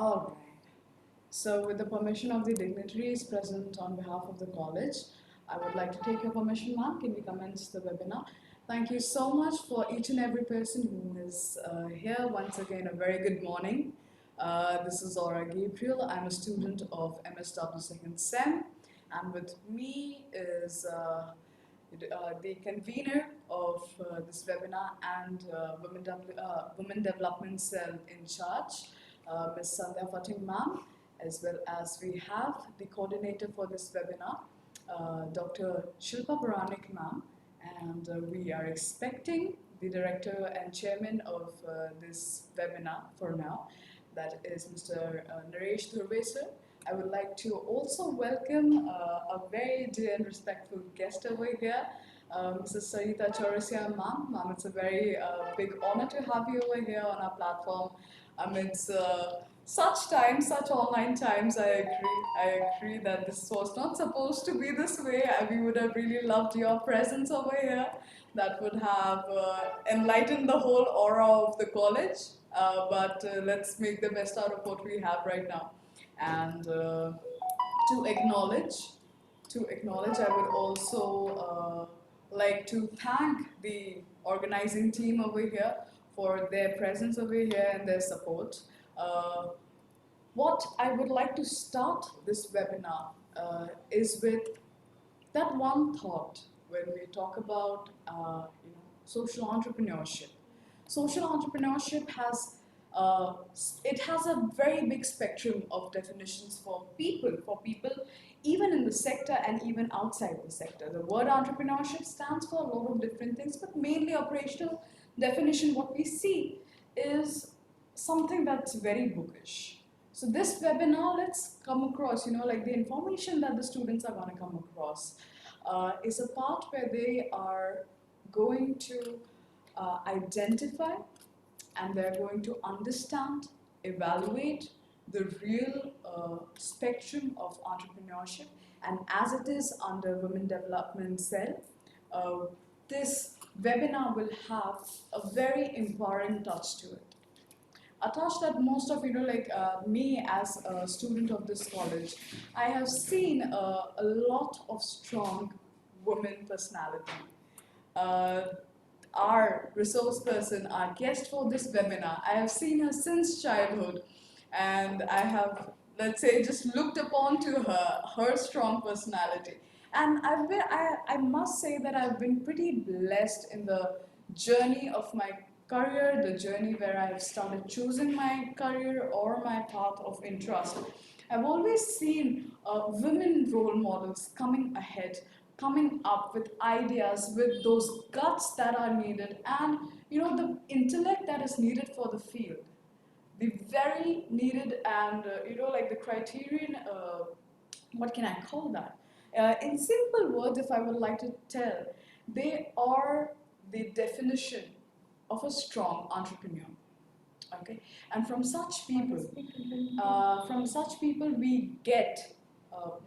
All right. So, with the permission of the dignitaries present on behalf of the college, I would like to take your permission, ma'am. Can we commence the webinar? Thank you so much for each and every person who is here. Once again, a very good morning. This is Aura Gabriel. I'm a student of MSW Second Sem, and with me is the convener of this webinar and Women Development Cell in charge, Ms. Sandhya Fatim ma'am, as well as we have the coordinator for this webinar, Dr. Shilpa Puranik ma'am, and we are expecting the director and chairman of this webinar for now, that is Mr. Naresh Dhurve sir. I would like to also welcome a very dear and respectful guest over here, Mrs. Sarita Chaurasia ma'am. Ma'am, it's a very big honor to have you over here on our platform amidst such times, such online times. I agree that this was not supposed to be this way. We would have really loved your presence over here. That would have enlightened the whole aura of the college. But let's make the best out of what we have right now. And to acknowledge, I would also like to thank the organizing team over here for their presence over here and their support. Uh, what I would like to start this webinar is with that one thought when we talk about social entrepreneurship. Social entrepreneurship has it has a very big spectrum of definitions for people even in the sector and even outside the sector. The word entrepreneurship stands for a lot of different things, but mainly operational definition what we see is something that's very bookish. So this webinar, let's come across, like the information that the students are going to come across is a part where they are going to identify and they're going to understand, evaluate the real spectrum of entrepreneurship. And as it is under Women Development Cell, this webinar will have a very empowering touch to it. A touch that most of me as a student of this college, I have seen a lot of strong women personality. Uh, our resource person, our guest for this webinar, I have seen her since childhood, and I have, let's say, just looked upon to her strong personality. And I must say that I've been pretty blessed in the journey of my career, the journey where I've started choosing my career or my path of interest. I've always seen women role models coming ahead, coming up with ideas, with those guts that are needed, and the intellect that is needed for the field. The very needed and the criterion. What can I call that? In simple words, if I would like to tell, they are the definition of a strong entrepreneur. Okay, and from such people, we get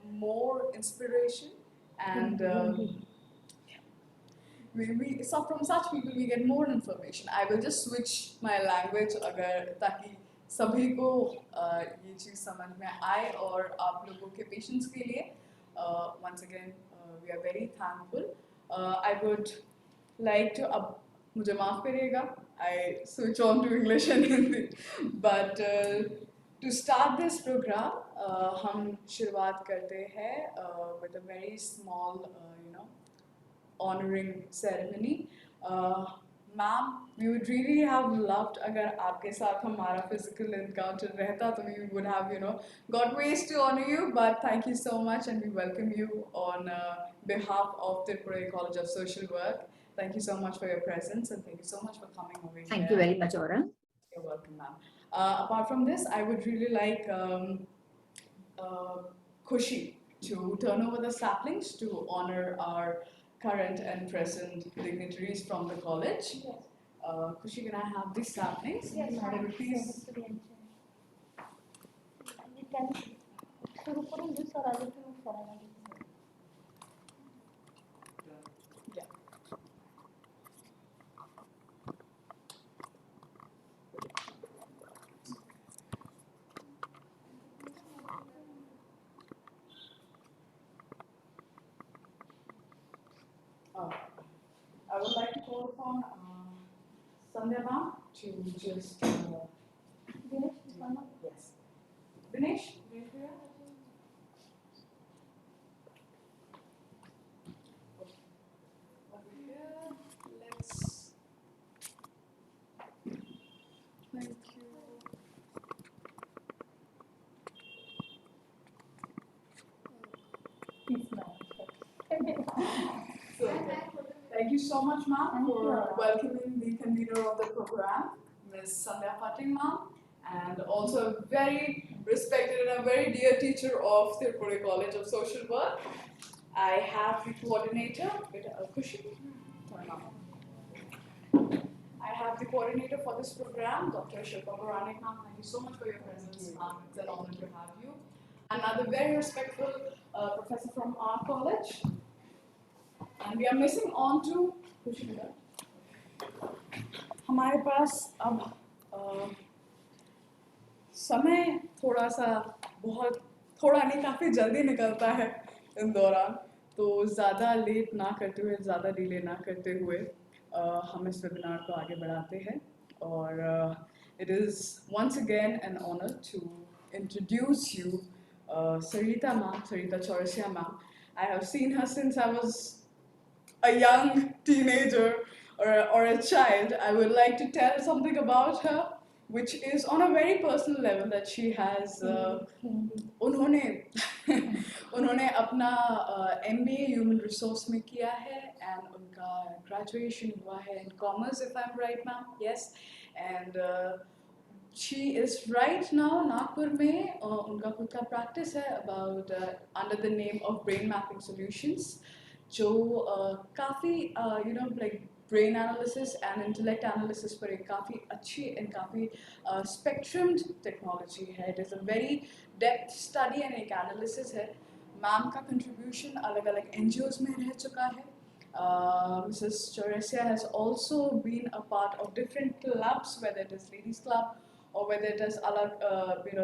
more inspiration, and so from such people we get more information. I will just switch my language अगर ताकि सभी को ये चीज़ समझ में आए और आप लोगों के patience के लिए once again we are very thankful. I would like to अब मुझे माफ़ करिएगा, I switch on to English and Hindi, but to start this program हम शुरुआत करते हैं with a very small honoring ceremony. Ma'am, we would really have loved अगर आपके साथ हमारा physical encounter रहता तो we would have got ways to honor you, but thank you so much and we welcome you on behalf of Tripura College of Social Work. Thank you so much for your presence and thank you so much for coming over here. Thank you very much, Aura. You're welcome, ma'am. Apart from this, I would really like Khushi to turn over the saplings to honor our current and present dignitaries from the college. Yes. Khushi, can I have these saplings? Yes, ma'am. Please. We can शुरू करूँ जिस और आगे की कराना है. Yeah. call upon Sandhya ma'am to just yes. Dinesh, right here. Over here. Let's. Thank you. So, thank you so much, ma'am, Thank for you. welcoming the convener of the program, Ms. Sandhya Patil, ma'am, and also a very respected and a very dear teacher of Tirupuri College of Social Work. I have the coordinator, Kushi. I have the coordinator for this program, Dr. Shilpa Baranik, ma'am. Thank you so much for your presence, ma'am. It's an honor to have you. Another very respectful professor from our college. And we are missing on to Kushi Bida. हमारे पास अब समय थोड़ा सा बहुत थोड़ा नहीं काफ़ी जल्दी निकलता है इन दौरान तो ज़्यादा लेट ना करते हुए ज़्यादा डिले ना करते हुए हम इस वेबिनार को आगे बढ़ाते हैं और it is once again an honor to introduce you Sarita ma'am, Sarita Chaurasia ma'am. I have seen her since I was a young teenager or a child. I would like to tell something about her, which is on a very personal level that she has. उन्होंने उन्होंने अपना MBA Human Resource में किया है and उनका graduation हुआ है in Commerce, if I'm right, ma'am. Yes, and she is right now Nagpur में उनका खुद का practice है about under the name of Brain Mapping Solutions. जो काफ़ी like brain analysis and intellect analysis पर एक काफ़ी अच्छी and काफ़ी spectrumed technology है. It is a very depth study and एक analysis है. मैम का contribution अलग अलग NGOs में रह चुका है. Mrs. Chaurasia has also been a part of different clubs, whether it is Ladies Club or whether it is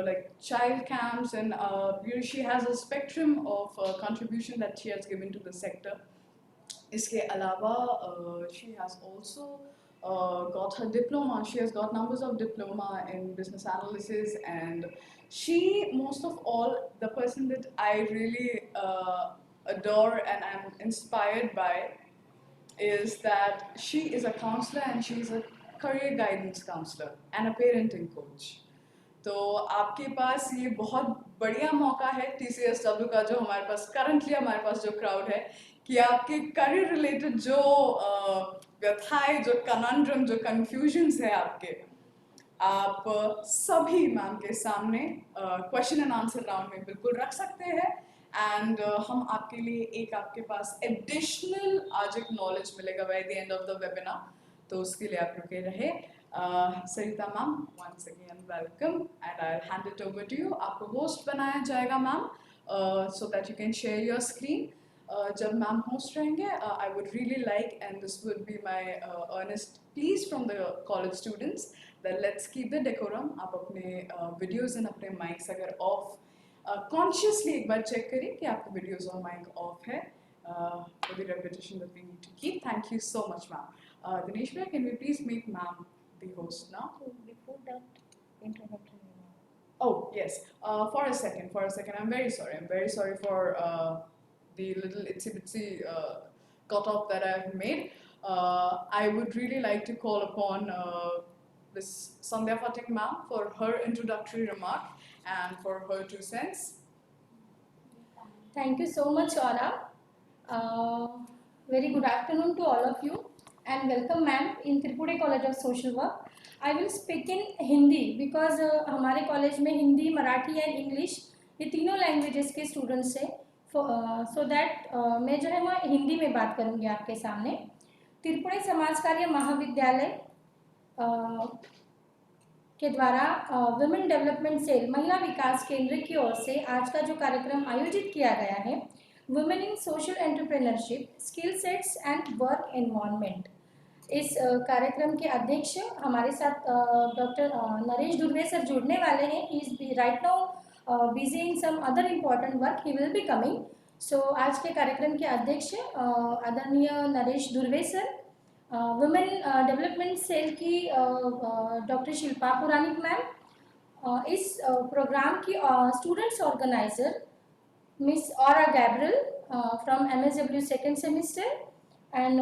like child camps, and she has a spectrum of contribution that she has given to the sector. इसके अलावा she has also got her diploma. She has got numbers of diploma in business analysis, and she, most of all, the person that I really adore and am inspired by is that she is a counselor and she is a career guidance counselor and a parenting coach. तो आपके पास ये बहुत बढ़िया मौका है TCSW का जो हमारे पास करंटली हमारे पास जो क्राउड है कि आपके करियर रिलेटेड जो व्यथाएं जो कनंड्रम जो कंफ्यूजन्स है आपके आप सभी मैम के सामने क्वेश्चन एंड आंसर राउंड में बिल्कुल रख सकते हैं एंड हम आपके लिए एक आपके पास एडिशनल आज एक नॉलेज मिलेगा by the end of the webinar तो उसके लिए आप रुके रहे Sarita ma'am once again welcome and I hand it over to you आपको होस्ट बनाया जाएगा ma'am so that you can share your screen जब मैम होस्ट रहेंगे I would really like and this would be my earnest please from the college students that let's keep the decorum आप अपने videos and अपने mics अगर of consciously एक बार check करिए कि आपका वीडियोज़ और माइक ऑफ है for the repetition that we need to keep. Thank you so much, ma'am. Dinesh bhai, can we please make ma'am the host now? So before that, introduction. Oh yes. For a second. I'm very sorry for the little itsy bitsy cut off that I've made. I would really like to call upon Ms. Sandhya Patil ma'am for her introductory remark and for her 2 cents. Thank you so much, Aura. Very good afternoon to all of you and welcome ma'am in Tirupuri College of Social Work. I will speak in Hindi because हमारे college में Hindi Marathi and English ये तीनों languages के students हैं so that मैं जो है मैं हिंदी में बात करूँगी आपके सामने त्रिपुरी समाज कार्य महाविद्यालय के द्वारा वुमेन डेवलपमेंट सेल महिला विकास केंद्र की ओर से आज का जो कार्यक्रम आयोजित किया गया है women in social entrepreneurship skill sets and work environment इस कार्यक्रम के अध्यक्ष हमारे साथ डॉक्टर नरेश दुर्वे सर जुड़ने वाले हैं he is right now busy in some other important work he will be coming so आज के कार्यक्रम के अध्यक्ष आदरणीय Naresh Durve sir women development cell की डॉक्टर शिल्पा पुरानिक मैम, इस प्रोग्राम की students organiser miss Aura Gabriel from MSW second semester and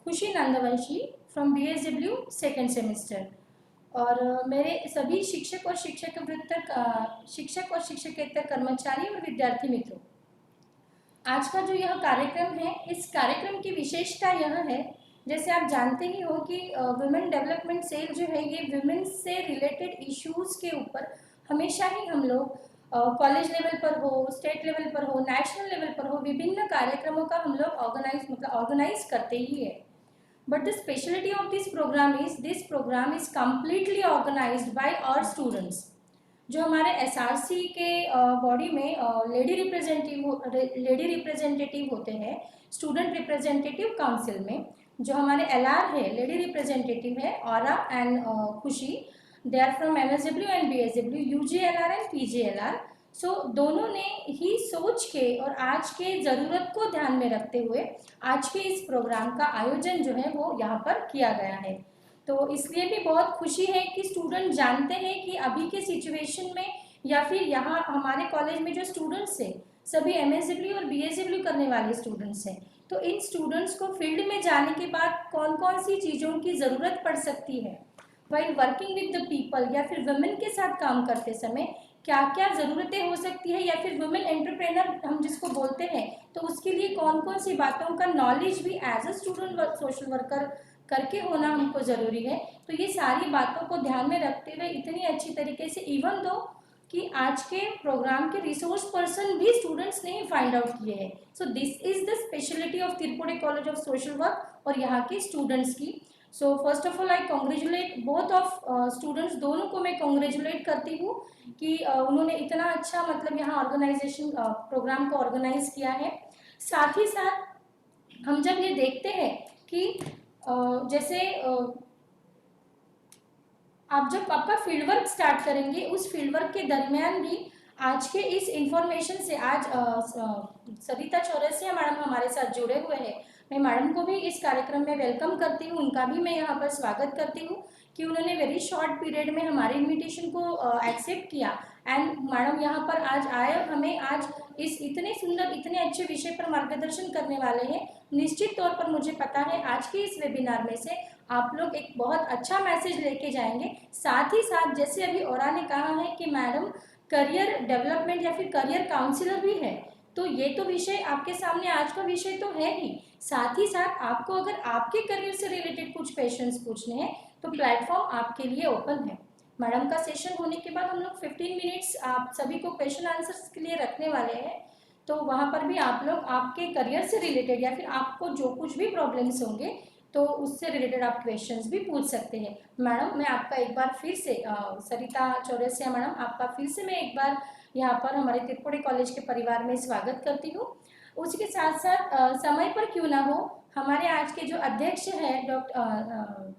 खुशी Nandvanshi from BSW second semester. और मेरे सभी शिक्षक और शिक्षकेतर कर्मचारी और विद्यार्थी मित्रों, आज का जो यह कार्यक्रम है, इस कार्यक्रम की विशेषता यह है, जैसे आप जानते ही हो कि वुमेन डेवलपमेंट सेल जो है ये वुमेन से रिलेटेड इश्यूज के ऊपर हमेशा ही हम लोग कॉलेज लेवल पर हो, स्टेट लेवल पर हो, नेशनल लेवल पर हो, विभिन्न कार्यक्रमों का हम लोग ऑर्गेनाइज करते ही है. But the specialty of this program is completely organized by our students. जो हमारे SRC के बॉडी में लेडी रिप्रेजेंटेटिव होते हैं, स्टूडेंट रिप्रेजेंटेटिव काउंसिल में, जो हमारे LR है, लेडी रिप्रेजेंटेटिव है Aura and Khushi, they are from MSW and BSW, UGLR and PGLR. So दोनों ने ही सोच के और आज के ज़रूरत को ध्यान में रखते हुए आज के इस प्रोग्राम का आयोजन जो है वो यहाँ पर किया गया है. तो इसलिए भी बहुत खुशी है कि स्टूडेंट जानते हैं कि अभी के सिचुएशन में या फिर यहाँ हमारे कॉलेज में जो स्टूडेंट्स हैं सभी MSW और BSW करने वाले स्टूडेंट्स हैं. तो इन स्टूडेंट्स को फील्ड में जाने के बाद कौन कौन सी चीज़ों की ज़रूरत पड़ सकती है, while working with the people या फिर वुमेन के साथ काम करते समय क्या क्या ज़रूरतें हो सकती है, या फिर वुमेन एंटरप्रेनर हम जिसको बोलते हैं, तो उसके लिए कौन कौन सी बातों का नॉलेज भी as a student social worker करके होना हमको ज़रूरी है. तो ये सारी बातों को ध्यान में रखते हुए इतनी अच्छी तरीके से, इवन दो कि आज के प्रोग्राम के रिसोर्स पर्सन भी स्टूडेंट्स ने फाइंड आउट किए हैं. So this is the speciality of Tirpude college of social work और यहाँ के स्टूडेंट्स की. So first of all I congratulate both of students, दोनों को मैं कॉन्ग्रेचुलेट करती हूँ कि उन्होंने इतना अच्छा मतलब यहाँ ऑर्गेनाइजेशन प्रोग्राम को ऑर्गेनाइज किया है. साथ ही साथ हम जब ये देखते हैं कि जैसे आप जब आपका फील्ड वर्क स्टार्ट करेंगे, उस फील्ड वर्क के दरमियान भी आज के इस इंफॉर्मेशन से आज सरिता चौरसिया मैडम हमारे साथ जुड़े हुए हैं. मैं मैडम को भी इस कार्यक्रम में वेलकम करती हूँ, उनका भी मैं यहाँ पर स्वागत करती हूँ कि उन्होंने वेरी शॉर्ट पीरियड में हमारे इनविटेशन को एक्सेप्ट किया एंड मैडम यहाँ पर आज आए और हमें आज इस इतने सुंदर इतने अच्छे विषय पर मार्गदर्शन करने वाले हैं. निश्चित तौर पर मुझे पता है आज के इस वेबिनार में से आप लोग एक बहुत अच्छा मैसेज लेके जाएंगे. साथ ही साथ जैसे अभी औरा ने कहा है कि मैडम करियर डेवलपमेंट या फिर करियर काउंसलर भी है, तो ये तो विषय आपके सामने आज का विषय तो है ही. साथ ही साथ आपको अगर आपके करियर से रिलेटेड कुछ क्वेश्चंस पूछने हैं तो प्लेटफॉर्म आपके लिए ओपन है. मैडम का सेशन होने के बाद हम लोग 15 मिनट्स आप सभी को क्वेश्चन आंसर्स के लिए रखने वाले हैं. तो वहाँ पर भी आप लोग आपके करियर से रिलेटेड या फिर आपको जो कुछ भी प्रॉब्लम्स होंगे तो उससे रिलेटेड आप क्वेश्चंस भी पूछ सकते हैं. मैडम मैं आपका एक बार फिर से सरिता चौरसिया मैडम, आपका फिर से मैं एक बार यहाँ पर हमारे तिरपुरे कॉलेज के परिवार में स्वागत करती हूँ. उसके साथ साथ समय पर क्यों ना हो, हमारे आज के जो अध्यक्ष हैं डॉक्टर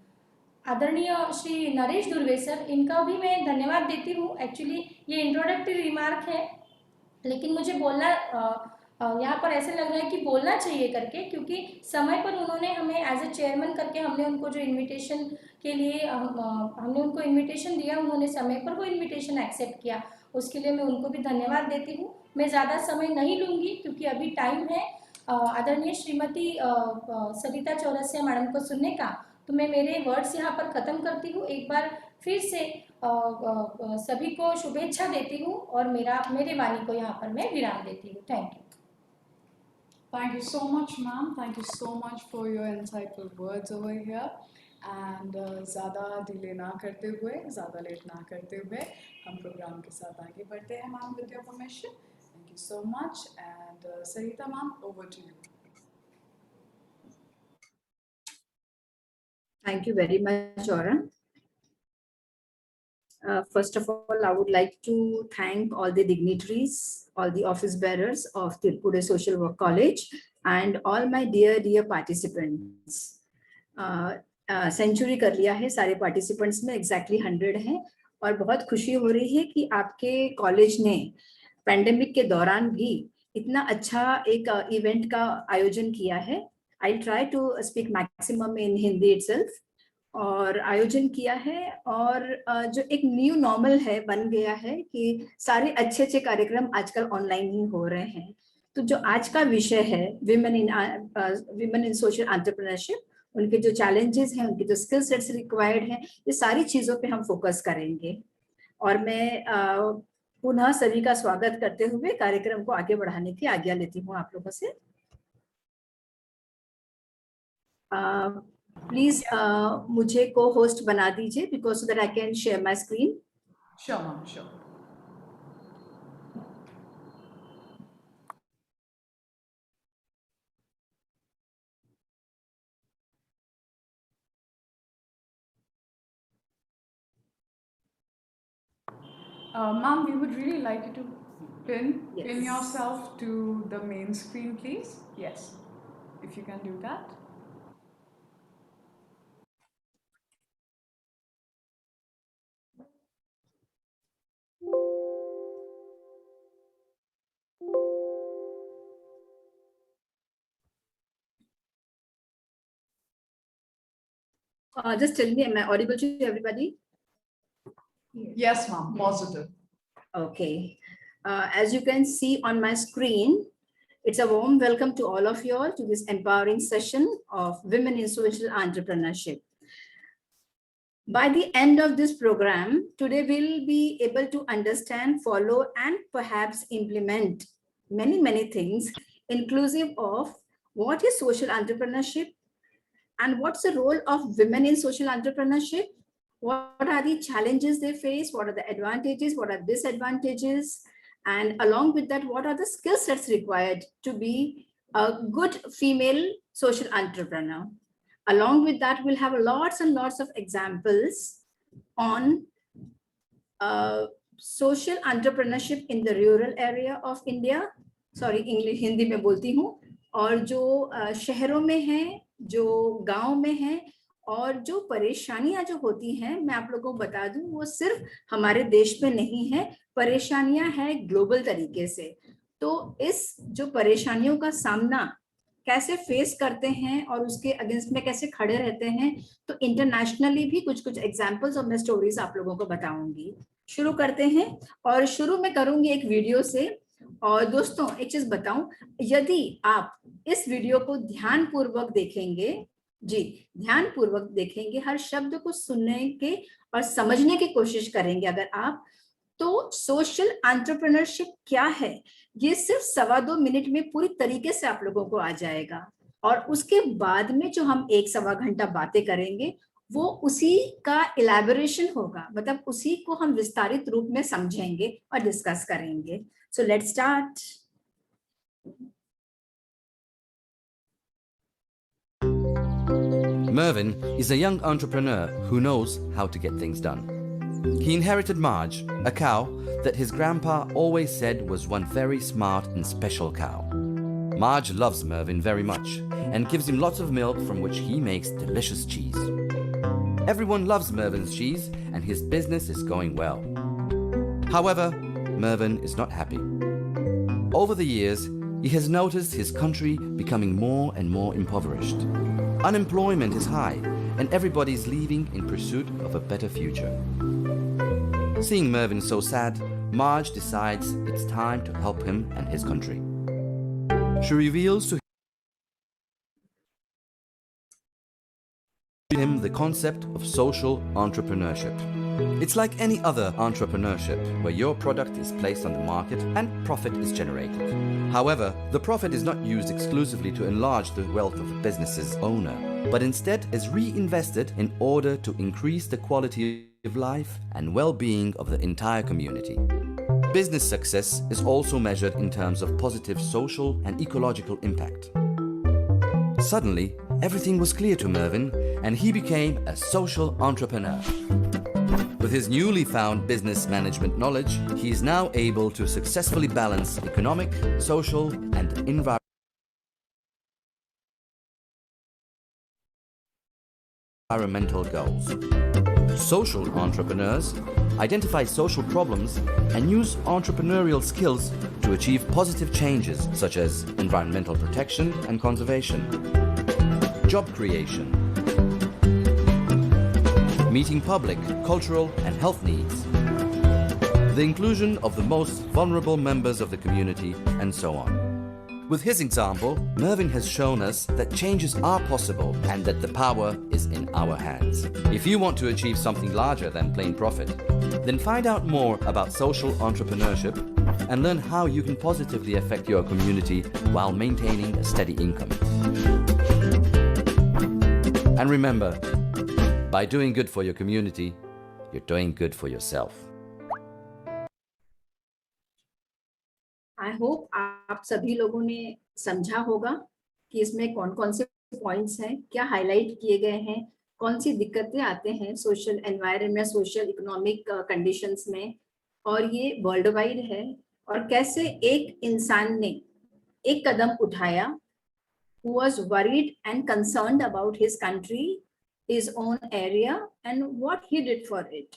आदरणीय श्री नरेश दुर्वे सर, इनका भी मैं धन्यवाद देती हूँ. एक्चुअली ये इंट्रोडक्टरी रिमार्क है, लेकिन मुझे बोलना यहाँ पर ऐसे लग रहा है कि बोलना चाहिए करके, क्योंकि समय पर उन्होंने हमें एज ए चेयरमैन करके हमने उनको जो इनविटेशन के लिए हमने उनको इनविटेशन दिया, उन्होंने समय पर वो इनविटेशन एक्सेप्ट किया. उसके लिए मैं उनको भी धन्यवाद देती हूँ. मैं ज़्यादा समय नहीं लूँगी क्योंकि अभी टाइम है आदरणीय श्रीमती सरिता चौरसिया मैडम को सुनने का. तो मैं मेरे वर्ड्स यहाँ पर ख़त्म करती हूँ. एक बार फिर से सभी को शुभेच्छा देती हूँ और मेरे वाणी को यहाँ पर मैं विराम देती हूँ. Thank you. Thank you so much, ma'am. Thank you so much for your insightful words over here. And ज़्यादा डिले ना करते हुए, ज़्यादा लेट ना करते हुए हम प्रोग्राम के साथ आगे बढ़ते हैं ma'am, with your permission. Thank you so much. And Sarita ma'am, over to you. Thank you very much, Aura. First of all, I would like to thank all the dignitaries, all the office bearers of Tirupure Social Work College, and all my dear participants. Century कर लिया है सारे participants में, exactly 100 हैं और बहुत खुशी हो रही है कि आपके कॉलेज ने पैंडेमिक के दौरान भी इतना अच्छा एक इवेंट का आयोजन किया है. I'll try to speak maximum in Hindi itself. और आयोजन किया है, और जो एक न्यू नॉर्मल है, बन गया है कि सारे अच्छे अच्छे कार्यक्रम आजकल ऑनलाइन ही हो रहे हैं। तो जो आज का विषय है विमेन इन सोशल एंटरप्रेन्योरशिप, उनके जो चैलेंजेस हैं, उनके जो स्किल सेट्स रिक्वायर्ड हैं, ये सारी चीजों पे हम फोकस करेंगे। और मैं पुनः सभी का स्वागत करते हुए कार्यक्रम को आगे बढ़ाने की आज्ञा लेती हूँ आप लोगों से। प्लीज मुझे को होस्ट बना दीजिए, because so that I can share my screen. Sure, ma'am, sure. Ma'am, we would really like you to pin Yes. yourself to the main screen, please. Yes, if you can do that. Just tell me, am I audible to everybody? Yes, ma'am, positive. Okay. As you can see on my screen, it's a warm welcome to all of you all to this empowering session of Women in Social Entrepreneurship. By the end of this program, today we'll be able to understand, follow, and perhaps implement many things, inclusive of what is social entrepreneurship and what's the role of women in social entrepreneurship. What are the challenges they face? What are the advantages? What are disadvantages? And along with that, what are the skill sets required to be a good female social entrepreneur? Along with that, we'll have lots and lots of examples on social entrepreneurship in the rural area of India. Sorry, English, Hindi में बोलती हूँ. और जो शहरों में है, जो गांव में है, और जो परेशानियां जो होती हैं, मैं आप लोगों को बता दूं, वो सिर्फ हमारे देश में नहीं है, परेशानियां हैं ग्लोबल तरीके से। तो इस जो परेशानियों का सामना कैसे फेस करते हैं और उसके अगेंस्ट में कैसे खड़े रहते हैं, तो इंटरनेशनली भी कुछ एग्जांपल्स और मैं स्टोरीज आप लोगों को बताऊंगी। शुरू करते हैं, और शुरू में करूंगी एक वीडियो से। और दोस्तों, एक चीज बताऊं, यदि आप इस वीडियो को ध्यानपूर्वक देखेंगे, जी ध्यानपूर्वक देखेंगे, हर शब्द को सुनने के और समझने की कोशिश करेंगे अगर आप, तो सोशल एंटरप्रेन्योरशिप क्या है, ये सिर्फ 1.25 मिनट में पूरी तरीके से आप लोगों को आ जाएगा। और उसके बाद में जो हम 1-1.25 घंटा बातें करेंगे, वो उसी का इलैबोरेशन होगा, मतलब उसी को हम विस्तारित रूप में समझेंगे और डिस्कस करेंगे। So let's start. Mervyn is a young entrepreneur who knows how to get things done. He inherited Marge, a cow that his grandpa always said was one very smart and special cow. Marge loves Mervyn very much and gives him lots of milk from which he makes delicious cheese. Everyone loves Mervyn's cheese and his business is going well. However, Mervyn is not happy. Over the years, he has noticed his country becoming more and more impoverished. Unemployment is high and everybody is leaving in pursuit of a better future. Seeing Mervyn so sad, Marge decides it's time to help him and his country. She reveals to him the concept of social entrepreneurship. It's like any other entrepreneurship where your product is placed on the market and profit is generated. However, the profit is not used exclusively to enlarge the wealth of the business's owner, but instead is reinvested in order to increase the quality of life and well-being of the entire community. Business success is also measured in terms of positive social and ecological impact. Suddenly, everything was clear to Mervyn and he became a social entrepreneur. With his newly found business management knowledge, he is now able to successfully balance economic, social, and environmental goals. Social entrepreneurs identify social problems and use entrepreneurial skills to achieve positive changes such as environmental protection and conservation. job creation, meeting public, cultural, and health needs, the inclusion of the most vulnerable members of the community, and so on. With his example, Mervyn has shown us that changes are possible and that the power is in our hands. If you want to achieve something larger than plain profit, then find out more about social entrepreneurship and learn how you can positively affect your community while maintaining a steady income. And remember, by doing good for your community, you're doing good for yourself. I hope आप सभी लोगों ने समझा होगा कि इसमें कौन कौन से पॉइंट्स हैं, क्या हाईलाइट किए गए हैं, कौन सी दिक्कतें आते हैं social environment, social economic conditions में, और ये वर्ल्ड वाइड है, और कैसे एक इंसान ने एक कदम उठाया, who was worried and concerned about his country, his own area, and what he did for it,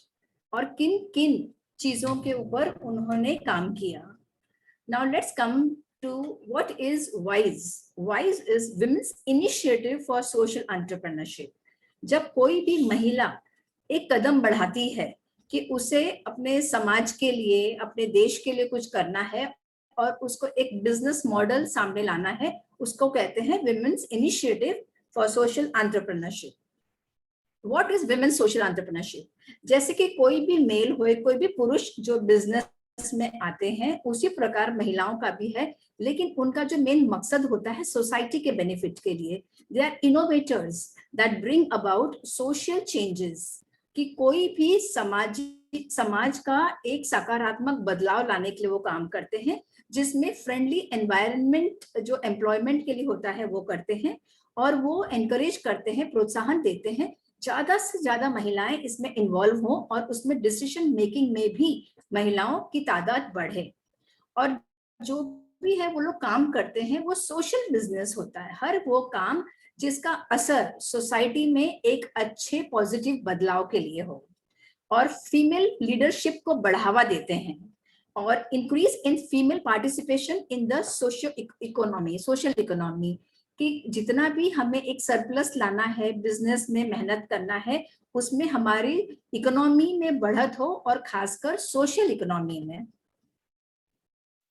और किन किन चीजों के ऊपर उन्होंने काम किया. Now let's come to what is WISE. WISE is Women's Initiative for Social Entrepreneurship. जब कोई भी महिला एक कदम बढ़ाती है कि उसे अपने समाज के लिए, अपने देश के लिए कुछ करना है और उसको एक बिजनेस मॉडल सामने लाना है, उसको कहते हैं Women's Initiative for Social Entrepreneurship. What is Women's Social Entrepreneurship? जैसे कि कोई भी मेल हो, कोई भी पुरुष जो बिजनेस में आते हैं, उसी प्रकार महिलाओं का भी है, लेकिन उनका जो मेन मकसद होता है सोसाइटी के बेनिफिट के लिए. They are innovators that bring about social changes, कि कोई भी समाज का एक सकारात्मक बदलाव लाने के लिए वो काम करते हैं, जिसमें फ्रेंडली एनवायरनमेंट जो एम्प्लॉयमेंट के लिए होता है वो करते हैं, और वो एनकरेज करते हैं, प्रोत्साहन देते हैं ज्यादा से ज्यादा महिलाएं इसमें इन्वॉल्व हों और उसमें डिसीजन मेकिंग में भी महिलाओं की तादाद बढ़े. और जो भी है वो लोग काम करते हैं वो सोशल बिजनेस होता है, हर वो काम जिसका असर सोसाइटी में एक अच्छे पॉजिटिव बदलाव के लिए हो, और फीमेल लीडरशिप को बढ़ावा देते हैं, और increase in female participation in the social economy, कि जितना भी हमें एक सरप्लस लाना है, बिजनेस में मेहनत करना है, उसमें हमारी इकोनॉमी में बढ़त हो, और खासकर सोशल इकोनॉमी में.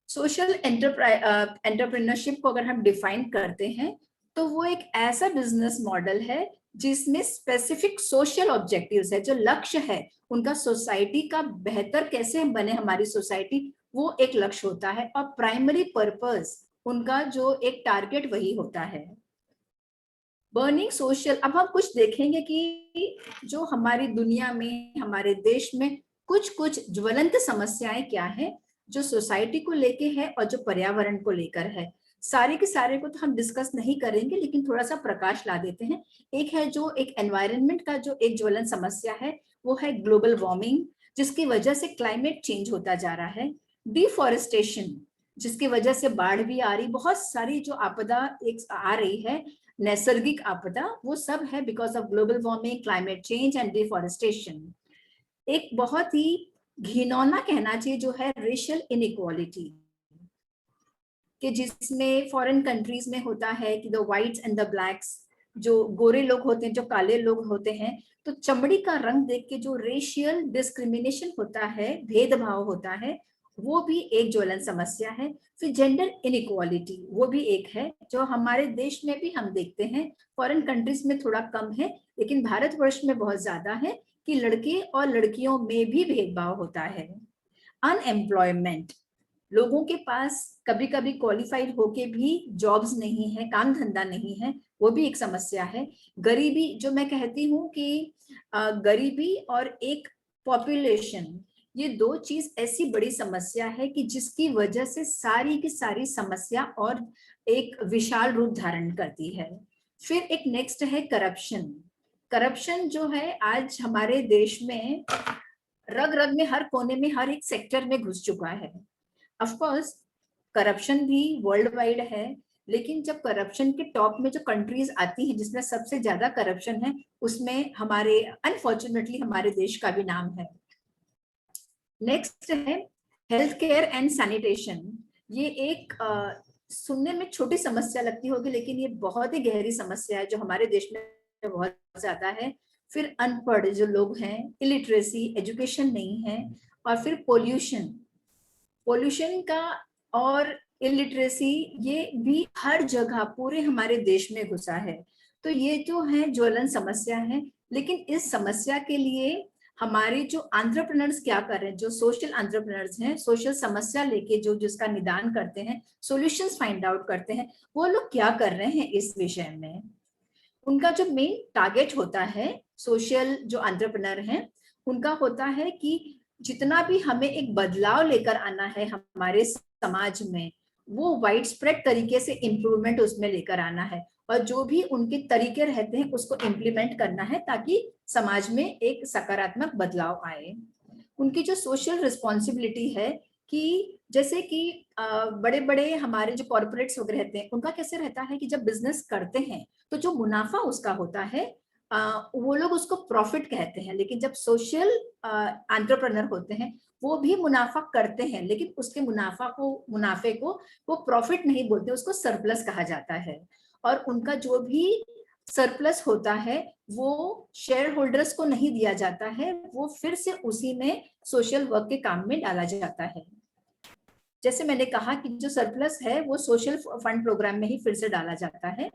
सोशल एंटरप्रेन्योरशिप को अगर हम डिफाइन करते हैं तो वो एक ऐसा बिजनेस मॉडल है जिसमें स्पेसिफिक सोशल ऑब्जेक्टिव्स है, जो लक्ष्य है उनका सोसाइटी का बेहतर कैसे बने हमारी सोसाइटी, वो एक लक्ष्य होता है, और प्राइमरी पर्पस उनका जो एक टारगेट वही होता है. Burning social. अब हम कुछ देखेंगे कि जो हमारी दुनिया में, हमारे देश में कुछ ज्वलंत समस्याएं क्या है जो सोसाइटी को लेके है और जो पर्यावरण को लेकर है. सारे के सारे को तो हम डिस्कस नहीं करेंगे, लेकिन थोड़ा सा प्रकाश ला देते हैं. एक है जो एक एनवायरनमेंट का जो एक ज्वलंत समस्या है, वो है ग्लोबल वार्मिंग, जिसकी वजह से क्लाइमेट चेंज होता जा रहा है. डिफॉरेस्टेशन, जिसकी वजह से बाढ़ भी आ रही, बहुत सारी जो आपदा एक आ रही है, नैसर्गिक आपदा, वो सब है because of global warming, climate change and deforestation. एक बहुत ही घिनौना कहना चाहिए जो है रेशियल इनइक्वालिटी, कि जिसमें फॉरेन कंट्रीज में होता है कि the whites and the blacks, जो गोरे लोग होते हैं, जो काले लोग होते हैं, तो चमड़ी का रंग देख के जो रेशियल डिस्क्रिमिनेशन होता है, भेदभाव होता है, वो भी एक ज्वलंत समस्या है. फिर जेंडर इनइक्वालिटी, वो भी एक है जो हमारे देश में भी हम देखते हैं. फॉरेन कंट्रीज में थोड़ा कम है, लेकिन भारतवर्ष में बहुत ज्यादा है कि लड़के और लड़कियों में भी भेदभाव होता है. अनएम्प्लॉयमेंट, लोगों के पास कभी कभी क्वालिफाइड होके भी जॉब्स नहीं है, काम धंधा नहीं है, वो भी एक समस्या है. गरीबी, जो मैं कहती हूँ कि गरीबी और एक पॉपुलेशन, ये दो चीज ऐसी बड़ी समस्या है कि जिसकी वजह से सारी की सारी समस्या और एक विशाल रूप धारण करती है. फिर एक नेक्स्ट है करप्शन. करप्शन जो है आज हमारे देश में रग रग में, हर कोने में, हर एक सेक्टर में घुस चुका है. ऑफ कोर्स करप्शन भी वर्ल्ड वाइड है, लेकिन जब करप्शन के टॉप में जो कंट्रीज आती हैं जिसमें सबसे ज्यादा करप्शन है, उसमें हमारे अनफॉर्चुनेटली हमारे देश का भी नाम है. नेक्स्ट है हेल्थ केयर एंड सैनिटेशन. ये एक सुनने में छोटी समस्या लगती होगी, लेकिन ये बहुत ही गहरी समस्या है जो हमारे देश में बहुत ज्यादा है। फिर अनपढ़ जो लोग हैं, इलिटरेसी, एजुकेशन नहीं है, और फिर पोल्यूशन का और इलिटरेसी, ये भी हर जगह पूरे हमारे देश में घुसा है। तो ये जो है ज्वलन समस्या है। लेकिन इस समस्या के लिए हमारे जो एंटरप्रेन्योर्स क्या कर रहे हैं, जो सोशल एंटरप्रेन्योर्स हैं, सोशल समस्या लेके जो जिसका निदान करते हैं, सॉल्यूशंस फाइंड आउट करते हैं, वो लोग क्या कर रहे हैं इस विषय में। उनका जो मेन टारगेट होता है, सोशल जो एंटरप्रेन्योर हैं, उनका होता है कि जितना भी हमें एक बदलाव लेकर आना है हमारे समाज में, वो वाइड स्प्रेड तरीके से इम्प्रूवमेंट उसमें लेकर आना है, और जो भी उनके तरीके रहते हैं उसको इम्प्लीमेंट करना है ताकि समाज में एक सकारात्मक बदलाव आए। उनकी जो सोशल रिस्पॉन्सिबिलिटी है कि जैसे कि बड़े बड़े हमारे जो कॉर्पोरेट्स वगैरह रहते हैं, उनका कैसे रहता है कि जब बिजनेस करते हैं तो जो मुनाफा उसका होता है वो लोग उसको प्रॉफिट कहते हैं। लेकिन जब सोशल एंटरप्रेन्योर होते हैं, वो भी मुनाफा करते हैं, लेकिन उसके मुनाफे को वो प्रॉफिट नहीं बोलते, उसको सरप्लस कहा जाता है। और उनका जो भी सरप्लस होता है वो शेयर होल्डर्स को नहीं दिया जाता है, वो फिर से उसी में सोशल वर्क के काम में डाला जाता है। जैसे मैंने कहा कि जो सरप्लस है वो सोशल फंड प्रोग्राम में ही फिर से डाला जाता है।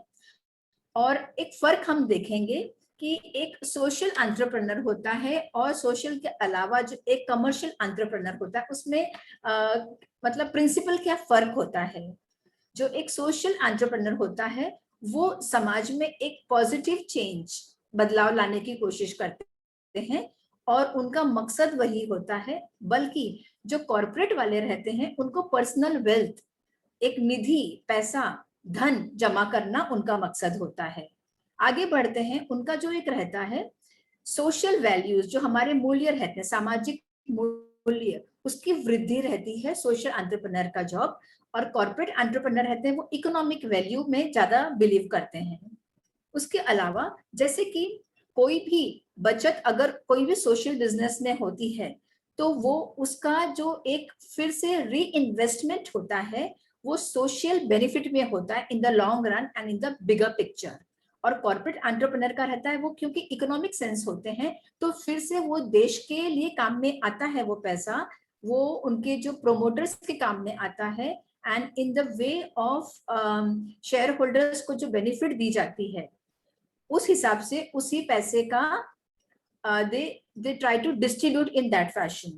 और एक फर्क हम देखेंगे कि एक सोशल एंटरप्रेन्योर होता है और सोशल के अलावा जो एक कमर्शियल एंटरप्रेन्योर होता है, उसमें मतलब प्रिंसिपल क्या फर्क होता है। जो एक सोशल एंटरप्रेन्योर होता है वो समाज में एक पॉजिटिव चेंज, बदलाव लाने की कोशिश करते हैं, और उनका मकसद वही होता है। बल्कि जो कॉर्पोरेट वाले रहते हैं उनको पर्सनल वेल्थ, एक निधि, पैसा, धन जमा करना उनका मकसद होता है। आगे बढ़ते हैं, उनका जो एक रहता है सोशल वैल्यूज, जो हमारे मूल्य रहते हैं, सामाजिक मूल्य, उसकी वृद्धि रहती है सोशल एंटरप्रेन्योर का जॉब। और कॉर्पोरेट एंटरप्रेन्योर रहते हैं वो इकोनॉमिक वैल्यू में ज्यादा बिलीव करते हैं। उसके अलावा जैसे कि कोई भी बचत अगर कोई भी सोशल बिजनेस में होती है तो वो उसका जो एक फिर से री इन्वेस्टमेंट होता है वो सोशल बेनिफिट में होता है in the long run and in the bigger picture. और कॉर्पोरेट एंटरप्रेन्योर का रहता है वो क्योंकि इकोनॉमिक सेंस होते हैं तो फिर से वो देश के लिए काम में आता है, वो पैसा वो उनके जो प्रोमोटर्स के काम में आता है, and in the way of share holders को जो बेनिफिट दी जाती है उस हिसाब से उसी पैसे का they try to distribute in that fashion।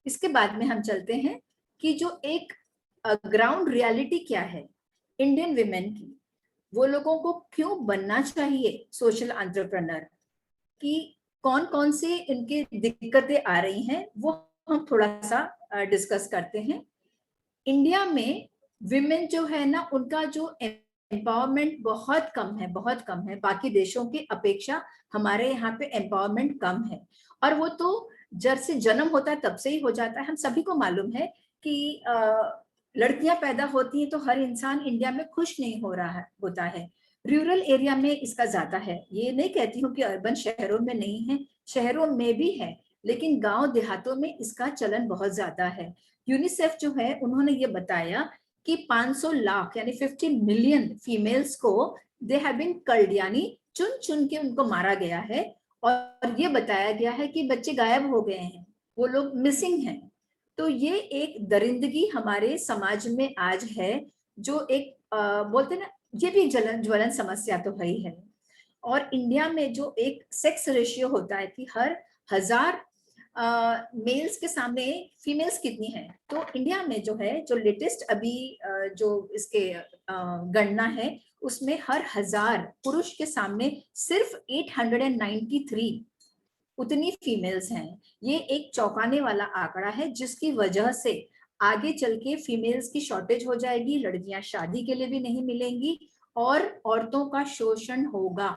इसके बाद में हम चलते हैं कि जो एक ग्राउंड रियलिटी क्या है इंडियन विमेन की, वो लोगों को क्यों बनना चाहिए सोशल एंटरप्रेन्योर, कि कौन कौन से इनके दिक्कतें आ रही हैं, वो हम थोड़ा सा डिस्कस करते हैं। इंडिया में विमेन जो है ना, उनका जो एम्पावरमेंट बहुत कम है, बहुत कम है। बाकी देशों की अपेक्षा हमारे यहाँ पे एम्पावरमेंट कम है, और वो तो जब से जन्म होता है तब से ही हो जाता है। हम सभी को मालूम है कि लड़कियां पैदा होती हैं तो हर इंसान इंडिया में खुश नहीं होता है। रूरल एरिया में इसका ज्यादा है। ये नहीं कहती हूँ कि अर्बन शहरों में नहीं है, शहरों में भी है, लेकिन गांव देहातों में इसका चलन बहुत ज्यादा है। यूनिसेफ जो है उन्होंने ये बताया कि 500 लाख यानी 50 मिलियन फीमेल्स को दे हैव बीन कल्ड, यानी चुन चुन के उनको मारा गया है। और ये बताया गया है कि बच्चे गायब हो गए हैं, वो लोग मिसिंग हैं। तो ये एक दरिंदगी हमारे समाज में आज है, जो एक बोलते ना, ये भी ज्वलन समस्या तो है ही है। और इंडिया में जो एक सेक्स रेशियो होता है कि हर 1000 मेल्स के सामने फीमेल्स कितनी है, तो इंडिया में जो है, जो लेटेस्ट अभी जो इसके गणना है, उसमें हर 1000 पुरुष के सामने सिर्फ 893 उतनी फीमेल्स हैं। ये एक चौंकाने वाला आंकड़ा है, जिसकी वजह से आगे चल के फीमेल्स की शॉर्टेज हो जाएगी, लड़कियां शादी के लिए भी नहीं मिलेंगी और औरतों का शोषण होगा।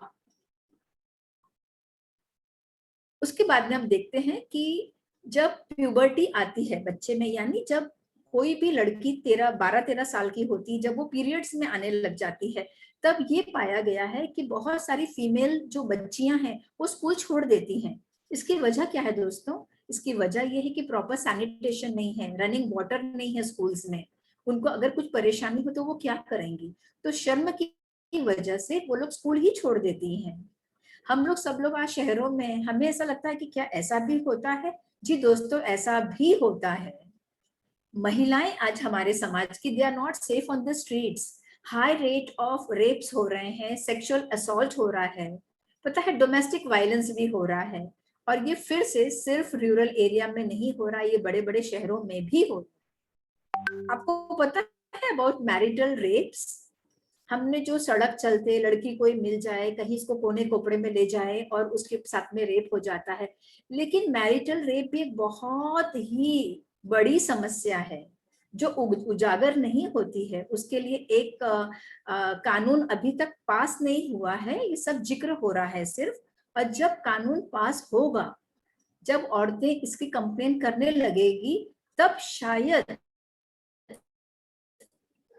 उसके बाद में हम देखते हैं कि जब प्यूबर्टी आती है बच्चे में, यानी जब कोई भी लड़की 12-13 साल की होती है, जब वो पीरियड्स में आने लग जाती है, तब ये पाया गया है कि बहुत सारी फीमेल जो बच्चियां हैं वो स्कूल छोड़ देती हैं। इसकी वजह क्या है दोस्तों? इसकी वजह ये है कि प्रॉपर सैनिटेशन नहीं है, रनिंग वाटर नहीं है स्कूल्स में, उनको अगर कुछ परेशानी हो तो वो क्या करेंगी, तो शर्म की वजह से वो लोग स्कूल ही छोड़ देती हैं। हम लोग सब लोग आज शहरों में, हमें ऐसा लगता है कि क्या ऐसा भी होता है? जी दोस्तों, ऐसा भी होता है। महिलाएं आज हमारे समाज की, they are not safe on the streets. High rate of rapes हो रहे हैं, सेक्सुअल असॉल्ट हो रहा है, पता है डोमेस्टिक वायलेंस भी हो रहा है। और ये फिर से सिर्फ रूरल एरिया में नहीं हो रहा, ये बड़े बड़े शहरों में भी हो। आपको पता है अबाउट मैरिटल रेप्स? हमने जो सड़क चलते लड़की कोई मिल जाए, कहीं इसको कोने कोपड़े में ले जाए और उसके साथ में रेप हो जाता है। लेकिन मैरिटल रेप भी एक बहुत ही बड़ी समस्या है जो उजागर नहीं होती है। उसके लिए एक कानून अभी तक पास नहीं हुआ है, ये सब जिक्र हो रहा है सिर्फ। और जब कानून पास होगा, जब औरतें इसकी कंप्लेन करने लगेगी, तब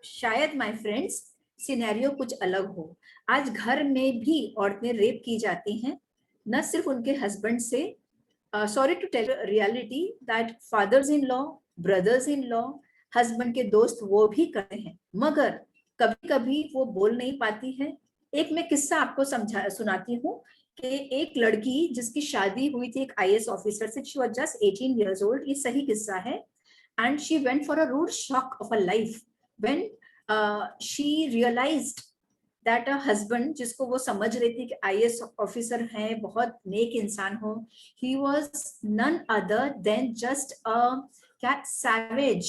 शायद माय फ्रेंड्स सिनेरियो कुछ अलग हो। आज घर में भी औरतें रेप की जाती हैं, न सिर्फ उनके हस्बैंड से, sorry to tell reality that fathers in law, brothers in law, husband के दोस्त वो भी करते हैं, मगर कभी कभी वो बोल नहीं पाती है। एक मैं किस्सा आपको सुनाती हूँ कि एक लड़की जिसकी शादी हुई थी एक IAS ऑफिसर से, she was just 18 years old, ये सही किस्सा है। And she went for a rude shock of her life when she realized that a husband, जिसको वो समझ रही थी कि IAS ऑफिसर है, बहुत नेक इंसान हो, he was none other than just a क्या savage,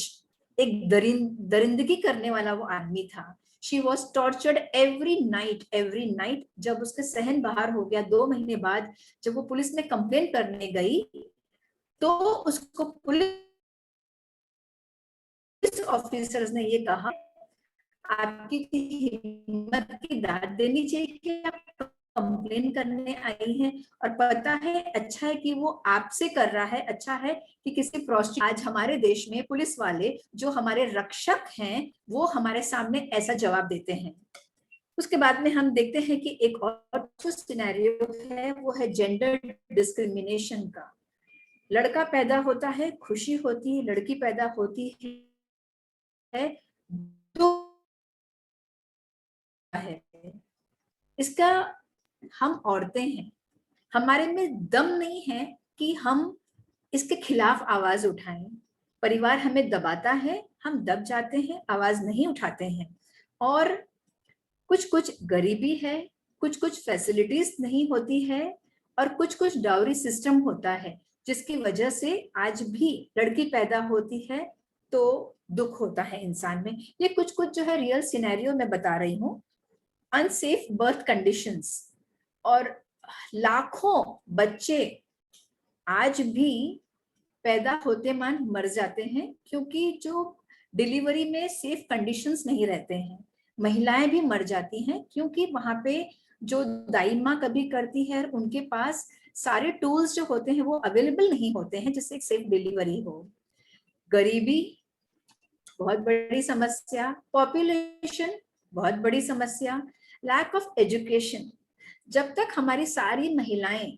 एक दरिंदगी करने वाला वो आदमी था। She was tortured every night। जब उसके सहन बाहर हो गया 2 महीने बाद, जब वो पुलिस में कंप्लेन करने गई, तो उसको पुलिस ऑफिसर्स ने ये कहा, आपकी हिम्मत की दाद देनी चाहिए कि आप कंप्लेन करने आई हैं, और पता है अच्छा है कि वो आपसे कर रहा है, अच्छा है कि किसी प्रोस्टिट्यूट। आज हमारे देश में पुलिस वाले जो हमारे रक्षक हैं, वो हमारे सामने ऐसा जवाब देते हैं। उसके बाद में हम देखते हैं कि एक और जो सिनेरियो है वो है जेंडर डिस्क्रिमिनेशन का। लड़का पैदा होता है, खुशी होती है, लड़की पैदा होती है, तो है इसका, हम औरतें हैं, हमारे में दम नहीं है कि हम इसके खिलाफ आवाज उठाएं। परिवार हमें दबाता है, हम दब जाते हैं, आवाज नहीं उठाते हैं। और कुछ गरीबी है, कुछ फैसिलिटीज नहीं होती है, और कुछ डाउरी सिस्टम होता है, जिसकी वजह से आज भी लड़की पैदा होती है तो दुख होता है इंसान में। ये कुछ जो है रियल सिनेरियो मैं बता रही हूँ। अनसेफ बर्थ कंडीशंस, और लाखों बच्चे आज भी पैदा होते मान मर जाते हैं, क्योंकि जो डिलीवरी में सेफ कंडीशंस नहीं रहते हैं। महिलाएं भी मर जाती हैं क्योंकि वहां पे जो दाई माँ कभी करती है, उनके पास सारे टूल्स जो होते हैं वो अवेलेबल नहीं होते हैं जिससे एक सेफ डिलीवरी हो। गरीबी बहुत बड़ी समस्या, पॉपुलेशन बहुत बड़ी समस्या, लैक ऑफ एजुकेशन। जब तक हमारी सारी महिलाएं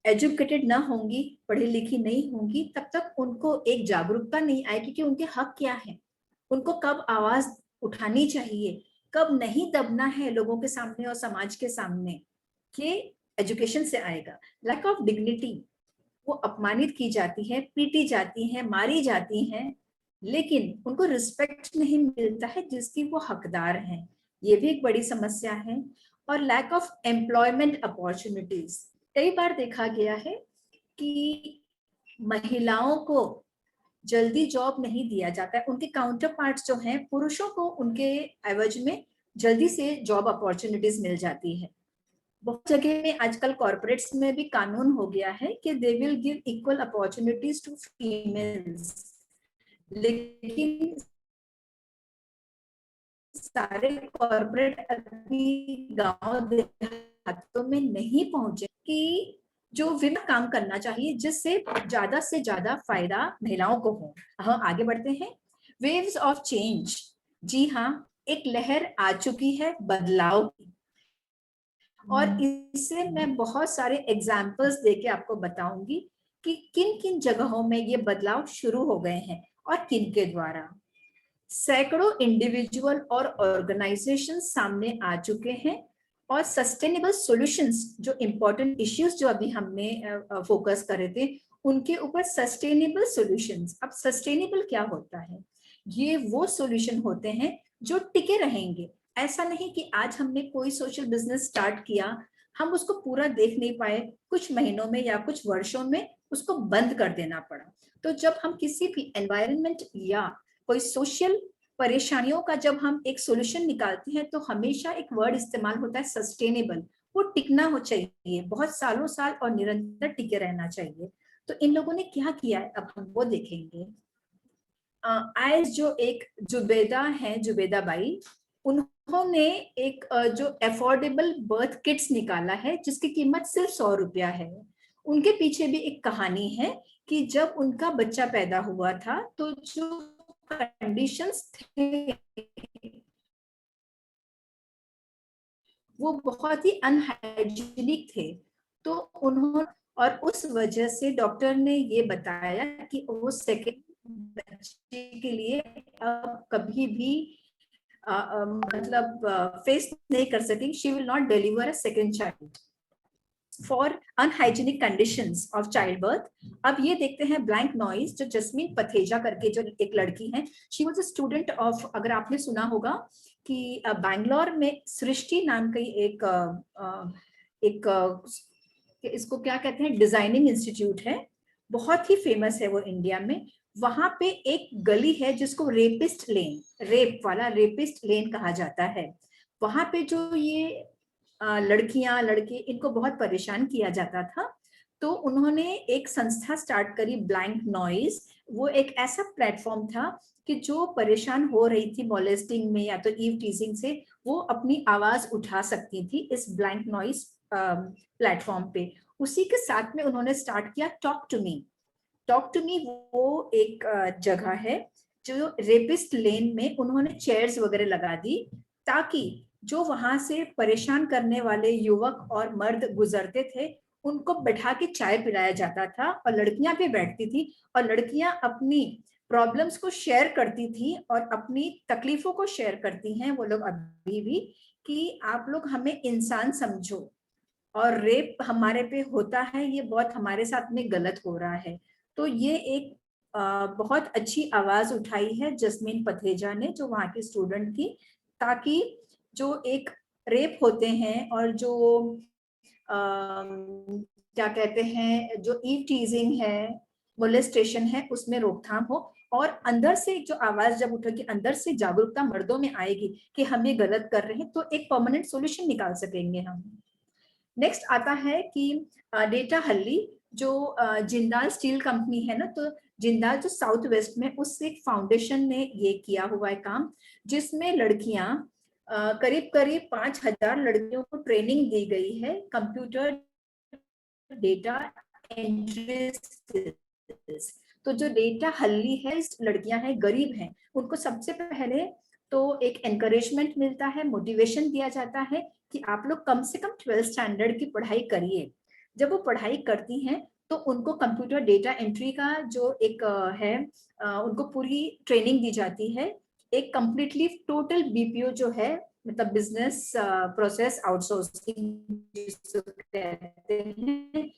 एजुकेटेड ना होंगी, पढ़ी लिखी नहीं होंगी, तब तक उनको एक जागरूकता नहीं आएगी कि उनके हक क्या है, उनको कब आवाज उठानी चाहिए, कब नहीं दबना है लोगों के सामने और समाज के सामने। ये एजुकेशन से आएगा। लैक ऑफ डिग्निटी, वो अपमानित की जाती है, पीटी जाती है, मारी जाती हैं, लेकिन उनको रिस्पेक्ट नहीं मिलता है जिसकी वो हकदार हैं। ये भी एक बड़ी समस्या है। और लैक ऑफ एम्प्लॉयमेंट अपॉर्चुनिटीज, कई बार देखा गया है कि महिलाओं को जल्दी जॉब नहीं दिया जाता है, उनके काउंटर पार्ट्स जो हैं पुरुषों को उनके एवज में जल्दी से जॉब अपॉर्चुनिटीज मिल जाती है। बहुत जगह में आजकल कॉर्पोरेट्स में भी कानून हो गया है कि they will give equal opportunities to females, लेकिन सारे कॉर्पोरेट अभी गांव देहातों में नहीं पहुंचे कि जो विमेन काम करना चाहिए जिससे ज्यादा से ज्यादा फायदा महिलाओं को हो। हम आगे बढ़ते हैं। वेव्स ऑफ चेंज, जी हाँ, एक लहर आ चुकी है बदलाव की, और इससे मैं बहुत सारे एग्जाम्पल्स देके आपको बताऊंगी कि किन किन जगहों में ये बदलाव शुरू हो गए हैं और किन के द्वारा। सैकड़ों इंडिविजुअल और ऑर्गेनाइजेशन सामने आ चुके हैं और सस्टेनेबल सॉल्यूशंस, जो इम्पोर्टेंट इश्यूज जो अभी हमने फोकस करे थे उनके ऊपर सस्टेनेबल सॉल्यूशंस। अब सस्टेनेबल क्या होता है? ये वो सॉल्यूशन होते हैं जो टिके रहेंगे। ऐसा नहीं कि आज हमने कोई सोशल बिजनेस स्टार्ट किया, हम उसको पूरा देख नहीं पाए, कुछ महीनों में या कुछ वर्षों में उसको बंद कर देना पड़ा। तो जब हम किसी भी एनवायरनमेंट या कोई सोशल परेशानियों का जब हम एक सॉल्यूशन निकालते हैं तो हमेशा एक वर्ड इस्तेमाल होता है सस्टेनेबल। वो टिकना हो चाहिए, बहुत सालों साल और निरंतर टिके रहना चाहिए। तो इन लोगों ने क्या किया है अब हम वो देखेंगे। आज जो एक जुबेदा है, जुबेदा बाई, उन्होंने एक जो अफोर्डेबल बर्थ किट्स निकाला है जिसकी कीमत सिर्फ 100 रुपया है। उनके पीछे भी एक कहानी है कि जब उनका बच्चा पैदा हुआ था तो जो कंडीशंस थे वो बहुत ही अनहाइजीनिक थे। तो उन्होंने, और उस वजह से डॉक्टर ने ये बताया कि वो सेकेंड बच्चे के लिए अब कभी भी मतलब फेस नहीं कर सकेंगी। She will not deliver a second child for unhygienic conditions of child birth. अब ये देखते हैं ब्लैंक नॉइज, जो जस्मीन पथेजा करके जो एक लड़की है, she was a student of, अगर आपने सुना होगा कि बैंगलोर में सृष्टि नाम की एक इसको क्या कहते हैं, डिजाइनिंग इंस्टीट्यूट है, बहुत ही फेमस है वो इंडिया में। वहां पे एक गली है जिसको रेपिस्ट लेन, रेप वाला रेपिस्ट लेन कहा जाता है। वहां पे जो ये लड़कियां लड़के, इनको बहुत परेशान किया जाता था। तो उन्होंने एक संस्था स्टार्ट करी, ब्लैंक नॉइज। वो एक ऐसा प्लेटफॉर्म था कि जो परेशान हो रही थी मॉलेस्टिंग में या तो ईव टीजिंग से, वो अपनी आवाज उठा सकती थी इस ब्लैंक नॉइज प्लेटफॉर्म पे। उसी के साथ में उन्होंने स्टार्ट किया talk to me. Talk to me वो एक जगह है जो रेपिस्ट लेन में उन्होंने चेयर्स वगैरह लगा दी, ताकि जो वहां से परेशान करने वाले युवक और मर्द गुजरते थे उनको बैठा के चाय पिलाया जाता था, और लड़कियां भी बैठती थी और लड़कियां अपनी प्रॉब्लम्स को शेयर करती थी और अपनी तकलीफों को शेयर करती हैं वो लोग अभी भी, कि आप लोग हमें इंसान समझो और रेप हमारे पे होता है, ये बहुत हमारे साथ में गलत हो रहा है। तो ये एक बहुत अच्छी आवाज उठाई है जस्मीन पथेजा ने, जो वहाँ की स्टूडेंट थी, ताकि जो एक रेप होते हैं और जो क्या कहते हैं, जो ईव टीजिंग है, मोलेस्टेशन है, उसमें रोकथाम हो। और अंदर से जो आवाज जब उठेगी, अंदर से जागरूकता मर्दों में आएगी कि हम ये गलत कर रहे हैं, तो एक परमानेंट सॉल्यूशन निकाल सकेंगे हम। नेक्स्ट आता है कि डेटा हल्ली, जो जिंदाल स्टील कंपनी है ना, तो जिंदाल जो साउथ वेस्ट में, उस एक फाउंडेशन ने ये किया हुआ है काम, जिसमें लड़कियां करीब करीब 5,000 लड़कियों को ट्रेनिंग दी गई है कंप्यूटर डेटा एंट्री स्किल्स। तो जो डेटा हल्ली है, लड़कियां हैं, गरीब हैं, उनको सबसे पहले तो एक एनकरेजमेंट मिलता है, मोटिवेशन दिया जाता है कि आप लोग कम से कम 12th स्टैंडर्ड की पढ़ाई करिए। जब वो पढ़ाई करती हैं तो उनको कंप्यूटर डेटा एंट्री का जो एक है, उनको पूरी ट्रेनिंग दी जाती है। एक कंप्लीटली टोटल बीपीओ जो है, मतलब बिजनेस प्रोसेस आउटसोर्सिंग जिसको कहते हैं,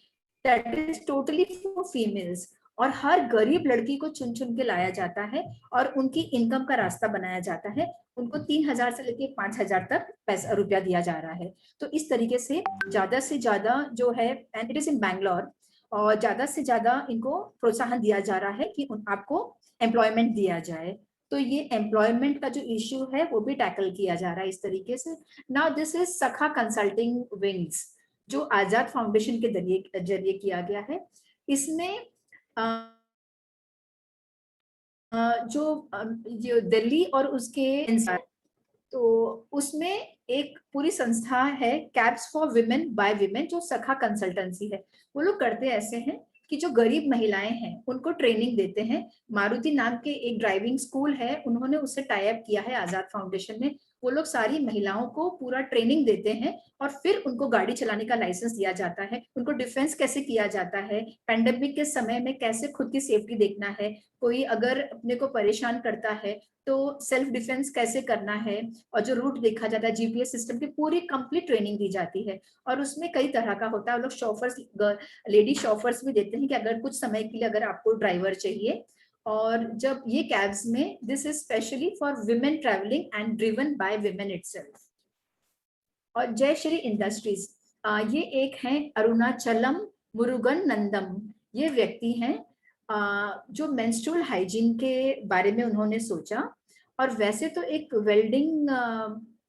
that is totally for females. और हर गरीब लड़की को चुन चुन के लाया जाता है और उनकी इनकम का रास्ता बनाया जाता है। उनको 3,000 से लेके 5,000 तक पैसा रुपया दिया जा रहा है। तो इस तरीके से ज्यादा जो है, and it is in Bangalore, और ज्यादा से ज्यादा इनको प्रोत्साहन दिया जा रहा है कि आपको एम्प्लॉयमेंट दिया जाए। तो ये एम्प्लॉयमेंट का जो इश्यू है वो भी टैकल किया जा रहा है इस तरीके से। नाउ दिस इज सखा कंसल्टिंग विंग्स, जो आजाद फाउंडेशन के जरिए किया गया है। इसमें जो दिल्ली और उसके, तो उसमें एक पूरी संस्था है, caps for women by women, जो सखा कंसल्टेंसी है। वो लोग करते ऐसे हैं कि जो गरीब महिलाएं हैं उनको ट्रेनिंग देते हैं। मारुति नाम के एक ड्राइविंग स्कूल है, उन्होंने उससे टाई अप किया है आजाद फाउंडेशन ने। वो लोग सारी महिलाओं को पूरा ट्रेनिंग देते हैं और फिर उनको गाड़ी चलाने का लाइसेंस दिया जाता है, उनको डिफेंस कैसे किया जाता है, पैंडेमिक के समय में कैसे खुद की सेफ्टी देखना है, कोई अगर अपने को परेशान करता है तो सेल्फ डिफेंस कैसे करना है, और जो रूट देखा जाता है जीपीएस सिस्टम की पूरी कंप्लीट ट्रेनिंग दी जाती है। और उसमें कई तरह का होता है, वो लोग शॉफर्स, लेडी शॉफर्स भी देते हैं कि अगर कुछ समय के लिए अगर आपको ड्राइवर चाहिए। और जब ये कैब्स में, this is specially for women travelling and driven by women itself. और जय श्री इंडस्ट्रीज, ये एक है अरुणाचलम मुरुगन नंदम। ये व्यक्ति हैं जो मेंस्ट्रुअल हाइजीन के बारे में उन्होंने सोचा। और वैसे तो एक वेल्डिंग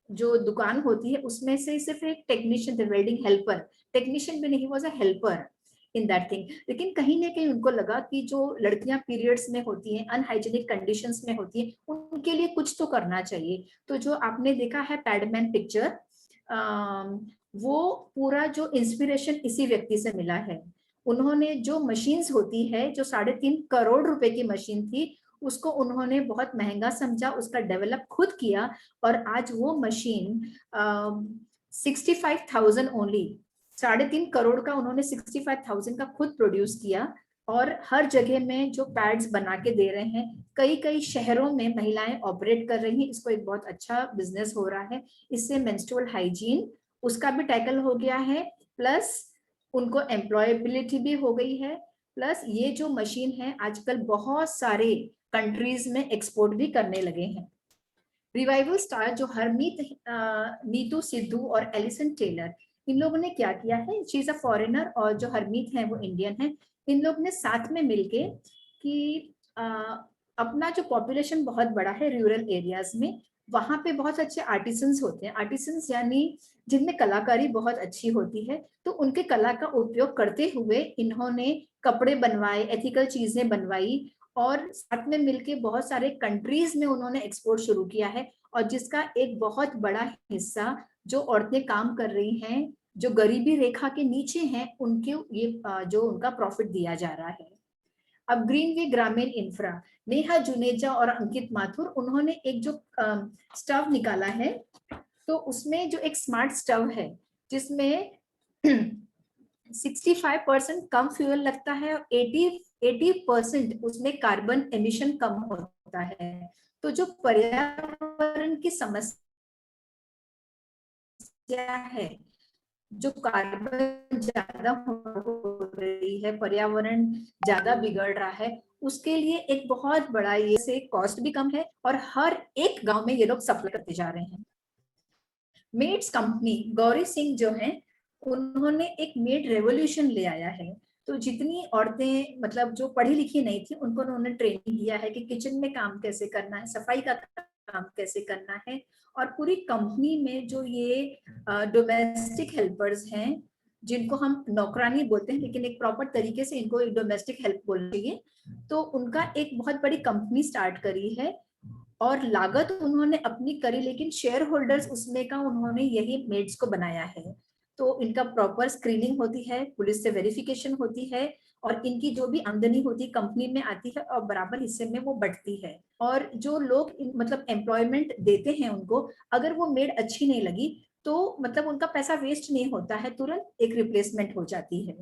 जो दुकान होती है उसमें से सिर्फ एक टेक्नीशियन थे, वेल्डिंग हेल्पर, टेक्नीशियन भी नहीं, was a helper in that thing. लेकिन कहीं ना कहीं उनको लगा कि जो लड़कियां पीरियड्स में होती हैं, अनहाइजीनिक कंडीशंस में होती हैं, उनके लिए कुछ तो करना चाहिए। तो जो आपने देखा है पैडमैन पिक्चर, वो पूरा जो इंस्पिरेशन इसी व्यक्ति से मिला है। उन्होंने जो मशीन्स होती है, जो 3.5 करोड़ रुपए की मशीन थी, उसको उन्होंने बहुत महंगा समझा, उसका डेवलप खुद किया। और आज वो मशीन 65,000 ओनली, 3.5 करोड़ का उन्होंने 65,000 का खुद प्रोड्यूस किया। और हर जगह में जो पैड्स बना के दे रहे हैं, कई कई शहरों में महिलाएं ऑपरेट कर रही हैं। इसको एक बहुत अच्छा बिजनेस हो रहा है। इससे मेंस्ट्रुअल हाइजीन उसका भी टैकल हो गया है, प्लस उनको एम्प्लॉयबिलिटी भी हो गई है। प्लस ये जो मशीन है आजकल बहुत सारे कंट्रीज में एक्सपोर्ट भी करने लगे हैं। रिवाइवल स्टार जो हरमीत, नीतू सिद्धू और एलिसन टेलर, इन लोगों ने क्या किया है, शी इज अ फॉरेनर और जो हरमीत है वो इंडियन है। इन लोग ने साथ में मिलके कि अपना जो पॉपुलेशन बहुत बड़ा है रूरल एरियाज में, वहां पे बहुत अच्छे आर्टिसंस होते हैं। आर्टिसंस यानी जिनमें कलाकारी बहुत अच्छी होती है, तो उनके कला का उपयोग करते हुए इन्होंने कपड़े बनवाए, एथिकल चीजें बनवाई और साथ में मिलके बहुत सारे कंट्रीज में उन्होंने एक्सपोर्ट शुरू किया है। और जिसका एक बहुत बड़ा हिस्सा जो औरतें काम कर रही हैं, जो गरीबी रेखा के नीचे हैं, उनके ये जो उनका प्रॉफिट दिया जा रहा है। अब ग्रीन वे ग्रामीण इंफ्रा, नेहा जुनेजा और अंकित माथुर, उन्होंने एक जो स्टव निकाला है, तो उसमें जो एक स्मार्ट स्टव है जिसमें 65% कम फ्यूल लगता है और 80% उसमें कार्बन एमिशन कम होता है। तो जो पर्यावरण की समस्या है, जो कार्बन ज्यादा हो रही है, पर्यावरण ज्यादा बिगड़ रहा है, उसके लिए एक बहुत बड़ा ये से कॉस्ट भी कम है और हर एक गांव में ये लोग सप्लाई करते जा रहे हैं। मेड्स कंपनी, गौरी सिंह जो हैं, उन्होंने एक मेड रेवोल्यूशन ले आया है। तो जितनी औरतें मतलब जो पढ़ी लिखी नहीं थी, उनको उन्होंने ट्रेनिंग दिया है कि किचन में काम कैसे करना है, सफाई का काम कैसे करना है। और पूरी कंपनी में जो ये डोमेस्टिक हेल्पर्स हैं, जिनको हम नौकरानी बोलते हैं, लेकिन एक प्रॉपर तरीके से इनको डोमेस्टिक हेल्प बोलना चाहिए, तो उनका एक बहुत बड़ी कंपनी स्टार्ट करी है। और लागत उन्होंने अपनी करी, लेकिन शेयर होल्डर्स उसमें का उन्होंने यही मेड्स को बनाया है। तो इनका प्रॉपर स्क्रीनिंग होती है, पुलिस से वेरिफिकेशन होती है, और इनकी जो भी आमदनी होती है कंपनी में आती है और बराबर हिस्से में वो बढ़ती है। और जो लोग मतलब एम्प्लॉयमेंट देते हैं उनको, अगर वो मेड अच्छी नहीं लगी तो मतलब उनका पैसा वेस्ट नहीं होता है, तुरंत एक रिप्लेसमेंट हो जाती है।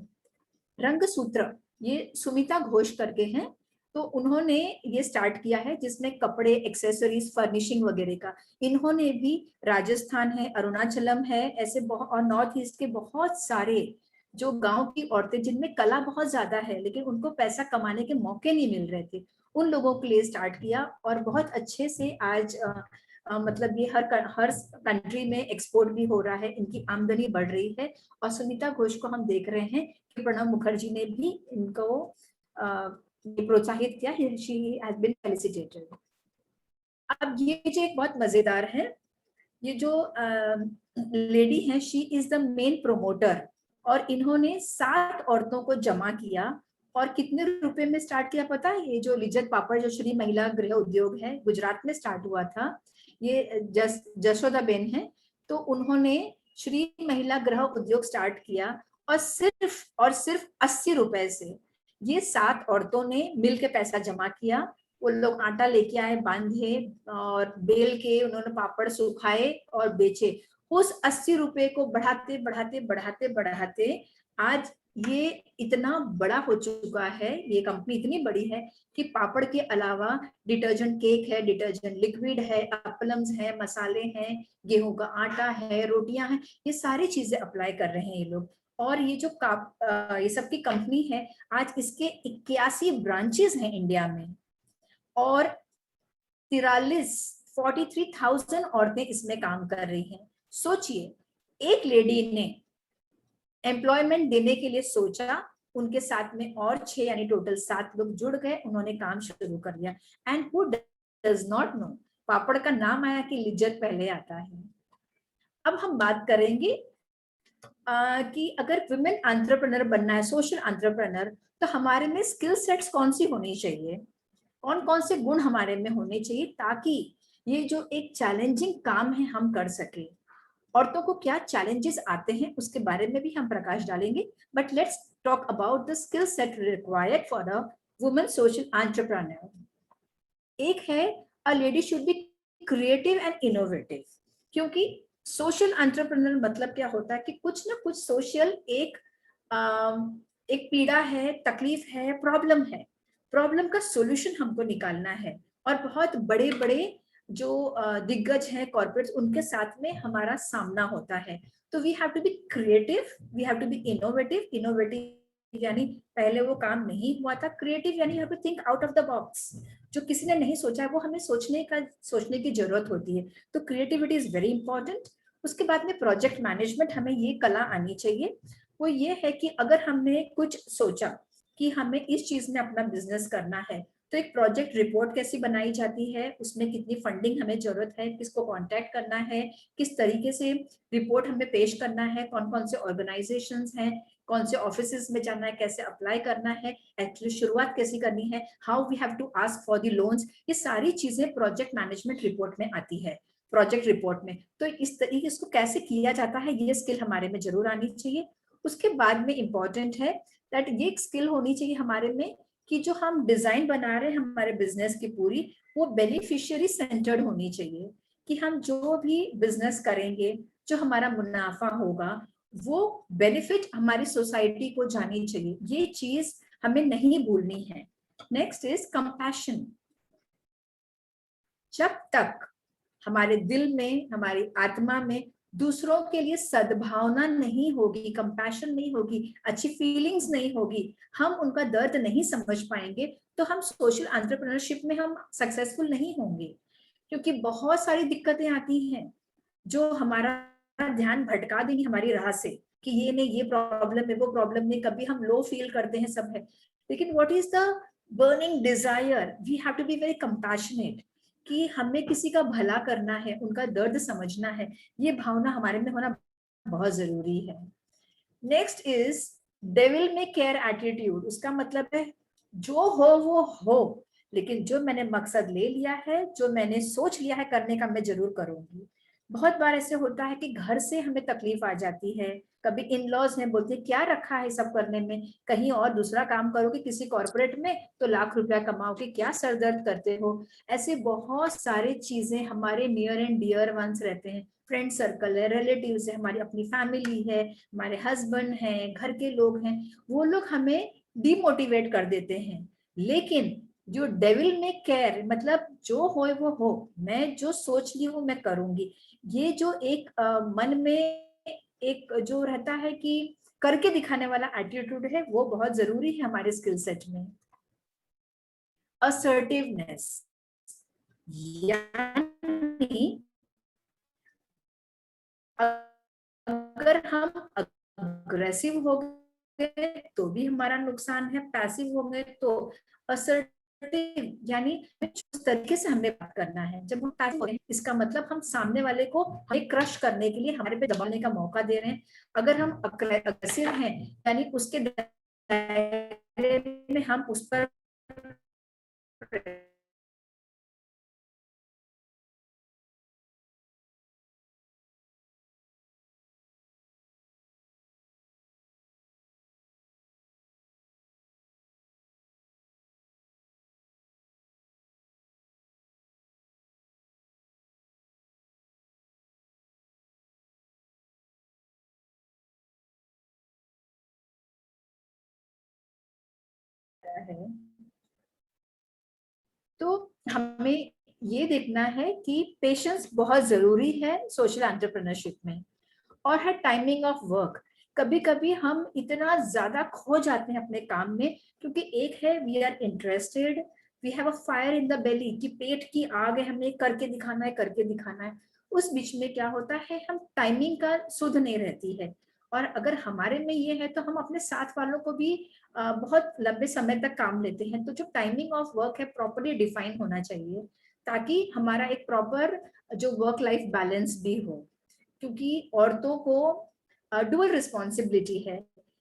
रंग सूत्र, ये सुमिता घोष करके हैं, तो उन्होंने ये स्टार्ट किया है जिसमें कपड़े, एक्सेसरीज, फर्निशिंग वगैरह का। इन्होंने भी राजस्थान है, अरुणाचलम है, ऐसे बहुत, और नॉर्थ ईस्ट के बहुत सारे जो गांव की औरतें जिनमें कला बहुत ज्यादा है लेकिन उनको पैसा कमाने के मौके नहीं मिल रहे थे, उन लोगों के लिए स्टार्ट किया। और बहुत अच्छे से आज मतलब ये हर कंट्री में एक्सपोर्ट भी हो रहा है, इनकी आमदनी बढ़ रही है। और सुनीता घोष को हम देख रहे हैं कि प्रणब मुखर्जी ने भी इनको प्रोत्साहित किया, शी हैज बीन फेलिसिटेटेड। अब ये जो एक बहुत मजेदार है, ये जो लेडी है, she is the main promoter, और इन्होंने 7 औरतों को जमा किया। और कितने रुपए में स्टार्ट किया पता है? ये जो लिज्जत पापड़, जो श्री महिला गृह उद्योग है, गुजरात में स्टार्ट हुआ था, ये जशोदा बेन है, तो उन्होंने श्री महिला गृह उद्योग स्टार्ट किया और सिर्फ 80 रुपए से ये 7 औरतों ने मिलकर पैसा जमा किया वो लोग आटा लेके आए, बांधे और बेल के उन्होंने पापड़ सुखाए और बेचे। उस 80 रुपए को बढ़ाते बढ़ाते बढ़ाते बढ़ाते आज ये इतना बड़ा हो चुका है, ये कंपनी इतनी बड़ी है कि पापड़ के अलावा डिटर्जेंट केक है, डिटर्जेंट लिक्विड है, अपलम्स है, मसाले हैं, गेहूं का आटा है, रोटियां हैं, ये सारी चीजें अप्लाई कर रहे हैं ये लोग। और ये जो ये सब की कंपनी है, आज इसके 81 ब्रांचेस हैं इंडिया में और 43,000 औरतें इसमें काम कर रही हैं। सोचिए, एक लेडी ने एम्प्लॉयमेंट देने के लिए सोचा, उनके साथ में और 6 यानी टोटल 7 लोग जुड़ गए, उन्होंने काम शुरू कर दिया। And who does not know, पापड़ का नाम आया कि लिज्जत पहले आता है। अब हम बात करेंगे कि अगर वुमेन एंटरप्रेन्योर बनना है, सोशल एंटरप्रेन्योर, तो हमारे में स्किल सेट्स कौन सी होनी चाहिए, कौन कौन से गुण हमारे में होने चाहिए ताकि ये जो एक चैलेंजिंग काम है हम कर सके। औरतों को क्या चैलेंजेस आते हैं उसके बारे में भी हम प्रकाश डालेंगे, but let's talk about the skill set required for a women social entrepreneur. एक है, a lady should be creative and innovative, क्योंकि सोशल एंटरप्रेन्योर मतलब क्या होता है कि कुछ ना कुछ सोशल एक पीड़ा है, तकलीफ है, प्रॉब्लम है, प्रॉब्लम का सॉल्यूशन हमको निकालना है। और बहुत बड़े बड़े जो दिग्गज हैं कॉर्पोरेट्स, उनके साथ में हमारा सामना होता है। तो we have to be creative, we have to be innovative. Innovative यानी पहले वो काम नहीं हुआ था, क्रिएटिव यानी you have to think out of the box, जो किसी ने नहीं सोचा है वो हमें सोचने की जरूरत होती है। तो क्रिएटिविटी इज वेरी इंपॉर्टेंट। उसके बाद में प्रोजेक्ट मैनेजमेंट, हमें ये कला आनी चाहिए। वो ये है कि अगर हमने कुछ सोचा कि हमें इस चीज में अपना बिजनेस करना है, तो एक प्रोजेक्ट रिपोर्ट कैसी बनाई जाती है, उसमें कितनी फंडिंग हमें जरूरत है, किसको कांटेक्ट करना है, किस तरीके से रिपोर्ट हमें पेश करना है, कौन कौन से ऑर्गेनाइजेशंस हैं, कौन से ऑफिसेज में जाना है, कैसे अप्लाई करना है, एक्चुअली शुरुआत कैसी करनी है, how we have to ask for the loans, ये सारी चीजें प्रोजेक्ट मैनेजमेंट रिपोर्ट में आती है, प्रोजेक्ट रिपोर्ट में। तो इस तरीके इसको कैसे किया जाता है, ये स्किल हमारे में जरूर आनी चाहिए। उसके बाद में इंपॉर्टेंट है दैट ये स्किल होनी चाहिए हमारे में कि जो हम डिजाइन बना रहे हैं हमारे बिजनेस की पूरी, वो बेनिफिशियरी सेंटर्ड होनी चाहिए, कि हम जो भी बिजनेस करेंगे, जो हमारा मुनाफा होगा, वो बेनिफिट हमारी सोसाइटी को जानी चाहिए, ये चीज हमें नहीं भूलनी है। Next is compassion. जब तक हमारे दिल में, हमारी आत्मा में दूसरों के लिए सद्भावना नहीं होगी, कंपैशन नहीं होगी, अच्छी फीलिंग्स नहीं होगी, हम उनका दर्द नहीं समझ पाएंगे, तो हम सोशल एंटरप्रेन्योरशिप में हम सक्सेसफुल नहीं होंगे। क्योंकि बहुत सारी दिक्कतें आती हैं जो हमारा ध्यान भटका देंगी हमारी राह से, कि ये नहीं, ये प्रॉब्लम है, वो प्रॉब्लम नहीं, कभी हम लो फील करते हैं, सब है। लेकिन what is the burning desire, we have to be very compassionate, कि हमें किसी का भला करना है, उनका दर्द समझना है, ये भावना हमारे में होना बहुत जरूरी है। नेक्स्ट इज डेविल में केयर एटीट्यूड। उसका मतलब है जो हो वो हो, लेकिन जो मैंने मकसद ले लिया है, जो मैंने सोच लिया है करने का, मैं जरूर करूंगी। बहुत बार ऐसे होता है कि घर से हमें तकलीफ आ जाती है, कभी इन लॉज ने बोलते क्या रखा है सब करने में, कहीं और दूसरा काम करोगे किसी कॉर्पोरेट में तो लाख रुपया कमाओगे, क्या सरदर्द करते हो। ऐसे बहुत सारे चीजें हमारे नियर एंड डियर वंस रहते हैं, फ्रेंड सर्कल है, रिलेटिव्स है, हमारी अपनी फैमिली है, हमारे हस्बैंड हैं, घर के लोग हैं, वो लोग हमें डिमोटिवेट कर देते हैं। लेकिन जो डेविल में केयर, मतलब जो हो वो हो, मैं जो सोच ली हूँ मैं करूंगी, ये जो एक मन में एक जो रहता है कि करके दिखाने वाला एटीट्यूड है, वो बहुत जरूरी है हमारे स्किल सेट में। असर्टिवनेस यानी अगर हम अग्रेसिव हो गए तो भी हमारा नुकसान है, पैसिव हो गए तो। असर्टिव यानी उस तरीके से हमें बात करना है। जब हम पैसिव हो रहे हैं, इसका मतलब हम सामने वाले को हमें क्रश करने के लिए हमारे पे दबाने का मौका दे रहे हैं। अगर हम अग्रेसिव हैं यानी उसके दायरे में हम उस पर गया है, तो हमें ये देखना है कि पेशेंस बहुत जरूरी है सोशल एंटरप्रेन्योरशिप में, और है टाइमिंग ऑफ वर्क। कभी कभी हम इतना ज्यादा खो जाते हैं अपने काम में, क्योंकि एक है we are interested, we have a fire in the belly, कि पेट की आग है, हमें करके दिखाना है, करके दिखाना है। उस बीच में क्या होता है, हम टाइमिंग का सुध नहीं रहती है, और अगर हमारे में ये है तो हम अपने साथ वालों को भी बहुत लंबे समय तक काम लेते हैं। तो जो टाइमिंग ऑफ वर्क है प्रॉपरली डिफाइन होना चाहिए, ताकि हमारा एक प्रॉपर जो वर्क लाइफ बैलेंस भी हो। क्योंकि औरतों को डुअल रिस्पॉन्सिबिलिटी है,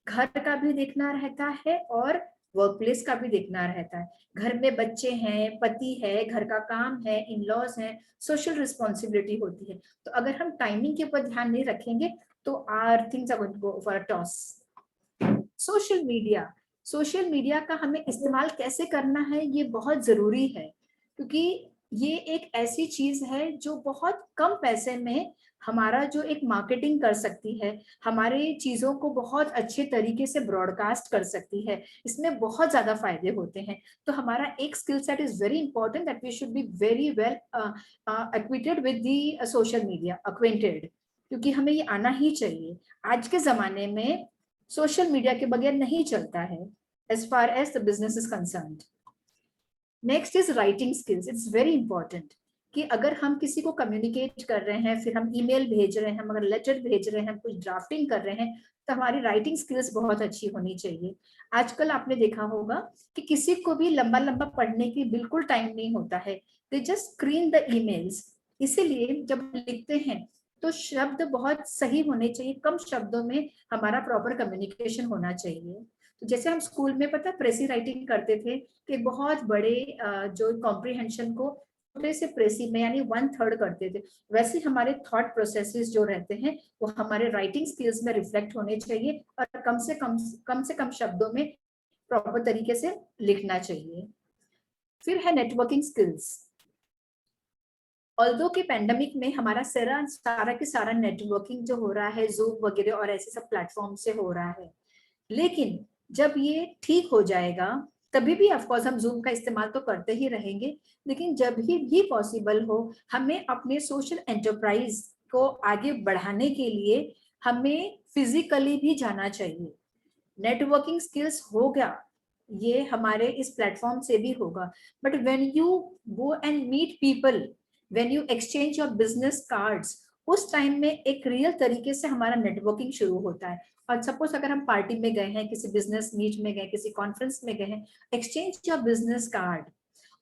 घर का भी देखना रहता है और वर्क प्लेस का भी देखना रहता है। घर में बच्चे हैं, पति है, घर का काम है, इन लॉज है, सोशल रिस्पॉन्सिबिलिटी होती है। तो अगर हम टाइमिंग के ऊपर ध्यान नहीं रखेंगे तो our things are going to go for a toss. Social media का हमें इस्तेमाल कैसे करना है ये बहुत जरूरी है, क्योंकि ये एक ऐसी चीज है जो बहुत कम पैसे में हमारा जो एक मार्केटिंग कर सकती है, हमारे चीजों को बहुत अच्छे तरीके से ब्रॉडकास्ट कर सकती है। इसमें बहुत ज्यादा फायदे होते हैं। तो हमारा एक skill set is very important, that we should be very well acquitted with the social media, acquainted, क्योंकि हमें ये आना ही चाहिए। आज के जमाने में सोशल मीडिया के बगैर नहीं चलता है as far as the business is concerned. Next is writing skills. It's very important कि अगर हम किसी को कम्युनिकेट कर रहे हैं, फिर हम ईमेल भेज रहे हैं, हम अगर लेटर भेज रहे हैं, कुछ ड्राफ्टिंग कर रहे हैं, तो हमारी राइटिंग स्किल्स बहुत अच्छी होनी चाहिए। आजकल आपने देखा होगा कि किसी को भी लंबा लंबा पढ़ने की बिल्कुल टाइम नहीं होता है, they just screen the emails. इसीलिए जब लिखते हैं तो शब्द बहुत सही होने चाहिए, कम शब्दों में हमारा प्रॉपर कम्युनिकेशन होना चाहिए। तो जैसे हम स्कूल में पता प्रेसी राइटिंग करते थे कि बहुत बड़े जो कॉम्प्रिहेंशन को छोटे से प्रेसी में यानी 1/3 करते थे, वैसे हमारे थॉट प्रोसेसेस जो रहते हैं वो हमारे राइटिंग स्किल्स में रिफ्लेक्ट होने चाहिए, और कम से कम शब्दों में प्रॉपर तरीके से लिखना चाहिए। फिर है नेटवर्किंग स्किल्स। ऑल्दो के पैंडेमिक में हमारा सारा के सारा नेटवर्किंग जो हो रहा है जूम वगैरह और ऐसे सब प्लेटफॉर्म से हो रहा है, लेकिन जब ये ठीक हो जाएगा तभी भी ऑफकोर्स हम जूम का इस्तेमाल तो करते ही रहेंगे, लेकिन जब भी पॉसिबल हो हमें अपने सोशल एंटरप्राइज को आगे बढ़ाने के लिए हमें फिजिकली भी जाना चाहिए। नेटवर्किंग स्किल्स होगा, ये हमारे इस प्लेटफॉर्म से भी होगा, but when you go and meet people, when you exchange your business cards, उस टाइम में एक रियल तरीके से हमारा नेटवर्किंग शुरू होता है। और सपोज अगर हम पार्टी में गए हैं, किसी बिजनेस मीट में गए, किसी कॉन्फ्रेंस में गए हैं, एक्सचेंज योर बिजनेस कार्ड,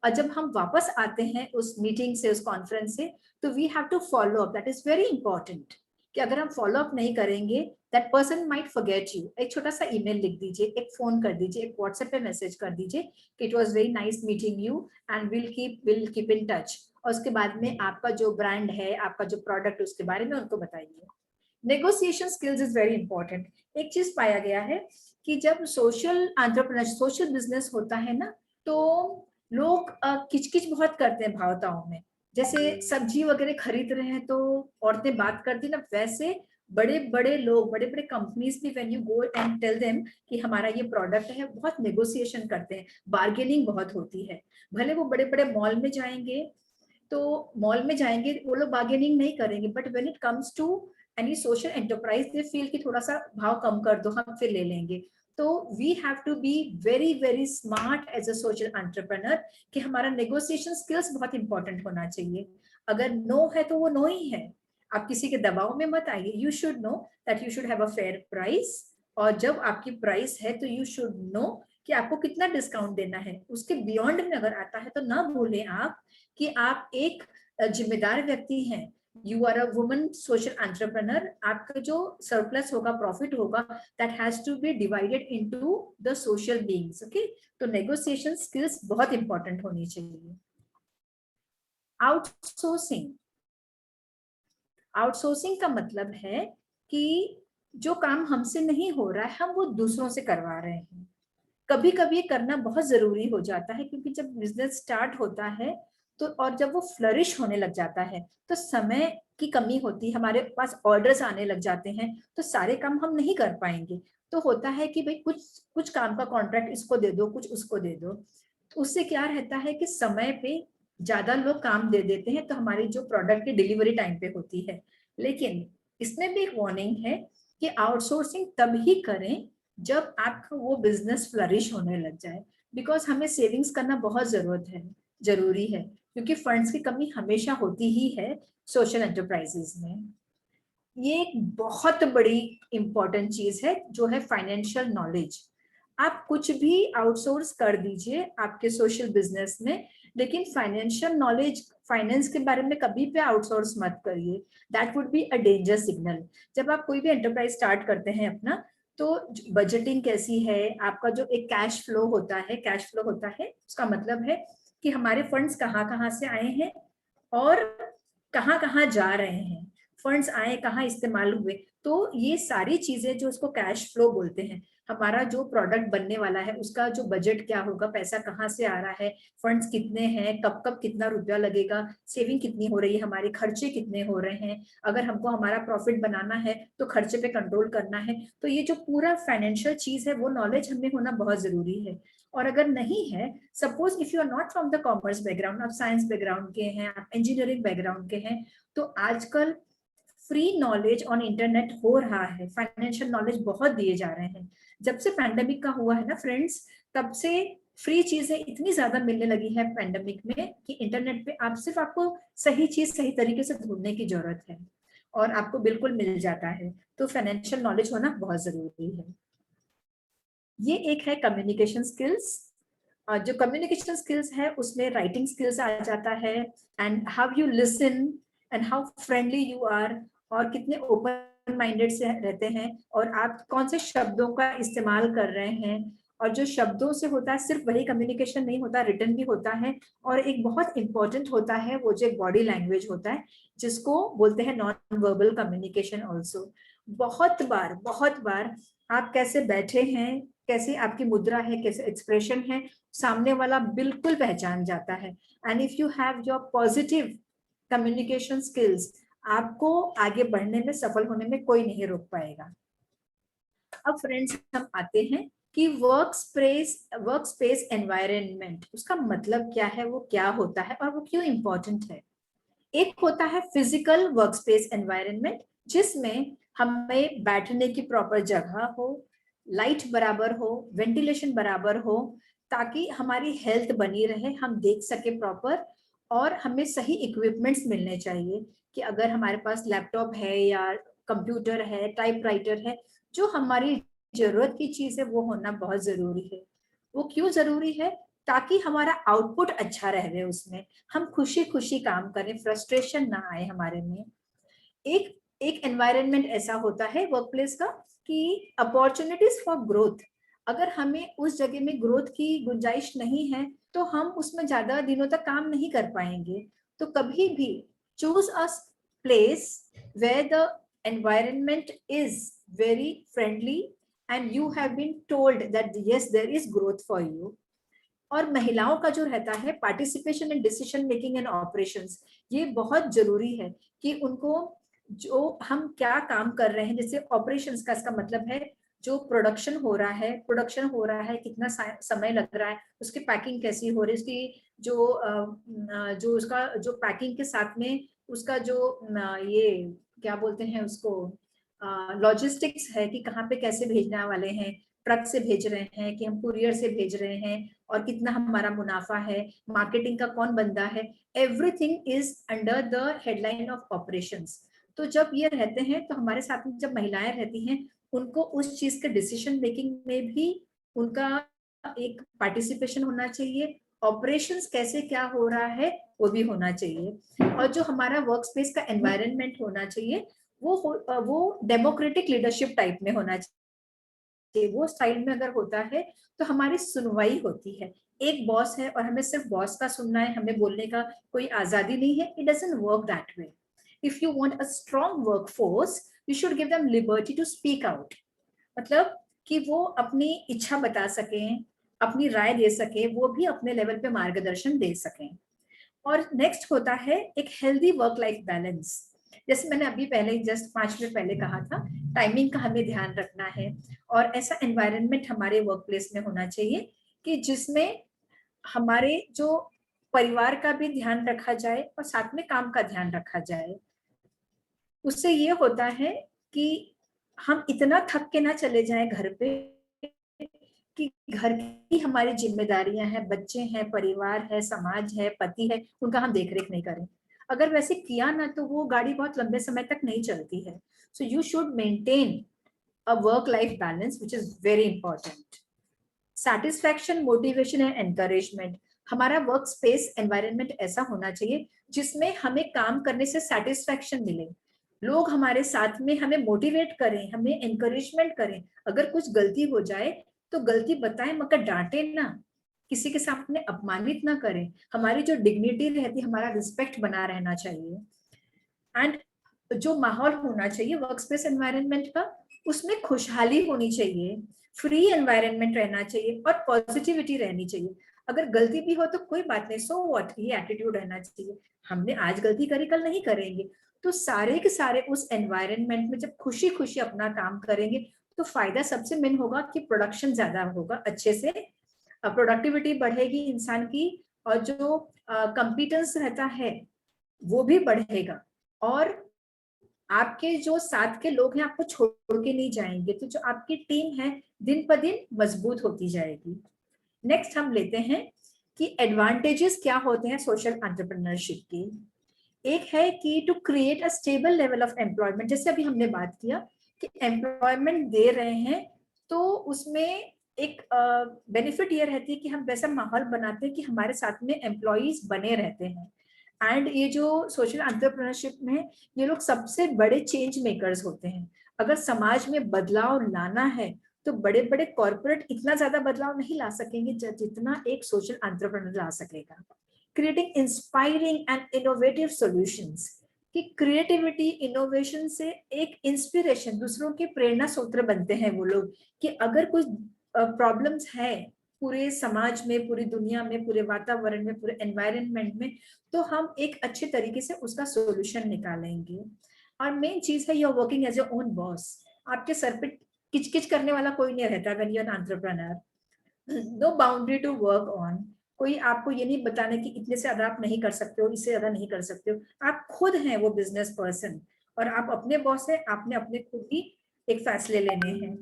और जब हम वापस आते हैं उस मीटिंग से, उस कॉन्फ्रेंस से, तो we have to follow up. That is very important कि अगर हम फॉलो अप नहीं करेंगे, that person might forget you. एक छोटा सा ईमेल लिख दीजिए, एक फोन कर दीजिए, एक व्हाट्सएप पे मैसेज कर दीजिए कि it was very nice meeting you and will keep in touch, और उसके बाद में आपका जो ब्रांड है, आपका जो प्रोडक्ट, उसके बारे में उनको बताइए। Negotiation skills is very important. एक चीज पाया गया है कि जब सोशल एंटरप्रेन्योरशिप, सोशल बिजनेस होता है ना, तो लोग किचकिच बहुत करते हैं भावताओं में। जैसे सब्जी वगैरह खरीद रहे हैं तो औरतें बात करती ना, वैसे बड़े बड़े लोग, बड़े बड़े कंपनीज भी when you go and tell them कि हमारा ये प्रोडक्ट है, बहुत नेगोशिएशन करते हैं, बार्गेनिंग बहुत होती है। भले वो बड़े बड़े मॉल में जाएंगे, तो मॉल में जाएंगे वो लोग बार्गेनिंग नहीं करेंगे, but when it comes to any social enterprise they feel कि थोड़ा सा भाव कम कर दो, हम फिर ले लेंगे। तो we have to be very very smart as a social entrepreneur कि हमारा नेगोशिएशन स्किल्स बहुत इंपॉर्टेंट होना चाहिए। अगर नो है तो वो नो ही है, आप किसी के दबाव में मत आइए। You should know that you should have a fair price, और जब आपकी प्राइस है तो यू शुड नो कि आपको कितना डिस्काउंट देना है। उसके बियॉन्ड में अगर आता है तो ना भूलें आप कि आप एक जिम्मेदार व्यक्ति हैं, you are a woman social entrepreneur. आपका जो सरप्लस होगा, प्रॉफिट होगा, that has to be divided into the social beings. Okay, तो नेगोशिएशन स्किल्स बहुत इंपॉर्टेंट होनी चाहिए। आउटसोर्सिंग, आउटसोर्सिंग का मतलब है कि जो काम हमसे नहीं हो रहा है हम वो दूसरों से करवा रहे हैं। कभी कभी करना बहुत जरूरी हो जाता है, क्योंकि जब बिजनेस स्टार्ट होता है तो और जब वो फ्लरिश होने लग जाता है तो समय की कमी होती है, हमारे पास ऑर्डर्स आने लग जाते हैं, तो सारे काम हम नहीं कर पाएंगे। तो होता है कि भाई कुछ कुछ काम का कॉन्ट्रैक्ट इसको दे दो, कुछ उसको दे दो। तो उससे क्या रहता है कि समय पे ज्यादा लोग काम दे देते हैं, तो हमारी जो प्रोडक्ट की डिलीवरी टाइम पे होती है। लेकिन इसमें भी एक वार्निंग है कि आउटसोर्सिंग तभी करें जब आपका वो बिजनेस फ्लरिश होने लग जाए, बिकॉज हमें सेविंग्स करना बहुत जरूरी है, क्योंकि फंड्स की कमी हमेशा होती ही है सोशल एंटरप्राइजेस में। ये एक बहुत बड़ी इंपॉर्टेंट चीज है जो है फाइनेंशियल नॉलेज। आप कुछ भी आउटसोर्स कर दीजिए आपके सोशल बिजनेस में, लेकिन फाइनेंशियल नॉलेज, फाइनेंस के बारे में कभी भी आउटसोर्स मत करिए। That would be a danger signal. जब आप कोई भी एंटरप्राइज स्टार्ट करते हैं अपना, तो बजटिंग कैसी है, आपका जो एक कैश फ्लो होता है उसका मतलब है कि हमारे फंड्स कहाँ कहाँ से आए हैं और कहाँ कहाँ जा रहे हैं, फंड्स आए कहाँ इस्तेमाल हुए। तो ये सारी चीजें जो उसको कैश फ्लो बोलते हैं, हमारा जो प्रोडक्ट बनने वाला है उसका जो बजट क्या होगा, पैसा कहाँ से आ रहा है, फंड्स कितने हैं, कब कब कितना रुपया लगेगा, सेविंग कितनी हो रही है, हमारे खर्चे कितने हो रहे हैं, अगर हमको हमारा प्रॉफिट बनाना है तो खर्चे पे कंट्रोल करना है। तो ये जो पूरा फाइनेंशियल चीज है वो नॉलेज हमें होना बहुत जरूरी है। और अगर नहीं है, suppose if you are not from the commerce background, आप साइंस बैकग्राउंड के हैं, आप इंजीनियरिंग बैकग्राउंड के हैं, तो आजकल फ्री नॉलेज ऑन इंटरनेट हो रहा है, फाइनेंशियल नॉलेज बहुत दिए जा रहे हैं। जब से पैंडेमिक का हुआ है ना फ्रेंड्स, तब से फ्री चीजें इतनी ज्यादा मिलने लगी है पैंडेमिक में कि इंटरनेट पे आप सिर्फ आपको सही चीज सही तरीके से ढूंढने की जरूरत है और आपको बिल्कुल मिल जाता है। तो फाइनेंशियल नॉलेज होना बहुत जरूरी है। ये एक है कम्युनिकेशन स्किल्स। जो कम्युनिकेशन स्किल्स है उसमें राइटिंग स्किल्स आ जाता है, and how you listen and how friendly you are, और कितने ओपन माइंडेड से रहते हैं, और आप कौन से शब्दों का इस्तेमाल कर रहे हैं। और जो शब्दों से होता है सिर्फ वही कम्युनिकेशन नहीं होता, रिटर्न भी होता है। और एक बहुत इंपॉर्टेंट होता है वो जो बॉडी लैंग्वेज होता है, जिसको बोलते हैं नॉन वर्बल कम्युनिकेशन ऑल्सो। बहुत बार आप कैसे बैठे हैं, कैसी आपकी मुद्रा है, कैसे एक्सप्रेशन है, सामने वाला बिल्कुल पहचान जाता है। And if you have your positive communication skills, आपको आगे बढ़ने में, सफल होने में कोई नहीं रोक पाएगा। अब फ्रेंड्स हम आते हैं कि वर्क स्पेस एनवायरनमेंट, उसका मतलब क्या है, वो क्या होता है और वो क्यों इंपॉर्टेंट है। एक होता है फिजिकल वर्क स्पेस एनवायरनमेंट, जिसमें हमें बैठने की प्रॉपर जगह हो, लाइट बराबर हो, वेंटिलेशन बराबर हो, ताकि हमारी हेल्थ बनी रहे, हम देख सके प्रॉपर। और हमें सही इक्विपमेंट्स मिलने चाहिए कि अगर हमारे पास लैपटॉप है या कंप्यूटर है, टाइपराइटर है, जो हमारी जरूरत की चीज है वो होना बहुत जरूरी है। वो क्यों जरूरी है? ताकि हमारा आउटपुट अच्छा रहे, उसमें हम खुशी खुशी काम करें, फ्रस्ट्रेशन ना आए हमारे में। एक एक एनवायरनमेंट ऐसा होता है वर्क प्लेस का कि अपॉर्चुनिटीज फॉर ग्रोथ, अगर हमें उस जगह में ग्रोथ की गुंजाइश नहीं है तो हम उसमें ज्यादा दिनों तक काम नहीं कर पाएंगे। तो कभी भी choose a place where the environment is very friendly and you have been told that yes there is growth for you. और महिलाओं का जो रहता है participation in decision making and operations, ये बहुत जरूरी है कि उनको, जो हम क्या काम कर रहे हैं, जैसे ऑपरेशंस का इसका मतलब है जो प्रोडक्शन हो रहा है कितना समय लग रहा है, उसकी पैकिंग कैसी हो रही है, उसकी जो उसका जो पैकिंग के साथ में उसका जो ये क्या बोलते हैं उसको, लॉजिस्टिक्स है कि कहाँ पे कैसे भेजने वाले हैं, ट्रक से भेज रहे हैं कि हम कुरियर से भेज रहे हैं, और कितना हमारा मुनाफा है, मार्केटिंग का कौन बंदा है, everything is under the headline of operations. तो जब ये रहते हैं तो हमारे साथ में जब महिलाएं रहती हैं, उनको उस चीज के डिसीजन मेकिंग में भी उनका एक पार्टिसिपेशन होना चाहिए, ऑपरेशंस कैसे क्या हो रहा है वो भी होना चाहिए। और जो हमारा वर्क स्पेस का एनवायरनमेंट होना चाहिए वो डेमोक्रेटिक लीडरशिप टाइप में होना चाहिए। वो स्टाइल में अगर होता है तो हमारी सुनवाई होती है। एक बॉस है और हमें सिर्फ बॉस का सुनना है, हमें बोलने का कोई आजादी नहीं है, it doesn't work that way. If you want a strong workforce, you should give them liberty to speak out, मतलब कि वो अपनी इच्छा बता सकें, अपनी राय दे सके, वो भी अपने लेवल पे मार्गदर्शन दे सकें। और नेक्स्ट होता है एक हेल्दी वर्क लाइफ बैलेंस। जैसे मैंने अभी पहले जस्ट 5 मिनट पहले कहा था, टाइमिंग का हमें ध्यान रखना है और ऐसा एनवायरनमेंट हमारे वर्क प्लेस में होना चाहिए कि जिसमें हमारे जो परिवार का भी ध्यान रखा जाए और साथ में काम का ध्यान रखा जाए। उससे ये होता है कि हम इतना थक के ना चले जाएं घर पे कि घर की हमारी जिम्मेदारियां हैं, बच्चे हैं, परिवार है, समाज है, पति है, उनका हम देख रेख नहीं करें। अगर वैसे किया ना तो वो गाड़ी बहुत लंबे समय तक नहीं चलती है। So you should maintain a work life balance which is very important. Satisfaction, motivation and encouragement. हमारा वर्क स्पेस एनवायरनमेंट ऐसा होना चाहिए जिसमें हमें काम करने से सेटिस्फैक्शन मिले, लोग हमारे साथ में हमें मोटिवेट करें, हमें एनकरेजमेंट करें। अगर कुछ गलती हो जाए तो गलती बताएं मगर डांटे ना, किसी के सामने अपमानित ना करें। हमारी जो डिग्निटी रहती है, हमारा रिस्पेक्ट बना रहना चाहिए। एंड जो माहौल होना चाहिए वर्क स्पेस एनवायरनमेंट का, उसमें खुशहाली होनी चाहिए, फ्री एनवायरनमेंट रहना चाहिए और पॉजिटिविटी रहनी चाहिए। अगर गलती भी हो तो कोई बात नहीं, सो व्हाट, ये एटीट्यूड रहना चाहिए। हमने आज गलती करी, कल नहीं करेंगे। तो सारे के सारे उस एनवायरनमेंट में जब खुशी खुशी अपना काम करेंगे तो फायदा सबसे मेन होगा कि प्रोडक्शन ज्यादा होगा, अच्छे से प्रोडक्टिविटी बढ़ेगी इंसान की, और जो कॉम्पिटेंस रहता है वो भी बढ़ेगा, और आपके जो साथ के लोग हैं आपको छोड़ के नहीं जाएंगे। तो जो आपकी टीम है दिन पर दिन मजबूत होती जाएगी। नेक्स्ट हम लेते हैं कि एडवांटेजेस क्या होते हैं सोशल एंटरप्रेन्योरशिप की। एक है कि to create a stable level of employment. जैसे अभी हमने बात किया कि एम्प्लॉयमेंट दे रहे हैं तो उसमें एक बेनिफिट ये रहती है कि हम वैसा माहौल बनाते हैं कि हमारे साथ में एम्प्लॉयज बने रहते हैं। एंड ये जो सोशल एंटरप्रेन्योरशिप में ये लोग सबसे बड़े चेंज मेकर्स होते हैं। अगर समाज में बदलाव लाना है तो बड़े बड़े कॉर्पोरेट इतना ज्यादा बदलाव नहीं ला सकेंगे जितना एक सोशल एंटरप्रेन्योर ला सकेगा। Creating inspiring and innovative solutions, कि क्रिएटिविटी इनोवेशन से एक इंस्पिरेशन, दूसरों के प्रेरणा सूत्र बनते हैं वो लोग, कि अगर कुछ प्रॉब्लम्स है पूरे समाज में, पूरी दुनिया में, पूरे वातावरण में, पूरे एनवायरनमेंट में, तो हम एक अच्छे तरीके से उसका सॉल्यूशन निकालेंगे। और मेन चीज है you are working as your own boss. आपके सर पे किचकिच करने वाला कोई नहीं रहता when you are an entrepreneur. No boundary to work on. कोई आपको ये नहीं बताना कि इतने से ज्यादा आप नहीं कर सकते हो, इससे ज्यादा नहीं कर सकते हो। आप खुद हैं वो बिजनेस पर्सन और आप अपने बॉस हैं, आपने अपने खुद ही एक फैसले लेने हैं।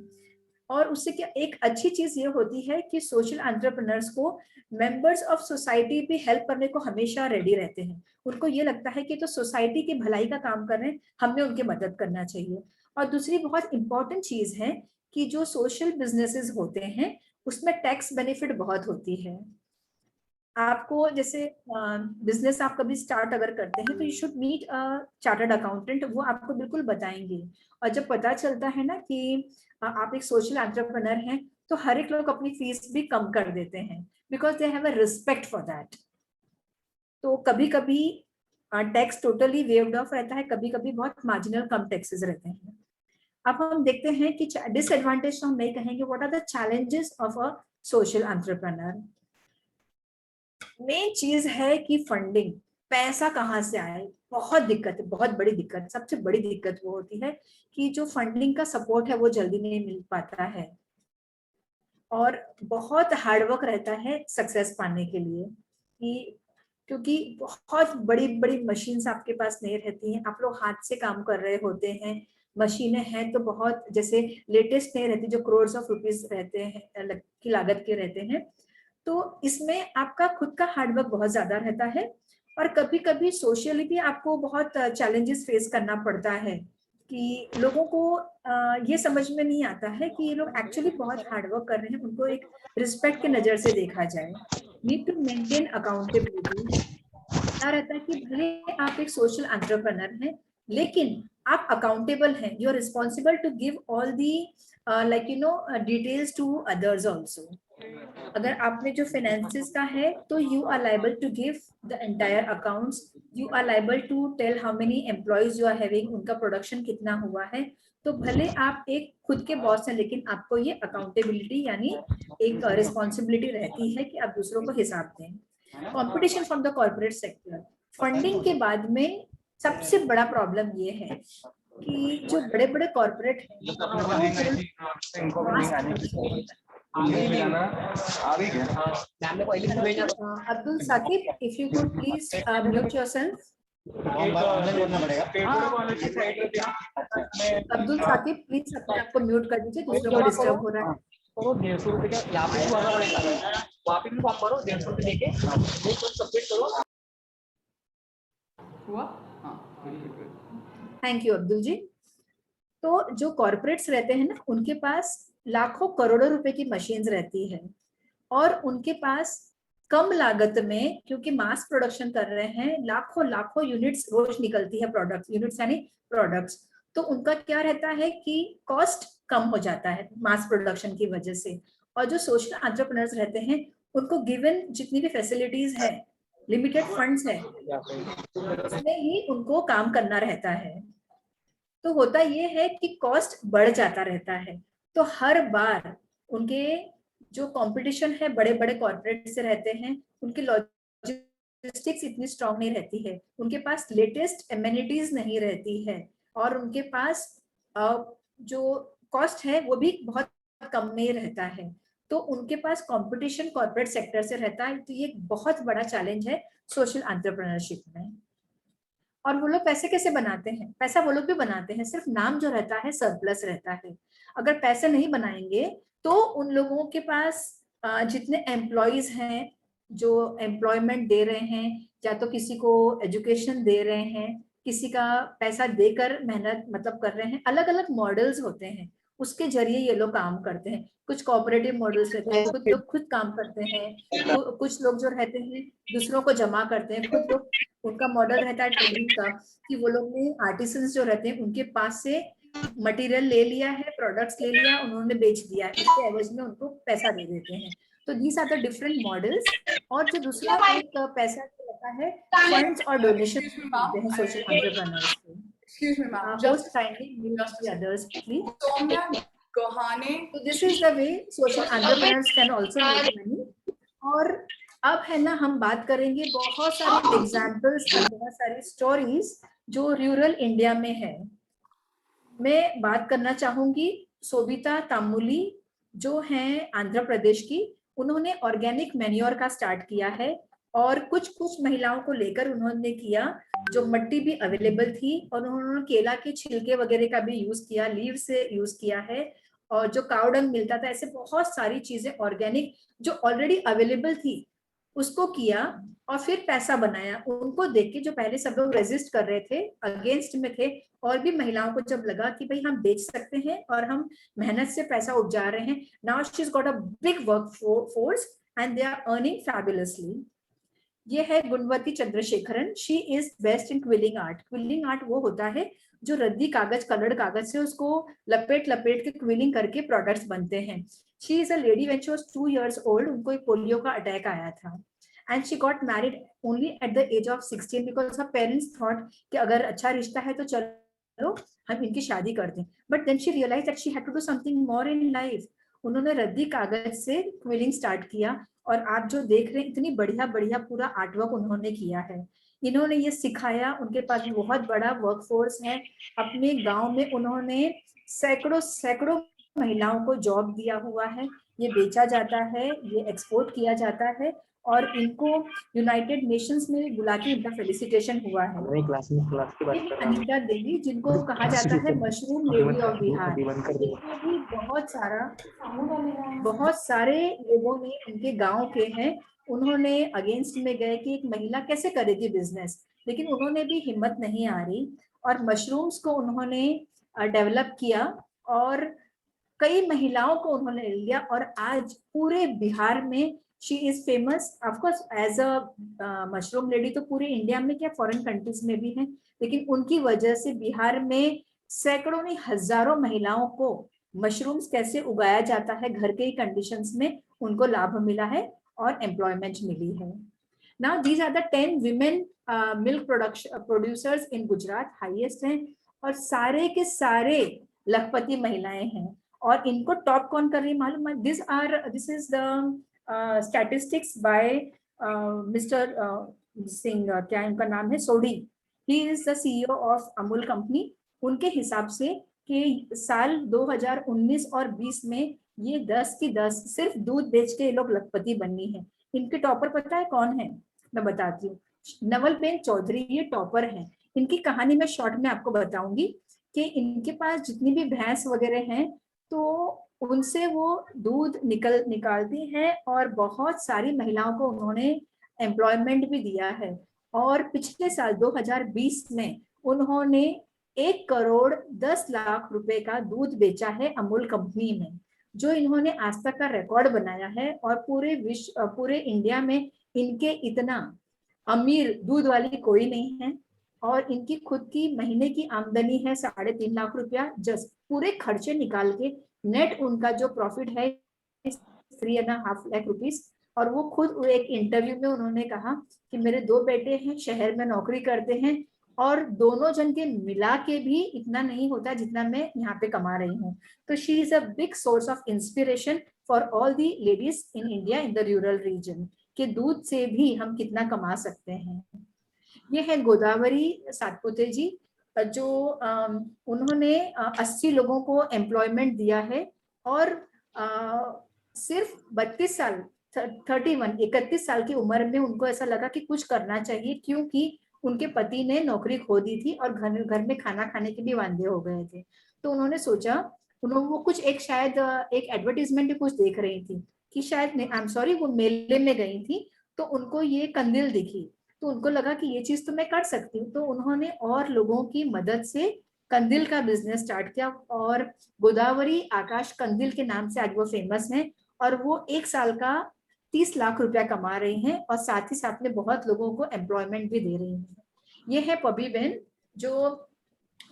और उससे क्या एक अच्छी चीज ये होती है कि सोशल एंटरप्रेन्योर्स को मेंबर्स ऑफ सोसाइटी भी हेल्प करने को हमेशा रेडी रहते हैं। उनको ये लगता है कि तो सोसाइटी की भलाई का काम कर रहे हैं, हमें उनकी मदद करना चाहिए। और दूसरी बहुत इंपॉर्टेंट चीज है कि जो सोशल बिजनेसेस होते हैं उसमें टैक्स बेनिफिट बहुत होती है। आपको जैसे बिजनेस आप कभी स्टार्ट अगर करते हैं तो you should meet a chartered accountant, वो आपको बिल्कुल बताएंगे। और जब पता चलता है ना कि आप एक सोशल एंटरप्रेन्योर हैं तो हर एक लोग अपनी फीस भी कम कर देते हैं because they have a respect for that. तो कभी कभी टैक्स टोटली वेव्ड ऑफ रहता है, कभी कभी बहुत मार्जिनल कम टैक्सेस रहते हैं। अब हम देखते हैं कि डिसएडवांटेज तो हम नहीं कहेंगे, what are the challenges of a social entrepreneur. Main चीज है कि फंडिंग, पैसा कहाँ से आए। बहुत दिक्कत है, बहुत बड़ी दिक्कत, सबसे बड़ी दिक्कत वो होती है कि जो फंडिंग का सपोर्ट है वो जल्दी नहीं मिल पाता है और बहुत हार्डवर्क रहता है सक्सेस पाने के लिए। कि क्योंकि बहुत बड़ी बड़ी मशीन्स आपके पास नहीं रहती हैं, आप लोग हाथ से काम कर रहे होते हैं। मशीनें हैं तो बहुत जैसे लेटेस्ट नहीं रहती, जो करोड़ ऑफ रुपीज रहते हैं की लागत के रहते हैं। तो इसमें आपका खुद का हार्डवर्क बहुत ज्यादा रहता है और कभी कभी सोशली भी आपको बहुत चैलेंजेस फेस करना पड़ता है कि लोगों को ये समझ में नहीं आता है कि ये लोग एक्चुअली बहुत हार्डवर्क कर रहे हैं, उनको एक रिस्पेक्ट के नजर से देखा जाए। Need to maintain accountability. क्या रहता है कि भले आप एक सोशल एंटरप्रेन्योर हैं लेकिन आप अकाउंटेबल हैं, you are responsible to give all the like you know details to others also. अगर आपने जो फाइनेंसिस का है तो you are liable to give the entire accounts, you are liable to tell how many employees you are having, उनका production कितना हुआ है। तो भले आप एक खुद के बॉस हैं लेकिन आपको ये अकाउंटेबिलिटी यानी एक रिस्पॉन्सिबिलिटी रहती है कि आप दूसरों को हिसाब दें। Competition from the corporate sector. Funding के बाद में सबसे बड़ा प्रॉब्लम ये है कि जो बड़े बड़े कॉर्पोरेट हैं Abdul Saqib, if you could please mute yourself. Abdul Saqib please अपने आप को म्यूट कर दीजिए, दूसरों को डिस्टर्ब हो रहा है। करो 150 रुपए का, यहाँ पे भी भरना पड़ेगा, वहाँ पे भी फॉर्म भरो 150 रुपए देके वो सबमिट करो। हुआ? हाँ। थैंक यू अब्दुल जी। तो जो कॉर्पोरेट्स रहते हैं ना, उनके पास लाखों करोड़ों रुपए की मशीन्स रहती है और उनके पास कम लागत में, क्योंकि मास प्रोडक्शन कर रहे हैं, लाखों लाखों यूनिट्स रोज निकलती है, प्रोडक्ट यूनिट्स यानी प्रोडक्ट्स, तो उनका क्या रहता है कि कॉस्ट कम हो जाता है मास प्रोडक्शन की वजह से। और जो सोशल एंटरप्रेन्योर्स रहते हैं उनको गिवन जितनी भी फैसिलिटीज है, लिमिटेड फंड्स है, उसमें ही उनको काम करना रहता है। तो होता ये है कि कॉस्ट बढ़ जाता रहता है। तो हर बार उनके जो कंपटीशन है बड़े बड़े कॉर्पोरेट से रहते हैं, उनकी लॉजिस्टिक्स इतनी स्ट्रांग नहीं रहती है, उनके पास लेटेस्ट एमेनिटीज नहीं रहती है, और उनके पास जो कॉस्ट है वो भी बहुत कम में रहता है। तो उनके पास कंपटीशन कॉर्पोरेट सेक्टर से रहता है। तो ये एक बहुत बड़ा चैलेंज है सोशल एंटरप्रेन्योरशिप में। और वो लोग पैसे कैसे बनाते हैं? पैसा वो लोग भी बनाते हैं, सिर्फ नाम जो रहता है सरप्लस रहता है। अगर पैसे नहीं बनाएंगे तो उन लोगों के पास जितने एम्प्लॉयज हैं जो एम्प्लॉयमेंट दे रहे हैं, या तो किसी को एजुकेशन दे रहे हैं, किसी का पैसा देकर मेहनत मतलब कर रहे हैं, अलग अलग मॉडल्स होते हैं, उसके जरिए ये लोग काम करते हैं। कुछ कोऑपरेटिव मॉडल्स रहते हैं, कुछ लोग खुद काम करते हैं, कुछ लोग जो रहते हैं दूसरों को जमा करते हैं, खुद लोग, उनका मॉडल रहता है ट्रेडिंग का, कि वो लोग ने आर्टिसंस जो रहते हैं उनके पास से मटेरियल ले लिया है, प्रोडक्ट्स ले लिया, उन्होंने बेच दिया है, उसके एवज में उनको पैसा दे देते हैं। तो these are the different models. और जो दूसरा एक पैसा रहता है फंड्स और डोनेशन देते हैं सोशल एंटरप्रेन्योर्स को। Excuse me, ma'am. Host kindly mute the others, please. Soumya Gohane. So this is the way social entrepreneurs can also make money. और अब है ना, हम बात करेंगे बहुत सारे एग्जाम्पल्स, बहुत सारी स्टोरीज जो रूरल इंडिया में है। मैं बात करना चाहूंगी सोबिता तामुली, जो हैं आंध्र प्रदेश की। उन्होंने ऑर्गेनिक मैन्योर का स्टार्ट किया है, और कुछ कुछ महिलाओं को लेकर उन्होंने किया, जो मिट्टी भी अवेलेबल थी, और उन्होंने केला के छिलके वगैरह का भी यूज किया, लीव से यूज किया है, और जो काउ डंग मिलता था, ऐसे बहुत सारी चीजें ऑर्गेनिक जो ऑलरेडी अवेलेबल थी उसको किया, और फिर पैसा बनाया। उनको देख के जो पहले सब लोग रेजिस्ट कर रहे थे, अगेंस्ट में थे, और भी महिलाओं को जब लगा कि भाई हम बेच सकते हैं और हम मेहनत से पैसा उपजा रहे हैं, now she has got a big work force and they are earning fabulously. ये है Gunavati Chandrasekharan. She is best in quilling art. Quilling art वो होता है जो रद्दी कागज, कलर्ड कागज से उसको लपेट लपेट के क्विलिंग करके प्रोडक्ट्स बनते हैं। She is a lady when she was 2 years old, उनको एक पोलियो का अटैक आया था, and she got married only at the age of 16 because her parents thought कि अगर अच्छा रिश्ता है तो चलो हम इनकी शादी कर दें। But then she realise that she had to do something more in life. उन्होंने रद्दी कागज से क्विलिंग स्टार्ट किया, और आप जो देख रहे हैं इतनी बढ़िया बढ़िया पूरा आर्टवर्क उन्होंने किया है। इन्होंने ये सिखाया, उनके पास बहुत बड़ा वर्कफोर्स है। अपने गांव में उन्होंने सैकड़ों सैकड़ों महिलाओं को जॉब दिया हुआ है। ये बेचा जाता है, ये एक्सपोर्ट किया जाता है, और इनको यूनाइटेड नेशंस में बुला के इनका फेलिसिटेशन हुआ है। अनीता देवी, जिनको कहा जाता है मशरूम लेडी ऑफ बिहार, भी बहुत सारे लोगों ने उनके गांव के हैं, उन्होंने अगेंस्ट में गए कि एक महिला कैसे करेगी बिजनेस, लेकिन उन्होंने भी हिम्मत नहीं हारी, और मशरूम्स को उन्होंने डेवलप किया, और कई महिलाओं को उन्होंने लिया, और आज पूरे बिहार में she is famous. Of course as a mushroom lady तो पूरे इंडिया में क्या, फॉरेन कंट्रीज में भी है, लेकिन उनकी वजह से बिहार में सैकड़ों नहीं हजारों महिलाओं को मशरूम्स कैसे उगाया जाता है घर के ही कंडीशंस में, उनको लाभ मिला है और एम्प्लॉयमेंट मिली है। Now these are the 10 women milk producers in Gujarat, highest हैं, और सारे के सारे लखपति महिलाएं हैं। और इनको टॉप कौन कर रही है मालूम है? This is the statistics by mister Singh, क्या इनका नाम है, Sodhi, he is the CEO of Amul company. उनके हिसाब से कि साल 2019 और 20 में ये 10 की 10 सिर्फ दूध बेच के ये लोग लखपति बनी है। इनके टॉपर पता है कौन है? मैं बताती हूँ, नवलबेन चौधरी ये टॉपर है। इनकी कहानी मैं शॉर्ट में आपको बताऊंगी कि इनके पास जितनी भी भैंस वगैरह हैं तो उनसे वो दूध निकालती हैं और बहुत सारी महिलाओं को उन्होंने एम्प्लॉयमेंट भी दिया है। और पिछले साल 2020 में उन्होंने 1,10,00,000 रुपए का दूध बेचा है अमूल कंपनी में, जो इन्होंने आज तक का रिकॉर्ड बनाया है। और पूरे इंडिया में इनके इतना अमीर दूध वाली कोई नहीं है। और इनकी खुद की महीने की आमदनी है 3.5 लाख रुपया, जस्ट पूरे खर्चे निकाल के नेट उनका जो प्रॉफिट है 3.5 लाख रुपीस। और वो खुद एक इंटरव्यू में उन्होंने कहा कि मेरे 2 बेटे हैं, शहर में नौकरी करते हैं और दोनों जन के मिला के भी इतना नहीं होता जितना मैं यहाँ पे कमा रही हूँ। तो she is a big source of inspiration for all the ladies in India in the rural region, कि दूध से भी हम कितना कमा सकते हैं। ये है गोदावरी सातपुते जी, जो उन्होंने 80 लोगों को एम्प्लॉयमेंट दिया है। और सिर्फ 32 साल 31 साल की उम्र में उनको ऐसा लगा कि कुछ करना चाहिए, क्योंकि उनके पति ने नौकरी खो दी थी और घर में खाना खाने के भी वांदे हो गए थे। तो उन्होंने सोचा, उन्होंने वो कुछ शायद एक एडवर्टीजमेंट भी कुछ देख रही थी कि शायद आई एम सॉरी वो मेले में गई थी, तो उनको ये कंदील दिखी, तो उनको लगा कि ये चीज तो मैं कर सकती हूँ। तो उन्होंने और लोगों की मदद से कंदील का बिजनेस स्टार्ट किया और गोदावरी आकाश कंदील के नाम से आज वो फेमस है। और वो 1 साल का 30 लाख रुपया कमा रही हैं और साथ ही साथ में बहुत लोगों को एम्प्लॉयमेंट भी दे रही हैं। ये है पबी बहन, जो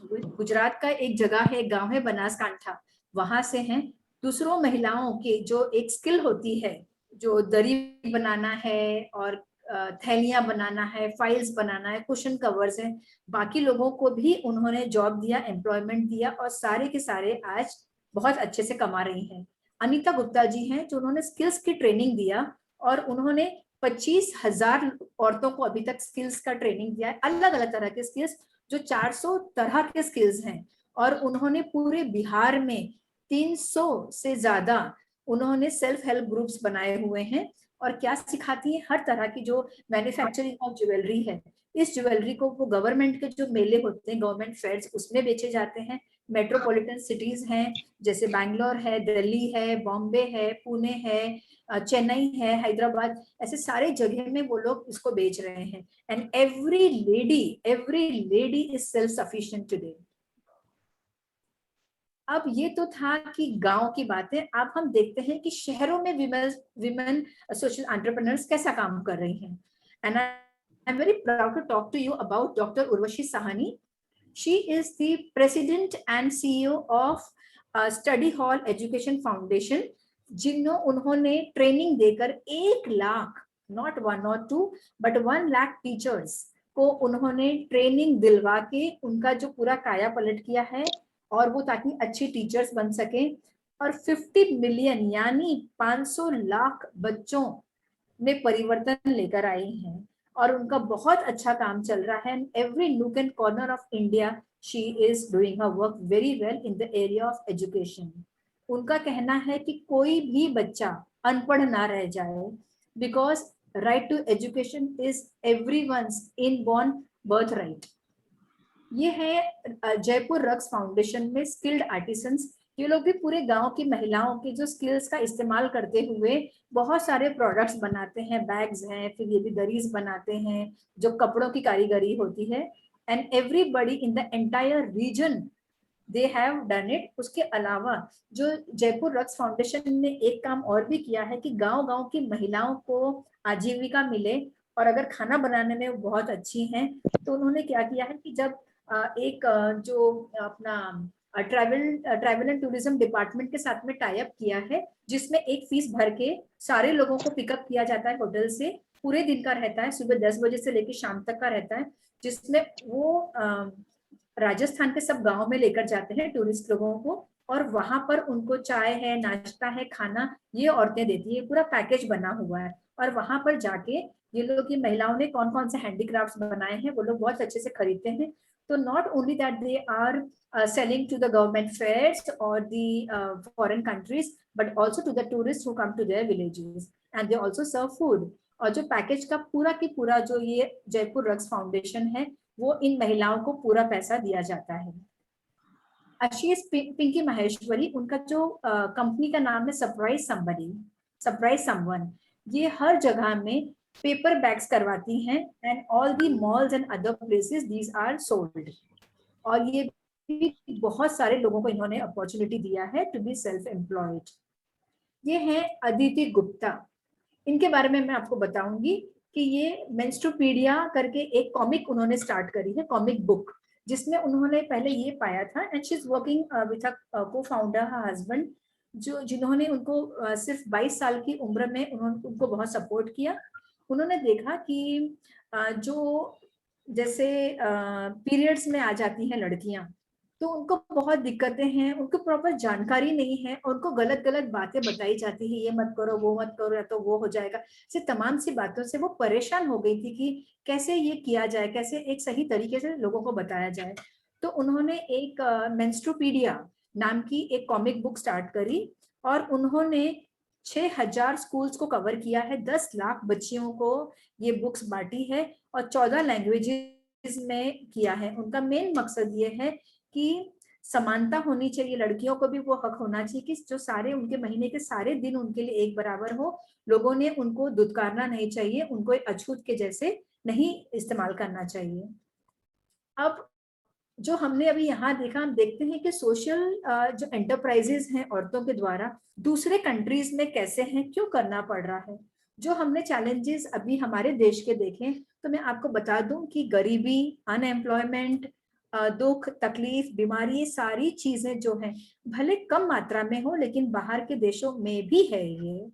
गुजरात का एक जगह है, गांव है बनासकांठा, वहां से हैं। दूसरों महिलाओं के जो एक स्किल होती है, जो दरी बनाना है और थैलियां बनाना है, फाइल्स बनाना है, कुशन कवर्स हैं, बाकी लोगों को भी उन्होंने जॉब दिया, एम्प्लॉयमेंट दिया और सारे के सारे आज बहुत अच्छे से कमा रही हैं। अनीता गुप्ता जी हैं, जो उन्होंने स्किल्स की ट्रेनिंग दिया और उन्होंने 25,000 औरतों को अभी तक स्किल्स का ट्रेनिंग दिया है, अलग अलग तरह के स्किल्स, जो 400 तरह के स्किल्स हैं। और उन्होंने पूरे बिहार में 300 से ज्यादा उन्होंने सेल्फ हेल्प ग्रुप्स बनाए हुए हैं। और क्या सिखाती है, हर तरह की जो मैन्युफैक्चरिंग ऑफ ज्वेलरी है, इस ज्वेलरी को वो गवर्नमेंट के जो मेले होते हैं, गवर्नमेंट फेयर्स, उसमें बेचे जाते हैं। मेट्रोपॉलिटन सिटीज हैं, जैसे बैंगलोर है, दिल्ली है, बॉम्बे है, पुणे है, चेन्नई है, हैदराबाद, ऐसे सारे जगह में वो लोग इसको बेच रहे हैं। And every lady is self sufficient today. अब ये तो था कि गांव की बातें। अब हम देखते हैं कि शहरों में विमेन सोशल एंटरप्रेन्योर्स कैसा काम कर रही हैं। And I am very proud to talk to you about doctor Urvashi Sahni. She is the president and CEO of Study Hall Education Foundation, उन्होंने ट्रेनिंग देकर 1 lakh, not 1 or 2 but 1 lakh teachers को उन्होंने ट्रेनिंग दिलवा के उनका जो पूरा काया पलट किया है, और वो ताकि अच्छी टीचर्स बन सके। और 50 मिलियन यानी 500 लाख बच्चों में परिवर्तन लेकर आई हैं और उनका बहुत अच्छा काम चल रहा है। Every nook and corner of India she is doing her work very well in the area of education. उनका कहना है कि कोई भी बच्चा अनपढ़ ना रह जाए, because right to education is everyone's inborn birth right. ये है जयपुर रक्स फाउंडेशन में स्किल्ड आर्टिसंस। ये लोग भी पूरे गांव की महिलाओं के जो स्किल्स का इस्तेमाल करते हुए बहुत सारे प्रोडक्ट्स बनाते हैं, बैग्स हैं, फिर ये भी दरीज बनाते हैं, जो कपड़ों की कारीगरी होती है। And everybody in the entire reason they have done it. उसके अलावा जो जयपुर रक्स फाउंडेशन ने एक काम और भी किया है कि गांव-गांव की महिलाओं को आजीविका मिले, और अगर खाना बनाने में वो बहुत अच्छी हैं तो उन्होंने क्या किया है कि जब एक जो अपना ट्रैवल एंड टूरिज्म डिपार्टमेंट के साथ में टाई अप किया है, जिसमें एक फीस भर के सारे लोगों को पिकअप किया जाता है होटल से, पूरे दिन का रहता है, सुबह 10 बजे से लेकर शाम तक का रहता है, जिसमें वो राजस्थान के सब गांव में लेकर जाते हैं टूरिस्ट लोगों को, और वहां पर उनको चाय है, नाश्ता है, खाना ये औरतें देती है, पूरा पैकेज बना हुआ है। और वहां पर जाके ये लोग की महिलाओं ने कौन कौन से हैंडीक्राफ्ट्स बनाए हैं वो लोग बहुत अच्छे से खरीदते हैं. तो not only that they are selling to the government fairs or the foreign countries, but also to the tourists who come to their villages, and they also serve food. और जो पैकेज का पूरा की पूरा जो ये जयपुर रक्स फाउंडेशन है वो इन महिलाओं को पूरा पैसा दिया जाता है. आशीष पिंकी महेश्वरी, उनका जो कंपनी का नाम है सरप्राइज समवन. ये हर जगह में पेपर बैग्स करवाती हैं and all the malls and other places these are sold. और ये बहुत सारे लोगों को इन्होंने अपॉर्चुनिटी दिया है टू बी सेल्फ एम्प्लॉयड. ये है अदिति गुप्ता. इनके बारे में मैं आपको बताऊंगी कि ये मेंस्ट्रुपीडिया करके एक कॉमिक उन्होंने स्टार्ट करी है, कॉमिक बुक, जिसमें उन्होंने पहले ये पाया था and she is working with को फाउंडर हर हस्बैंड, जिन्होंने उनको सिर्फ 22 साल की उम्र में उनको बहुत सपोर्ट किया. उन्होंने देखा कि जो जैसे पीरियड्स में आ जाती हैं लड़कियां तो उनको बहुत दिक्कतें हैं, उनको प्रॉपर जानकारी नहीं है, उनको गलत गलत बातें बताई जाती है, ये मत करो वो मत करो या तो वो हो जाएगा. से तमाम सी बातों से वो परेशान हो गई थी कि कैसे ये किया जाए, कैसे एक सही तरीके से लोगों को बताया जाए. तो उन्होंने एक मेंस्ट्रुपीडिया नाम की एक कॉमिक बुक स्टार्ट करी और उन्होंने 6000 स्कूल्स को कवर किया है, 10 लाख बच्चियों को ये बुक्स बांटी है और 14 लैंग्वेजेस में किया है. उनका मेन मकसद ये है कि समानता होनी चाहिए, लड़कियों को भी वो हक होना चाहिए कि जो सारे उनके महीने के सारे दिन उनके लिए एक बराबर हो. लोगों ने उनको दुत्कारना नहीं चाहिए, उनको अछूत के जैसे नहीं इस्तेमाल करना चाहिए. अब जो हमने अभी यहाँ देखा, हम देखते हैं कि सोशल जो एंटरप्राइजेस हैं औरतों के द्वारा दूसरे कंट्रीज में कैसे हैं, क्यों करना पड़ रहा है. जो हमने चैलेंजेस अभी हमारे देश के देखे तो मैं आपको बता दूं कि गरीबी, अनएम्प्लॉयमेंट, दुख, तकलीफ, बीमारी, ये सारी चीजें जो हैं भले कम मात्रा में हो लेकिन बाहर के देशों में भी है ये.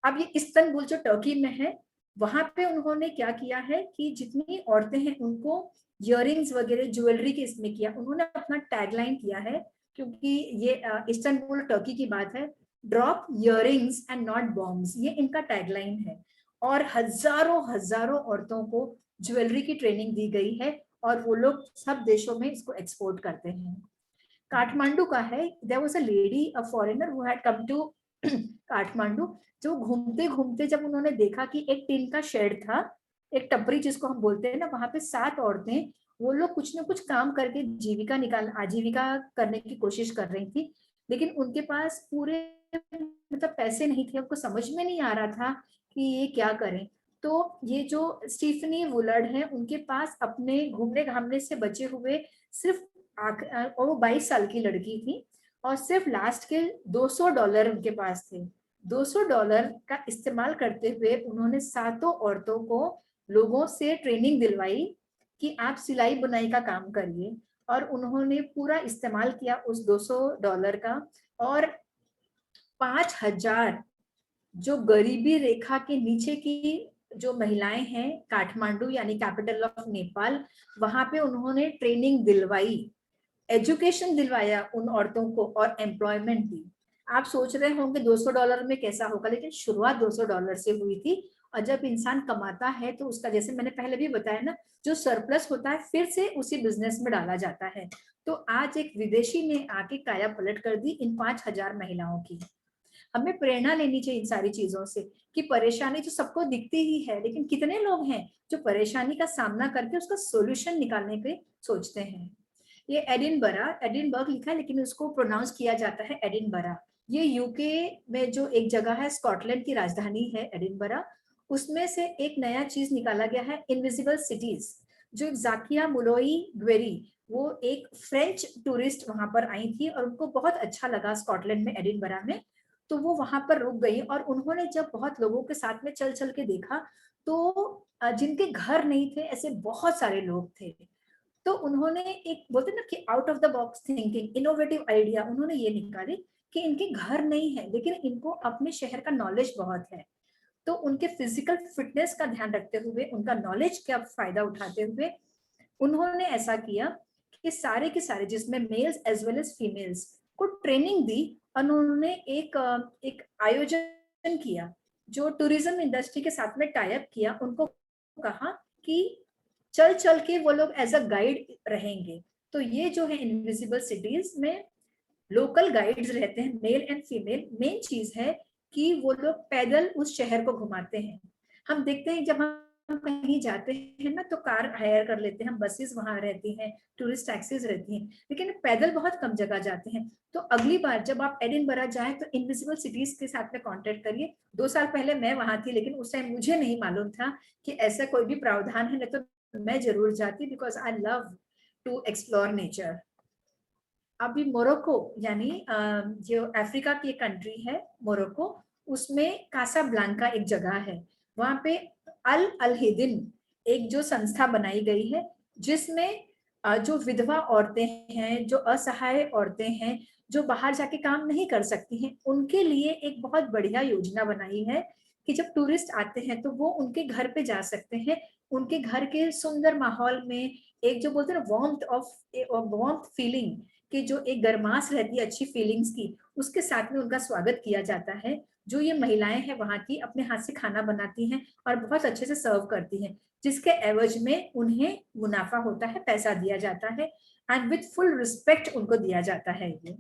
अब ये इस्तांबुल जो टर्की में है वहां पे उन्होंने क्या किया है कि जितनी औरतें हैं उनको इयररिंग्स वगैरह ज्वेलरी के इसमें किया. उन्होंने अपना टैगलाइन किया है, क्योंकि ये इस्तांबुल टर्की की बात है, drop earrings and not bombs, ये इनका टैगलाइन है. और हजारों हजारों औरतों को ज्वेलरी की ट्रेनिंग दी गई है और वो लोग सब देशों में इसको एक्सपोर्ट करते हैं. काठमांडू का है, there was a lady, a foreigner who had come to Kathmandu, जो घूमते घूमते जब उन्होंने देखा कि एक टीन का शेड था, एक टपरी जिसको हम बोलते हैं ना, वहां पे 7 औरतें, वो लोग कुछ ना कुछ काम करके आजीविका करने की कोशिश कर रही थी, लेकिन उनके पास पूरे मतलब पैसे नहीं थे, उनको समझ में नहीं आ रहा था कि ये क्या करें. तो ये जो स्टीफनी वुलर्ड है, उनके पास अपने घूमने घामने से बचे हुए सिर्फ और वो 22 साल की लड़की थी और सिर्फ लास्ट के $200 उनके पास थे. $200 का इस्तेमाल करते हुए उन्होंने 7 औरतों को लोगों से ट्रेनिंग दिलवाई कि आप सिलाई बुनाई का काम करिए, और उन्होंने पूरा इस्तेमाल किया उस $200 का. और 5000 जो गरीबी रेखा के नीचे की जो महिलाएं हैं काठमांडू यानी कैपिटल ऑफ नेपाल, वहां पे उन्होंने ट्रेनिंग दिलवाई, एजुकेशन दिलवाया उन औरतों को और एम्प्लॉयमेंट दी. आप सोच रहे होंगे $200 में कैसा होगा, लेकिन शुरुआत $200 से हुई थी. और जब इंसान कमाता है तो उसका, जैसे मैंने पहले भी बताया ना, जो सरप्लस होता है फिर से उसी बिजनेस में डाला जाता है. तो आज एक विदेशी ने आके काया पलट कर दी इन 5000 महिलाओं की. हमें प्रेरणा लेनी चाहिए इन सारी चीजों से कि परेशानी जो सबको दिखती ही है, लेकिन कितने लोग हैं जो परेशानी का सामना करके उसका सोल्यूशन निकालने के सोचते हैं. ये एडिनबर्ग लिखा है लेकिन उसको प्रोनाउंस किया जाता है एडिनबरा. ये यूके में जो एक जगह है, स्कॉटलैंड की राजधानी है एडिनबरा, उसमें से एक नया चीज निकाला गया है, इनविजिबल सिटीज. जो जाकिया मुलोई ग्वेरी, वो एक फ्रेंच टूरिस्ट वहां पर आई थी और उनको बहुत अच्छा लगा स्कॉटलैंड में, एडिनबरा में, तो वो वहां पर रुक गई. और उन्होंने जब बहुत लोगों के साथ में चल चल के देखा तो जिनके घर नहीं थे ऐसे बहुत सारे लोग थे. तो उन्होंने एक बोलते ना कि out of the box thinking, innovative idea उन्होंने ये निकाली कि इनके घर नहीं है लेकिन इनको अपने शहर का नॉलेज बहुत है. तो उनके फिजिकल फिटनेस का ध्यान रखते हुए, उनका नॉलेज का फायदा उठाते हुए उन्होंने ऐसा किया कि सारे के सारे, जिसमें males as well as females को ट्रेनिंग दी. उन्होंने एक आयोजन किया जो टूरिज्म इंडस्ट्री के साथ में टाई अप किया, उनको कहा कि चल चल के वो लोग एज अ गाइड रहेंगे। तो ये जो है इनविजिबल सिटीज में लोकल गाइड्स रहते हैं, मेल एंड फीमेल। मेन चीज है कि वो लोग पैदल उस शहर को घुमाते हैं। हम देखते हैं जब हम कहीं जाते हैं ना तो कार हायर कर लेते हैं, बसेस वहां रहती हैं, टूरिस्ट टैक्सीज रहती हैं, लेकिन पैदल बहुत कम जगह जाते हैं। तो अगली बार जब आप एडिनबरा जाएं तो इनविजिबल सिटीज के साथ में कांटेक्ट करिए। 2 साल पहले मैं वहां थी, लेकिन उस टाइम मुझे नहीं मालूम था कि ऐसा कोई भी प्रावधान है, नहीं तो मैं जरूर जाती, because I love to explore nature. अभी मोरक्को यानी जो अफ्रीका की कंट्री है मोरक्को, उसमें कासाब्लांका एक जगह है, वहां पे अल अलहिदिन एक जो संस्था बनाई गई है, जिसमें जो विधवा औरतें हैं, जो असहाय औरतें हैं, जो बाहर जाके काम नहीं कर सकती हैं, उनके लिए एक बहुत बढ़िया योजना बनाई है कि जब टूरिस्ट आते हैं तो वो उनके घर पे जा सकते हैं, उनके घर के सुंदर माहौल में एक जो बोलते हैं ना वार्मथ फीलिंग, कि जो एक गर्मास रहती है अच्छी फीलिंग्स की, उसके साथ में उनका स्वागत किया जाता है। जो ये महिलाएं हैं वहां की अपने हाथ से खाना बनाती हैं और बहुत अच्छे से सर्व करती हैं, जिसके एवज में उन्हें मुनाफा होता है, पैसा दिया जाता है, एंड विद फुल रिस्पेक्ट उनको दिया जाता है। ये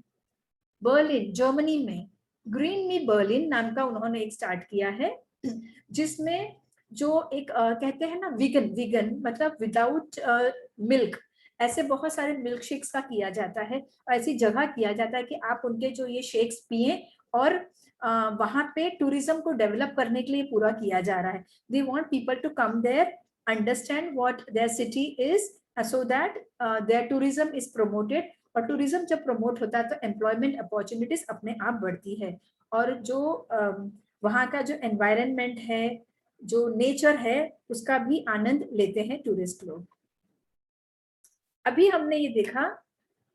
बर्लिन जर्मनी में ग्रीन मी बर्लिन नाम का उन्होंने एक स्टार्ट किया है, जिसमें जो एक कहते हैं ना विगन, विगन मतलब विदाउट मिल्क, ऐसे बहुत सारे मिल्क शेक्स का किया जाता है, और ऐसी जगह किया जाता है कि आप उनके जो ये शेक्स पिए, और वहां पे टूरिज्म को डेवलप करने के लिए पूरा किया जा रहा है। They want people to come there, understand what their city is, so that their tourism is promoted. और टूरिज्म जब प्रमोट होता है तो एम्प्लॉयमेंट अपॉर्चुनिटीज अपने आप बढ़ती है, और जो वहाँ का जो एनवायरनमेंट है, जो नेचर है, उसका भी आनंद लेते हैं टूरिस्ट लोग। अभी हमने ये देखा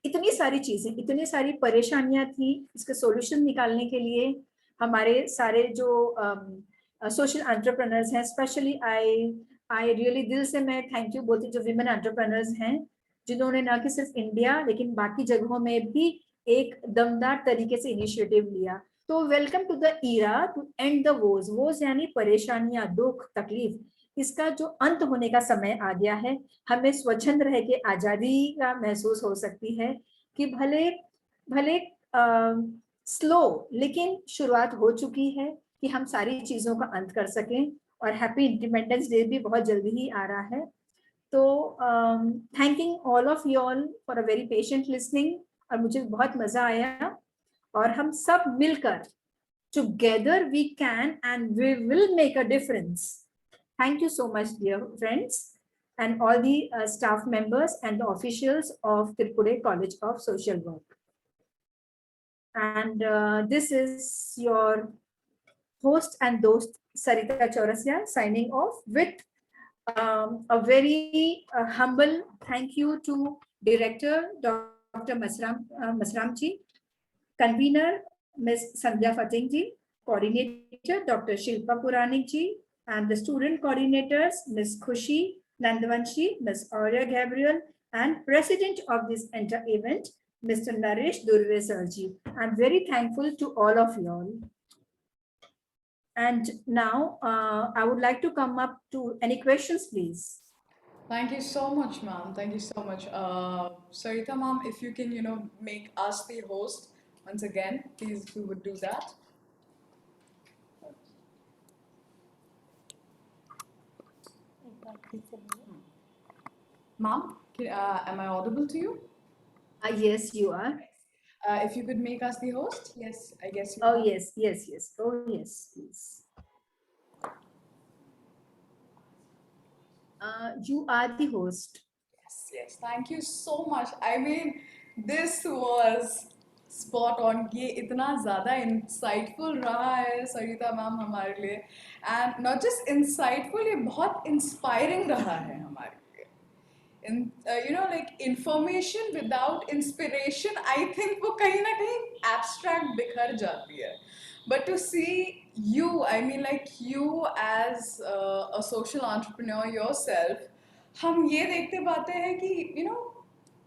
इतनी सारी चीजें, इतनी सारी परेशानियां थी, इसके सॉल्यूशन निकालने के लिए हमारे सारे जो सोशल एंटरप्रेन्योर्स हैं, स्पेशली आई रियली दिल से मैं थैंक यू बोलती जो विमेन एंटरप्रेन्योर्स हैं, जिन्होंने ना कि सिर्फ इंडिया लेकिन बाकी जगहों में भी एक दमदार तरीके से इनिशिएटिव लिया। तो welcome to the era to end the woes, woes यानी परेशानियां, दुख, तकलीफ, इसका जो अंत होने का समय आ गया है। हमें स्वच्छंद रह के आजादी का महसूस हो सकती है कि भले भले स्लो लेकिन शुरुआत हो चुकी है कि हम सारी चीजों का अंत कर सकें, और हैप्पी इंडिपेंडेंस डे भी बहुत जल्दी ही आ रहा है। तो thanking all of you all for a very patient listening, और मुझे बहुत मजा आया, और हम सब मिलकर together we can and we will make a difference. Thank you so much, dear friends, and all the staff members and the officials of Tripura College of Social Work. And this is your host and dost Sarita Chaurasia signing off with a very humble thank you to Director Dr. Masramji, Convener Ms. Sandhya Fateh ji, Coordinator Dr. Shilpa Puranik ji, and the student coordinators Ms. Khushi Nandvanshi, Ms. Aurya Gabriel, and President of this entire event, Mr. Naresh Durve Sarji. I'm very thankful to all of you all. And now I would like to come up to any questions, please. Thank you so much, ma'am. Thank you so much. Sarita, ma'am, if you can, make us the host once again, please, if you would do that. Ma'am, am I audible to you? Yes, you are. If you could make us the host, yes, I guess you Oh, are. yes, yes, yes. Oh, yes, please. You are the host. Yes, yes. Thank you so much. I mean, this was spot on. ये इतना ज़्यादा insightful रहा है सरिता ma'am हमारे लिए, and not just insightful, ये बहुत inspiring रहा है हमारे लिए. Like information without inspiration, I think वो कहीं ना कहीं abstract बिखर जाती है. But to see you, I mean like you as a social entrepreneur yourself, हम ये देखते पाते हैं कि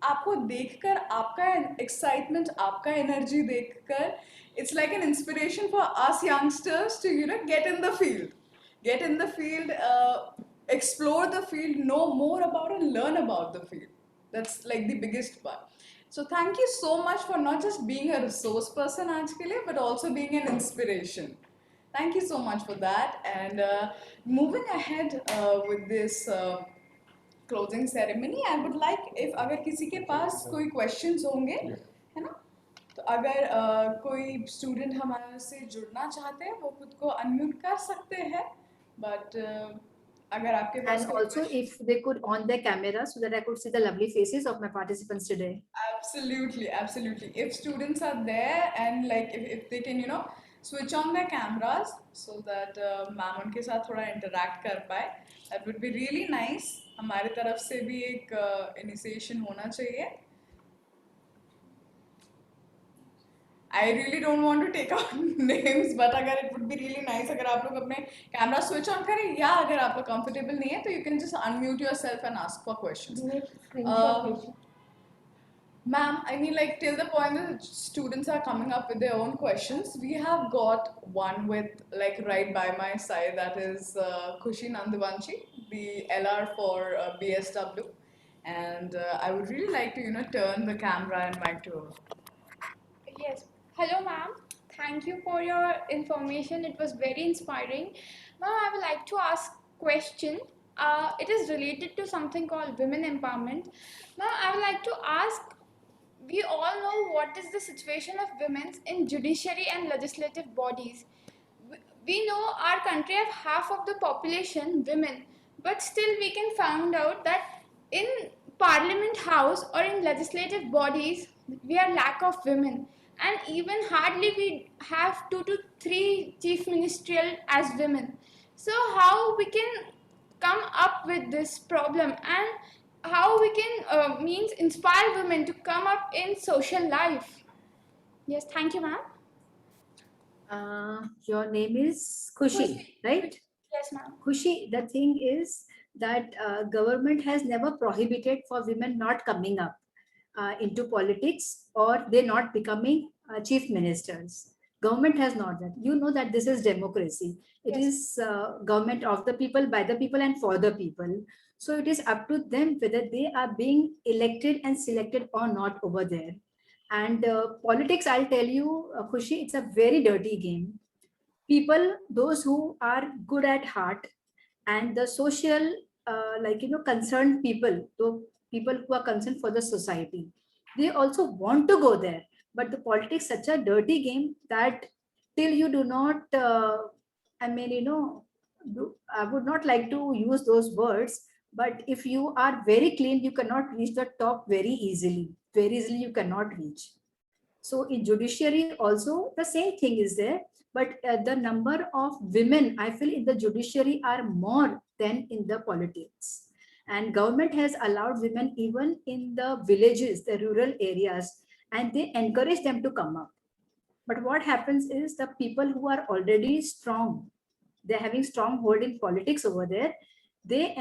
आपको देखकर आपका एक्साइटमेंट, आपका एनर्जी देखकर, it's like an inspiration for us youngsters to get in the field, explore the field, know more about and learn about the field. That's like the biggest part. So thank you so much for not just being a resource person aaj ke liye, but also being an inspiration. Thank you so much for that. And moving ahead with this closing ceremony, I would like, if अगर किसी के पास कोई questions होंगे, है ना, तो अगर कोई student हमारे से जुड़ना चाहते हैं, वो खुद को unmute कर सकते हैं, but अगर आपके पास And कोई also question- if they could on their camera so that I could see the lovely faces of my participants today. Absolutely, absolutely. If students are there and like if they can, switch on their cameras so that ma'am उनके साथ थोड़ा interact कर पाए, that would be really nice. हमारे तरफ से भी एक initiation होना चाहिए. I really don't want to take out names, but अगर it would be really nice अगर आप लोग अपने camera switch on करें, या अगर आप लोग comfortable नहीं है, तो you can just unmute yourself and ask for questions. Ma'am, I mean, like, till the point that students are coming up with their own questions, we have got one with, like, right by my side, that is Khushi Nandavanchi, the LR for BSW. And I would really like to, turn the camera and mic to her. Yes. Hello, ma'am. Thank you for your information. It was very inspiring. Ma'am, I would like to ask question. It is related to something called women empowerment. Ma'am, I would like to ask, we all know what is the situation of women in judiciary and legislative bodies. We know our country have half of the population women, but still we can find out that in parliament house or in legislative bodies we are lack of women, and even hardly we have 2 to 3 chief ministerial as women. So how we can come up with this problem, and how we can means inspire women to come up in social life? Yes, thank you, ma'am. Your name is Khushi, right? Yes, ma'am. Khushi, the thing is that government has never prohibited for women not coming up into politics or they not becoming chief ministers. Government has not that. You know that this is democracy. It Yes. is government of the people, by the people, and for the people. So it is up to them whether they are being elected and selected or not over there. And politics, I'll tell you, Khushi, it's a very dirty game. People, those who are good at heart, and the social, concerned people, the people who are concerned for the society, they also want to go there. But the politics such a dirty game that till you do not, I would not like to use those words, but if you are very clean, you cannot reach the top very easily. Very easily, you cannot reach. So in judiciary also the same thing is there, but the number of women I feel in the judiciary are more than in the politics. And government has allowed women even in the villages, the rural areas, and they encourage them to come up. But what happens is the people who are already strong, they're having strong hold in politics over there, they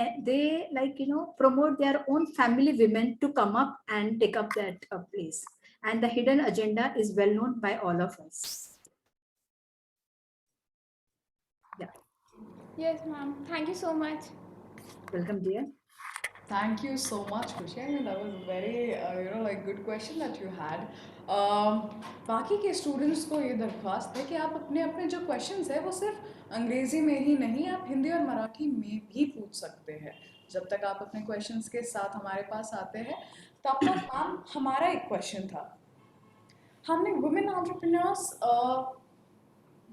promote their own family women to come up and take up that place. And the hidden agenda is well known by all of us. Yeah. Yes, ma'am. Thank you so much. Welcome, dear. Thank you so much, Khushi. I mean, that was a very, good question that you had. बाकी के students को ये दरख्वास्त है कि आप अपने अपने जो क्वेश्चंस है वो सिर्फ अंग्रेजी में ही नहीं, आप हिंदी और मराठी में भी पूछ सकते हैं. जब तक आप अपने क्वेश्चंस के साथ हमारे पास आते हैं, तब तक मैम हमारा एक क्वेश्चन था. हमने वुमेन एंटरप्रेन्योर्स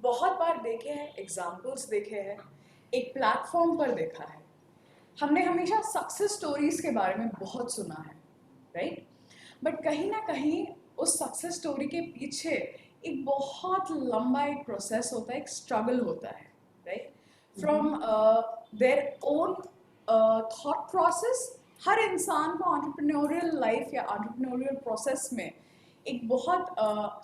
बहुत बार देखे हैं, एग्जाम्पल्स देखे हैं, एक प्लेटफॉर्म पर देखा है. हमने हमेशा सक्सेस स्टोरीज के बारे में बहुत सुना है, राइट? बट कहीं ना कहीं उस सक्सेस स्टोरी के पीछे एक बहुत लंबा एक प्रोसेस होता है, एक स्ट्रगल होता है, right? From their own thought process. हर इंसान को एंटरप्रेन्योरियल लाइफ या एंटरप्रेन्योरियल प्रोसेस में एक बहुत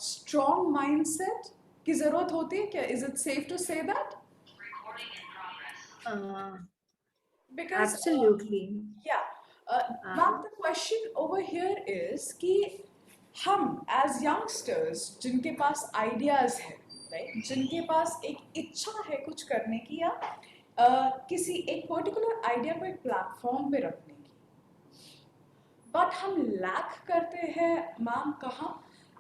स्ट्रॉन्ग माइंडसेट की ज़रूरत होती है. क्या is it safe to say that? Because Absolutely. yeah, Ma'am, the question over here is कि हम as youngsters जिनके पास ideas है, right? जिनके पास एक इच्छा है कुछ करने की या किसी एक particular idea को एक platform पे रखने की, बट हम लैक करते हैं मैम कहाँ,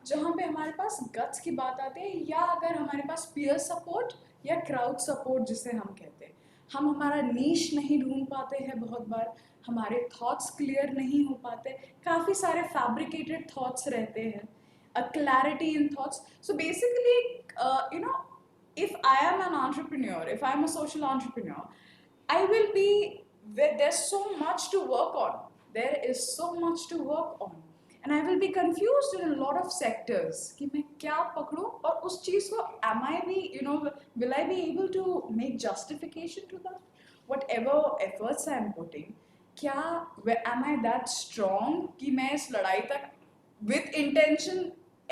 जहाँ पे हमारे पास गट्स की बात आती है या अगर हमारे पास पीयर सपोर्ट या क्राउड सपोर्ट जिसे हम कहते हैं, हम हमारा नीश नहीं ढूंढ पाते हैं, बहुत बार हमारे थॉट्स क्लियर नहीं हो पाते, काफ़ी सारे फैब्रिकेटेड थॉट्स रहते हैं, a clarity in thoughts. So basically you know, if I am an entrepreneur, if I'm a social entrepreneur, I will be where there's so much to work on. There is so much to work on. And I will be confused in a lot of sectors कि मैं क्या पकड़ूं और उस चीज़ को am I be, you know, will I be able to make justification to that? Whatever efforts I am putting, क्या am I that strong कि मैं इस लड़ाई तक with intention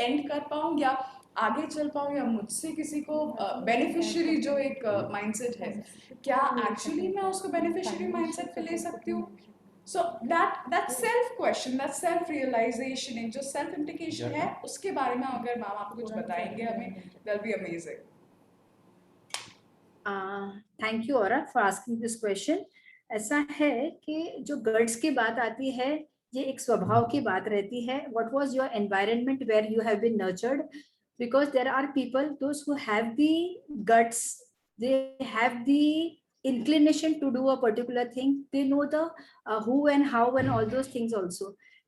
end कर पाऊँ या आगे चल पाऊँ या मुझसे किसी को बेनिफिशियरी जो एक माइंडसेट है, क्या एक्चुअली मैं उसको बेनिफिशियरी माइंडसेट पे ले सकती हूँ? सो that self question, that self realization, एक जो self implication है, उसके बारे में अगर मैम आप कुछ बताएंगे हमें, that'll be amazing. Thank you aura for asking this question. ऐसा है कि जो गट्स की बात आती है, ये एक स्वभाव की बात रहती है. What was your environment where you have been nurtured, because there are people those who have the guts, they have the inclination to do a particular thing, they know the who and how and all those things also.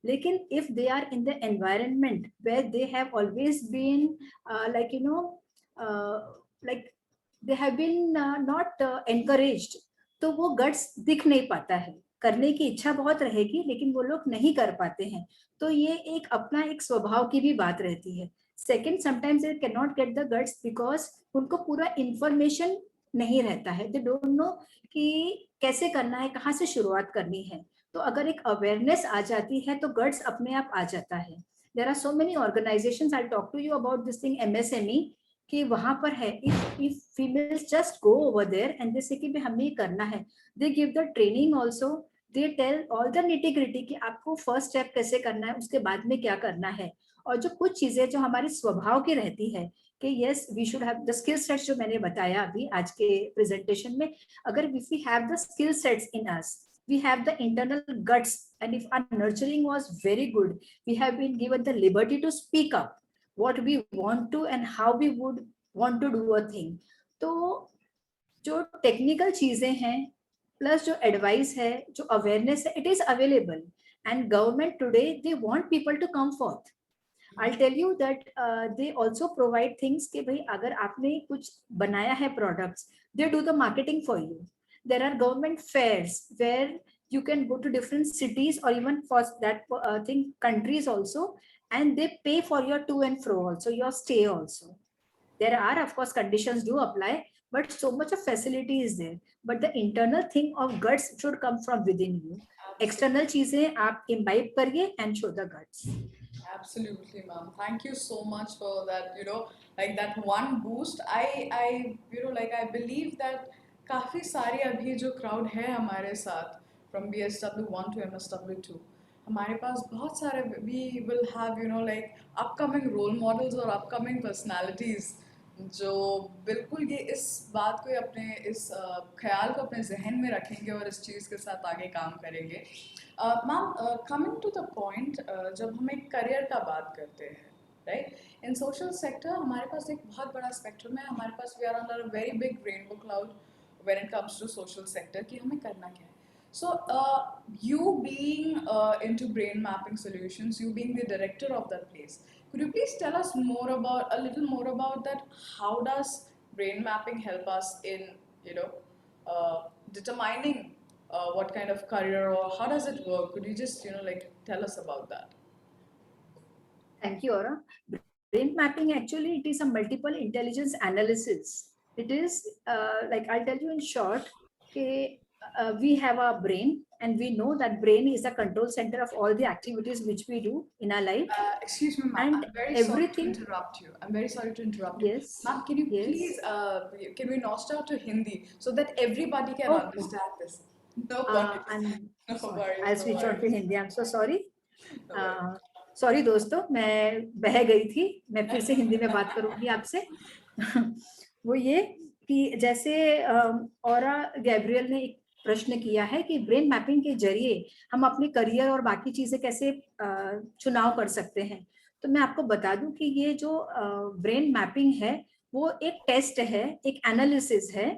Lekin if they are in the environment where they have always been like you know like they have been not encouraged, तो वो guts दिख नहीं पाता है. करने की इच्छा बहुत रहेगी लेकिन वो लोग नहीं कर पाते हैं. तो ये एक अपना एक स्वभाव की भी बात रहती है. Second, sometimes they can not get the guts because उनको पूरा इंफॉर्मेशन नहीं रहता है. दे डोंट नो कि कैसे करना है, कहाँ से शुरुआत करनी है. तो अगर एक अवेयरनेस आ जाती है तो गट्स अपने आप आ जाता है. There are so many organisations, I talk to you about this thing MSME, कि वहां पर है, if females just go over there and they say कि हमें ये करना है, they give the training also, they tell all the nitty gritty कि आपको फर्स्ट स्टेप कैसे करना है, उसके बाद में क्या करना है. और जो कुछ चीजें जो हमारे स्वभाव की रहती है कि yes we should have the skill sets, जो मैंने बताया अभी आज के प्रेजेंटेशन में, अगर if we have the skill sets in us, we have the internal guts, and if our nurturing was very good, we have been given the liberty to speak up what we want to and how we would want to do a thing. तो जो technical चीजें हैं plus जो advice है, जो awareness है, it is available, and government today they want people to come forth. I'll tell you that they also provide things कि भाई अगर आपने कुछ बनाया है products, they do the marketing for you. There are government fairs where you can go to different cities or even for that thing countries also, and they pay for your to and fro also, your stay also. There are of course conditions do apply, but so much of facility is there. But the internal thing of guts should come from within you. External चीजें आप imbibe करिए and show the guts. Absolutely, ma'am. Thank you so much for that, you know, like that one boost. You know, like I believe that काफ़ी सारे अभी जो crowd है हमारे साथ from BSW1 to MSW2, हमारे पास बहुत सारे, we will have, you know, like upcoming role models और upcoming personalities जो बिल्कुल ये इस बात को अपने इस ख्याल को अपने जहन में रखेंगे और इस चीज़ के साथ आगे काम करेंगे. Ma'am, coming to the point, जब हम एक करियर का बात करते हैं, राइट, इन सोशल सेक्टर हमारे पास एक बहुत बड़ा स्पेक्ट्रम है. हमारे पास we are under a very big rainbow cloud when it comes to social sector कि हमें करना क्या है. So, you being into brain mapping solutions, you being the director of that place, could you please tell us a little more about that? How does brain mapping help us in, you know, determining what kind of career, or how does it work? Could you just, you know, like tell us about that? Thank you, Aura. Brain mapping, actually, it is a multiple intelligence analysis. It is like I'll tell you in short, okay, we have a brain, and we know that brain is the control center of all the activities which we do in our life. Excuse me, ma'am. I'm very sorry to interrupt you. I'm very sorry to interrupt you. Yes. Ma'am, can you please, can we notch down to Hindi so that everybody can understand this? No problem. I switch on to Hindi, I am so sorry. Sorry दोस्तों, मैं बह गई थी, मैं फिर से हिंदी में बात करूंगी आपसे। वो ये कि जैसे औरा गैब्रियल ने एक प्रश्न किया है कि ब्रेन मैपिंग के जरिए हम अपने करियर और बाकी चीजें कैसे चुनाव कर सकते हैं। तो मैं आपको बता दूं कि ये जो ब्रेन मैपिंग है वो एक टेस्ट है, एक एनालिसिस है,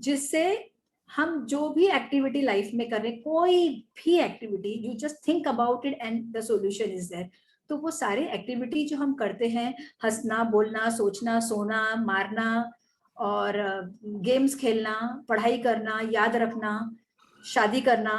जिससे हम जो भी एक्टिविटी लाइफ में कर रहे हैं, कोई भी activity, you just think about it and the solution is there. तो वो सारे एक्टिविटी जो हम करते हैं, हंसना, बोलना, सोचना, सोना, मारना और गेम्स खेलना, पढ़ाई करना, याद रखना, शादी करना,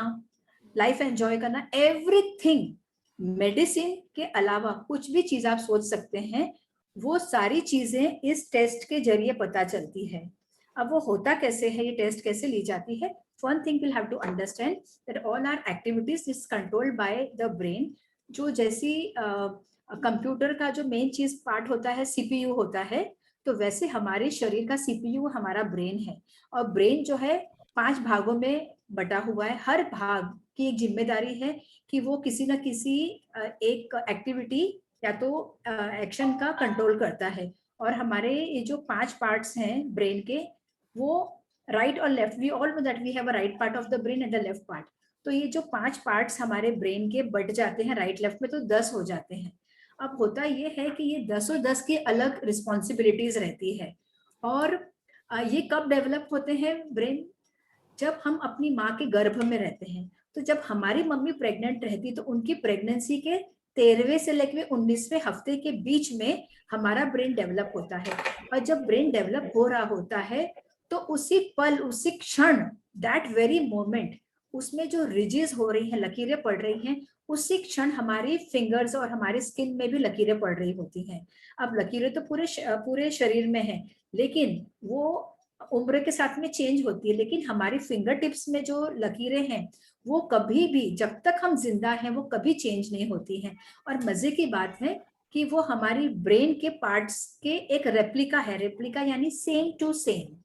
लाइफ एंजॉय करना, एवरीथिंग, मेडिसिन के अलावा कुछ भी चीज आप सोच सकते हैं, वो सारी चीजें इस टेस्ट के जरिए पता चलती है। अब वो होता कैसे है, ये टेस्ट कैसे ली जाती है? One thing will have to understand that all our activities is controlled by the brain. जो जैसी कंप्यूटर का जो मेन चीज पार्ट होता है सीपीयू होता है, तो वैसे हमारे शरीर का सीपीयू हमारा ब्रेन है। और ब्रेन जो है 5 भागों में बटा हुआ है। हर भाग की एक जिम्मेदारी है कि वो किसी न किसी एक एक्टिविटी या तो एक्शन का कंट्रोल करता है। और हमारे ये जो 5 पार्ट्स हैं ब्रेन के, वो राइट और left, we all know that we have a right part of the brain and the left part. तो ये जो 5 पार्ट्स हमारे ब्रेन के बट जाते हैं राइट लेफ्ट में, तो 10 हो जाते हैं। अब होता ये है कि ये 10 की अलग रिस्पॉन्सिबिलिटीज रहती है। और ये कब डेवलप होते हैं ब्रेन? जब हम अपनी माँ के गर्भ में रहते हैं। तो जब हमारी मम्मी प्रेग्नेंट रहती, तो उनकी प्रेगनेंसी के 13वें से लेकर 19वें हफ्ते के बीच में हमारा ब्रेन डेवलप होता है। और जब ब्रेन डेवलप हो रहा होता है, तो उसी पल, उसी क्षण, दैट वेरी मोमेंट, उसमें जो रिजेस हो रही हैं, लकीरें पड़ रही हैं, उसी क्षण हमारी फिंगर्स और हमारी स्किन में भी लकीरें पड़ रही होती हैं। अब लकीरें तो पूरे शरीर में है, लेकिन वो उम्र के साथ में चेंज होती है। लेकिन हमारी फिंगर टिप्स में जो लकीरें हैं, वो कभी भी, जब तक हम जिंदा हैं, वो कभी चेंज नहीं होती हैं। और मजे की बात है कि वो हमारी ब्रेन के पार्ट्स के एक रेप्लिका है। रेप्लिका यानी सेम टू सेम।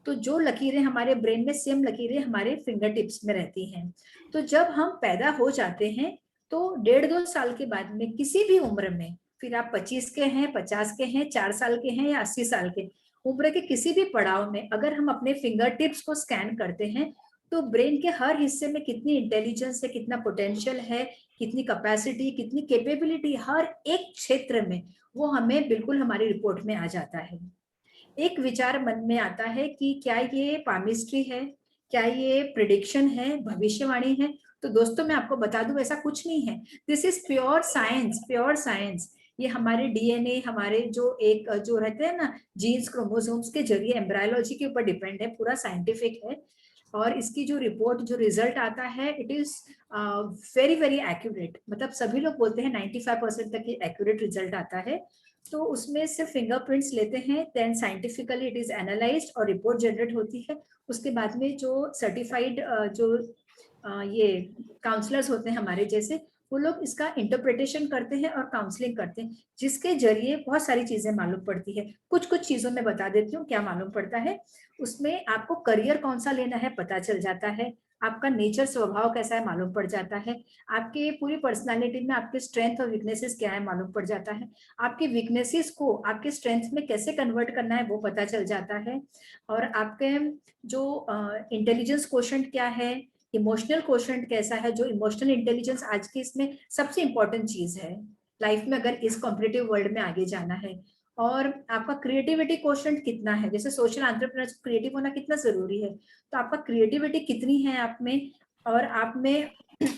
तो जो लकीरें हमारे ब्रेन में, सेम लकीरें हमारे फिंगर टिप्स में रहती हैं। तो जब हम पैदा हो जाते हैं, तो 1.5-2 साल के बाद में, किसी भी उम्र में, फिर आप 25 के हैं, 50 के हैं, 4 साल के हैं या 80 साल के, उम्र के किसी भी पड़ाव में अगर हम अपने फिंगर टिप्स को स्कैन करते हैं, तो ब्रेन के हर हिस्से में कितनी इंटेलिजेंस है, कितना पोटेंशियल है, कितनी कैपेसिटी, कितनी कैपेबिलिटी, हर एक क्षेत्र में वो हमें बिल्कुल हमारी रिपोर्ट में आ जाता है। एक विचार मन में आता है कि क्या ये पामिस्ट्री है, क्या ये प्रिडिक्शन है, भविष्यवाणी है? तो दोस्तों मैं आपको बता दूं, ऐसा कुछ नहीं है। This is pure science, pure science. ये हमारे डीएनए, हमारे जो रहते हैं ना जीन्स, क्रोमोसोम्स के जरिए एम्ब्रायोलॉजी के ऊपर डिपेंड है, पूरा साइंटिफिक है। और इसकी जो रिपोर्ट, जो रिजल्ट आता है, it is very very accurate. मतलब सभी लोग बोलते हैं 95% तक एक्यूरेट रिजल्ट आता है। तो उसमें से फिंगरप्रिंट्स लेते हैं, then scientifically it is analysed और रिपोर्ट जनरेट होती है। उसके बाद में जो सर्टिफाइड ये काउंसलर्स होते हैं हमारे जैसे, वो लोग इसका इंटरप्रिटेशन करते हैं और काउंसलिंग करते हैं, जिसके जरिए बहुत सारी चीजें मालूम पड़ती है। कुछ कुछ चीजों में बता देती हूँ क्या मालूम पड़ता है। उसमें आपको करियर कौन सा लेना है पता चल जाता है, आपका नेचर, स्वभाव कैसा है मालूम पड़ जाता है, आपके पूरी पर्सनालिटी में आपके स्ट्रेंथ और वीकनेसेस क्या है मालूम पड़ जाता है, आपके वीकनेसेस को आपके स्ट्रेंथ में कैसे कन्वर्ट करना है वो पता चल जाता है, और आपके जो इंटेलिजेंस क्वोशंट क्या है, इमोशनल क्वोशंट कैसा है। जो इमोशनल इंटेलिजेंस आज की इसमें सबसे इंपॉर्टेंट चीज है लाइफ में, अगर इस कॉम्पिटिटिव वर्ल्ड में आगे जाना है। और आपका क्रिएटिविटी क्वोशंट कितना है, जैसे सोशल एंटरप्रेन्योर क्रिएटिव होना कितना जरूरी है, तो आपका क्रिएटिविटी कितनी है आप में। और आप में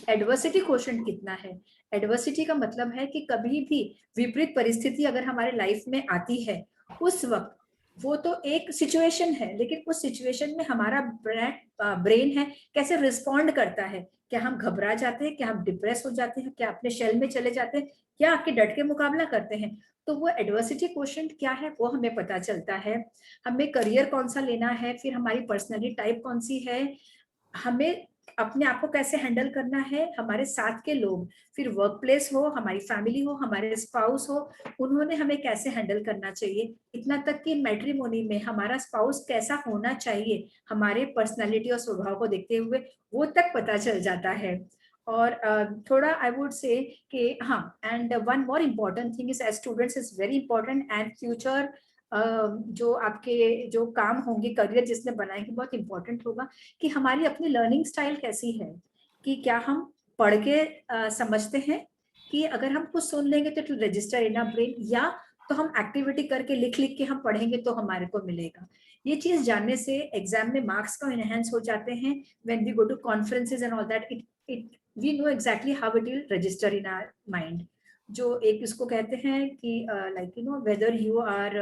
एडवर्सिटी क्वोशंट कितना है। एडवर्सिटी का मतलब है कि कभी भी विपरीत परिस्थिति अगर हमारे लाइफ में आती है, उस वक्त वो तो एक सिचुएशन है, लेकिन उस सिचुएशन में हमारा ब्रेन है कैसे रिस्पॉन्ड करता है। क्या हम घबरा जाते हैं, क्या हम डिप्रेस हो जाते हैं, क्या अपने शेल में चले जाते हैं, क्या आपके डट के मुकाबला करते हैं। तो वो एडवर्सिटी क्वोशंट क्या है वो हमें पता चलता है। हमें करियर कौन सा लेना है, फिर हमारी पर्सनैलिटी टाइप कौन सी है, हमें अपने आप को कैसे हैंडल करना है, हमारे साथ के लोग, फिर वर्क प्लेस हो, हमारी फैमिली हो, हमारे स्पाउस हो, उन्होंने हमें कैसे हैंडल करना चाहिए, इतना तक कि मैट्रिमोनी में हमारा स्पाउस कैसा होना चाहिए हमारे पर्सनालिटी और स्वभाव को देखते हुए, वो तक पता चल जाता है। और थोड़ा आई वुड से कि हाँ, and one more important thing is as students is very important, and future जो आपके जो काम होंगे, करियर जिसने बनाएंगे, बहुत इंपॉर्टेंट होगा कि हमारी अपनी लर्निंग स्टाइल कैसी है, कि क्या हम पढ़ के समझते हैं, कि अगर हम कुछ सुन लेंगे तो to register in a brain, या तो हम एक्टिविटी करके लिख लिख के हम पढ़ेंगे तो हमारे को मिलेगा। ये चीज जानने से एग्जाम में मार्क्स का एनहेंस हो जाते हैं। When we go to conferences and all that, it we know exactly how it will register in our mind. जो एक इसको कहते हैं कि like you know whether you are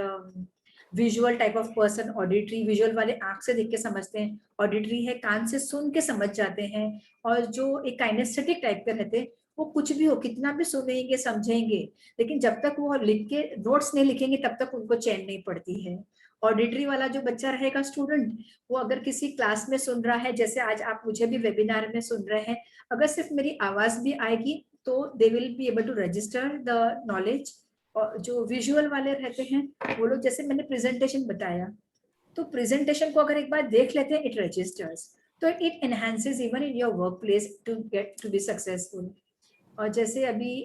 visual type of person, auditory, visual वाले आंख से देख के समझते हैं, ऑडिटरी है कान से सुन के समझ जाते हैं, और जो एक काइनेस्थेटिक टाइप के रहते हैं वो कुछ भी हो, कितना भी सुनेंगे समझेंगे, लेकिन जब तक वो लिख के नोट्स नहीं लिखेंगे तब तक उनको चैन नहीं पड़ती है। ऑडिटरी वाला जो बच्चा रहेगा स्टूडेंट, वो अगर किसी क्लास में सुन रहा है, जैसे आज आप मुझे भी वेबिनार में सुन रहे हैं, अगर सिर्फ मेरी आवाज भी आएगी तो they will be able to register the knowledge. और जो विजुअल वाले रहते हैं वो लोग, जैसे मैंने प्रेजेंटेशन बताया, तो प्रेजेंटेशन को अगर एक बार देख लेते हैं, इट रजिस्टर्स, तो it enhances even in your work place to get to be successful. और जैसे अभी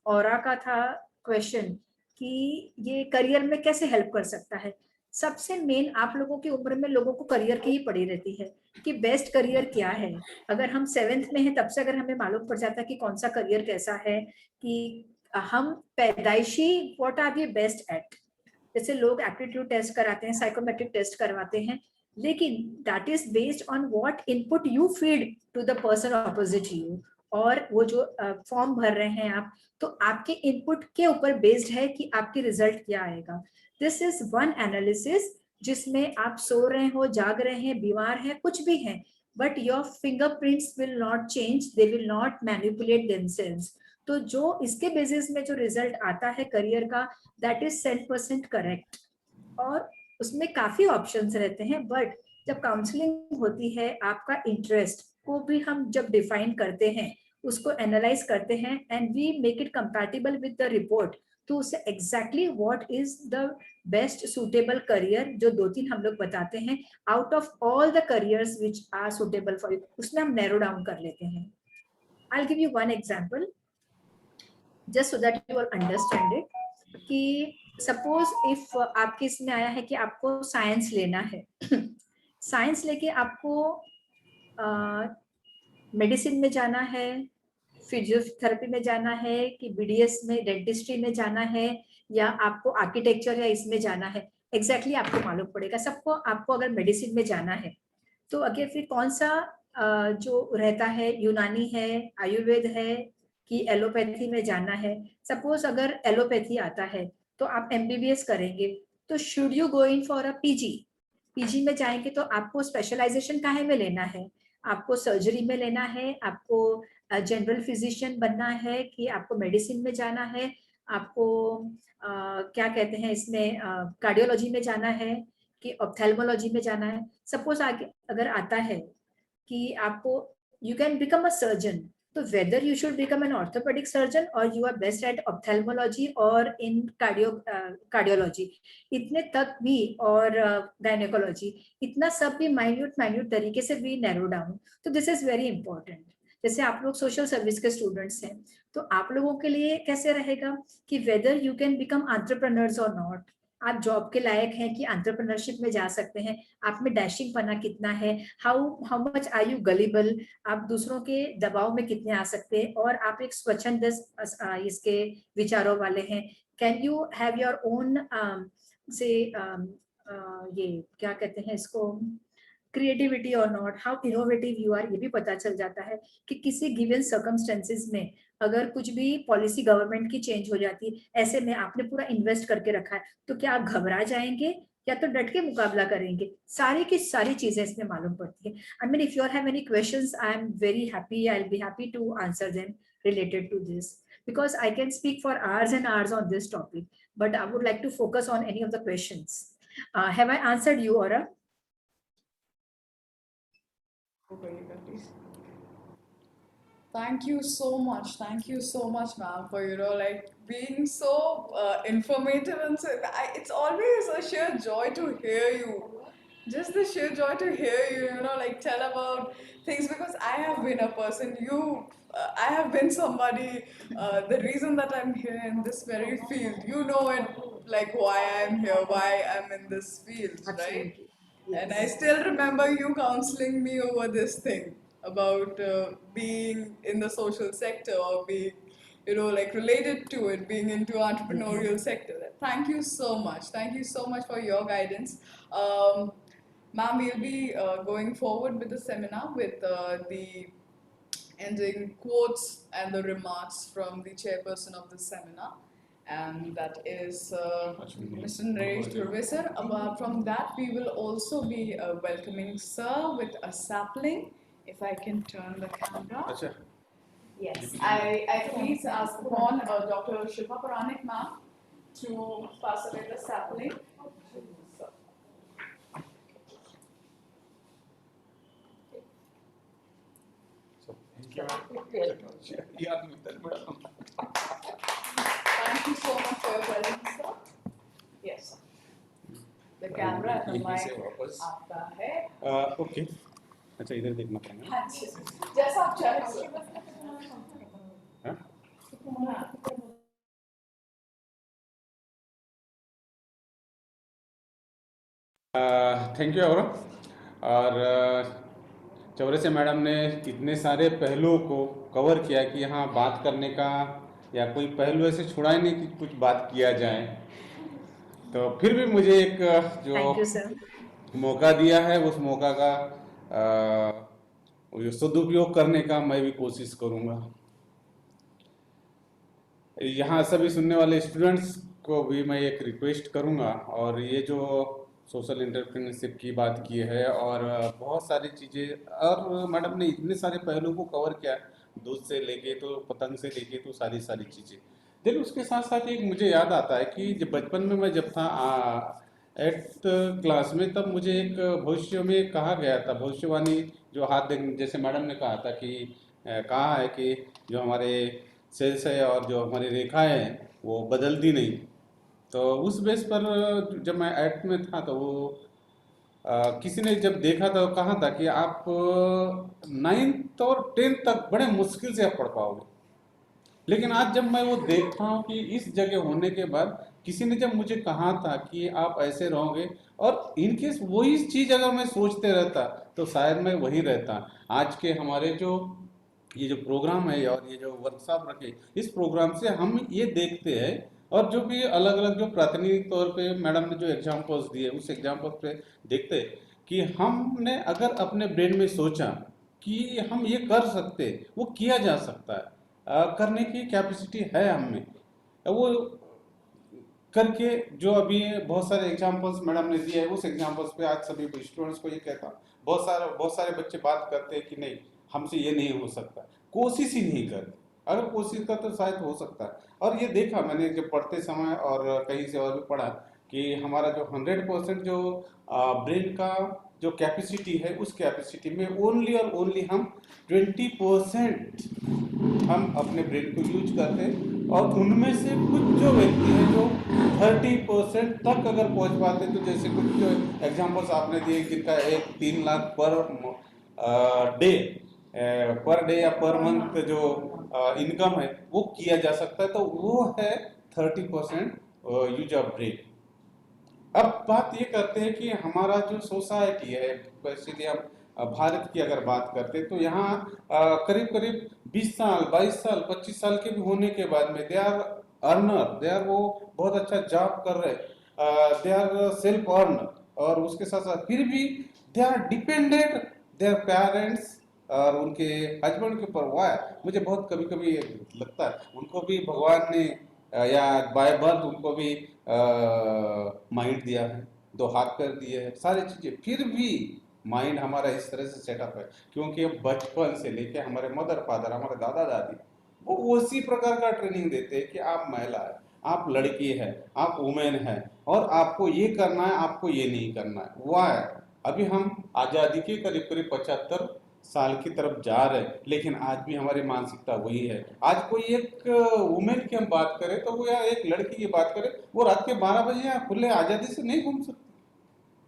औरा का था क्वेश्चन कि ये करियर में कैसे हेल्प कर सकता है, सबसे मेन आप लोगों की उम्र में लोगों को करियर की ही पड़ी रहती है कि बेस्ट करियर क्या है। अगर हम 7th में हैं तब से अगर हमें मालूम पड़ जाता है कि कौन सा करियर कैसा है, कि हम पैदाइशी what are we best at, जैसे लोग एप्टीट्यूड टेस्ट कराते हैं, साइकोमेट्रिक टेस्ट करवाते हैं, लेकिन that is based on what input you feed to the person opposite you. और वो जो फॉर्म भर रहे हैं आप, तो आपके इनपुट के ऊपर बेस्ड है कि आपकी रिजल्ट क्या आएगा। दिस इज वन एनालिसिस जिसमें आप सो रहे हो, जाग रहे हैं, बीमार हैं, कुछ भी हैं, but your fingerprints will not change, they will not manipulate themselves. तो जो इसके बेसिस में जो रिजल्ट आता है करियर का, दैट इज 100% करेक्ट। और उसमें काफी ऑप्शंस रहते हैं, बट जब काउंसलिंग होती है, आपका इंटरेस्ट को भी हम जब डिफाइन करते हैं, उसको एनालाइज करते हैं, and we make it compatible with the report, तो उसे exactly what is the best suitable career, जो 2-3 हम लोग बताते हैं, out of all the careers which are suitable for you, उसमें हम नैरो डाउन कर लेते हैं। I give you one example just so that you will understand it, कि सपोज इफ आपके इसमें आया है कि आपको साइंस लेना है, साइंस लेके आपको मेडिसिन में जाना है, फिजियोथेरेपी में जाना है, कि बीडीएस में डेंटिस्ट्री में जाना है, या आपको आर्किटेक्चर या इसमें जाना है, एग्जैक्टली आपको मालूम पड़ेगा सबको। आपको अगर मेडिसिन में जाना है तो अगर फिर कौन सा जो रहता है, यूनानी है, आयुर्वेद है, कि एलोपैथी में जाना है। सपोज अगर एलोपैथी आता है तो आप एमबीबीएस करेंगे, तो should you go in for a PG, PG में जाएंगे तो आपको स्पेशलाइजेशन काहे में लेना है, आपको सर्जरी में लेना है, आपको जनरल फिजिशियन बनना है, कि आपको मेडिसिन में जाना है, आपको क्या कहते हैं इसमें कार्डियोलॉजी में जाना है, कि ऑप्थेल्मोलॉजी में जाना है। सपोज आगे अगर आता है कि आपको you can become a surgeon, तो whether you should become an orthopedic surgeon और you are best at ophthalmology और इन कार्डियोलॉजी, इतने तक भी, और गायनेकोलॉजी, इतना सब भी माइन्यूट तरीके से भी नैरो डाउन। तो दिस इज वेरी इंपॉर्टेंट। जैसे आप लोग सोशल सर्विस के स्टूडेंट्स हैं, तो आप लोगों के लिए कैसे रहेगा कि whether you can become entrepreneurs और नॉट, आप जॉब के लायक हैं कि एंटरप्रेन्योरशिप में जा सकते हैं, आप में डैशिंग पना कितना है, how much are you gullible, आप दूसरों के दबाव में कितने आ सकते हैं, और आप एक स्वच्छंद इसके विचारों वाले हैं, can you have your own से ये क्या कहते हैं इसको, क्रिएटिविटी और not, how innovative you are, ये भी पता चल जाता है कि किसी गिवन सर्कमस्टेंसेस में अगर कुछ भी पॉलिसी गवर्नमेंट की चेंज हो जाती है, ऐसे में आपने पूरा इन्वेस्ट करके रखा है, तो क्या आप घबरा जाएंगे या तो डट के मुकाबला करेंगे, सारी की सारी चीजें इसमें मालूम पड़ती है। I mean if you have any questions, I am very happy, I will be happy to answer them related to this, because I can speak for hours and hours on this topic, but I would like to focus on any of the questions. Have I answered you, Aura? Go for it, please. Thank you so much. Thank you so much, ma'am, for like being so informative and so. It's always a sheer joy to hear you. Just the sheer joy to hear you, like tell about things because I have been a person. I have been somebody. The reason that I'm here in this very field, it, like why I'm here, why I'm in this field, right? Absolutely. And I still remember you counseling me over this thing about being in the social sector or being, like related to it, being into entrepreneurial sector. Thank you so much. Thank you so much for your guidance. Ma'am, we'll be going forward with the seminar with the ending quotes and the remarks from the chairperson of the seminar, and that is Mr. Naresh Dhurve sir. Apart from that, we will also be welcoming sir with a sapling. If I can turn the camera. Yes, I please ask upon Dr. Shilpa Puranik ma'am to pass away the sapling. Sir. Thank you so much for your presence, sir. Yes, sir. The camera and the mic आपका है. Okay अच्छा इधर देखना पड़ेगा हाँ जी, जैसा आप चाहें सर. हाँ? थैंक यू औरव और चौरसिया मैडम ने इतने सारे पहलुओं को कवर किया कि यहाँ बात करने का या कोई पहलू ऐसे छुड़ा ही नहीं कि कुछ बात किया जाए, तो फिर भी मुझे एक थैंक यू सर। जो मौका दिया है उस मौका का सदुपयोग करने का मैं भी कोशिश करूँगा। यहाँ सभी सुनने वाले स्टूडेंट्स को भी मैं एक रिक्वेस्ट करूँगा, और ये जो सोशल एंटरप्रेन्योरशिप की बात की है और बहुत सारी चीज़ें, और मैडम ने इतने सारे पहलू को कवर किया, दूध से लेके तो पतंग से लेके तो सारी चीज़ें। लेकिन उसके साथ साथ एक मुझे याद आता है कि जब बचपन में मैं जब था 8th क्लास में, तब मुझे एक भविष्य में कहा गया था, भविष्यवाणी जो हाथ देख, जैसे मैडम ने कहा था कि कहा है कि जो हमारे सेल्स है और जो हमारी रेखाएं हैं वो बदलती नहीं। तो उस बेस पर जब मैं 8th में था तो वो किसी ने जब देखा तो कहा था कि आप 9th और 10th तक बड़े मुश्किल से आप पढ़ पाओगे। लेकिन आज जब मैं वो देखता हूँ कि इस जगह होने के बाद किसी ने जब मुझे कहा था कि आप ऐसे रहोगे, और इनकेस वही चीज़ अगर मैं सोचते रहता तो शायद मैं वहीं रहता। आज के हमारे जो ये जो प्रोग्राम है और ये जो वर्कशॉप रखे, इस प्रोग्राम से हम ये देखते हैं, और जो भी अलग अलग जो प्राथमिक तौर पे मैडम ने जो एग्जाम्पल्स दिए उस एग्जाम्पल्स पे देखते कि हमने अगर अपने ब्रेन में सोचा कि हम ये कर सकते, वो किया जा सकता है, करने की कैपेसिटी है हम में, वो करके जो अभी बहुत सारे एग्जाम्पल्स मैडम ने दिए है उस एग्जाम्पल्स पे आज सभी स्टूडेंट्स को ये कहता। बहुत सारे बच्चे बात करते हैं कि नहीं हमसे ये नहीं हो सकता, कोशिश ही नहीं करते। अगर कोशिश कर तो शायद हो सकता है। और ये देखा मैंने जब पढ़ते समय और कहीं से और भी पढ़ा कि हमारा जो 100% जो ब्रेन का जो कैपेसिटी है उस कैपेसिटी में ओनली और ओनली हम 20% हम अपने ब्रेन को यूज करते हैं, और उनमें से कुछ जो व्यक्ति हैं जो 30% तक अगर पहुंच पाते, तो जैसे कुछ जो एग्जांपल्स आपने दिए जिनका 3 लाख पर डे या पर मंथ जो इनकम है वो किया जा सकता है, तो वो है 30% यूज ऑफ ब्रेन। अब बात ये करते हैं कि हमारा जो सोसाइटी है, स्पेशली हम भारत की अगर बात करते हैं, तो यहाँ करीब 20 साल 22 साल 25 साल के भी होने के बाद में they are earner, they are वो बहुत अच्छा जॉब कर रहे, दे आर सेल्फ अर्नर, और उसके साथ साथ फिर भी they are dependent their parents और उनके हस्बैंड के ऊपर। वाई मुझे बहुत कभी लगता है उनको भी भगवान ने या बाय बर्थ उनको भी माइंड दिया है, 2 हाथ पैर दिए हैं, सारी चीज़ें, फिर भी माइंड हमारा इस तरह से सेटअप है क्योंकि बचपन से लेके हमारे मदर फादर, हमारे दादा दादी वो उसी प्रकार का ट्रेनिंग देते हैं कि आप महिला है, आप लड़की है, आप वुमेन है, और आपको ये करना है, आपको ये नहीं करना है। वाई अभी हम आज़ादी के करीब 75 साल की तरफ जा रहे हैं, लेकिन आज भी हमारी मानसिकता वही है। आज कोई एक वुमेन की हम बात करें तो वो, या एक लड़की की बात करें, वो रात के 12 बजे यहाँ खुले आज़ादी से नहीं घूम सकती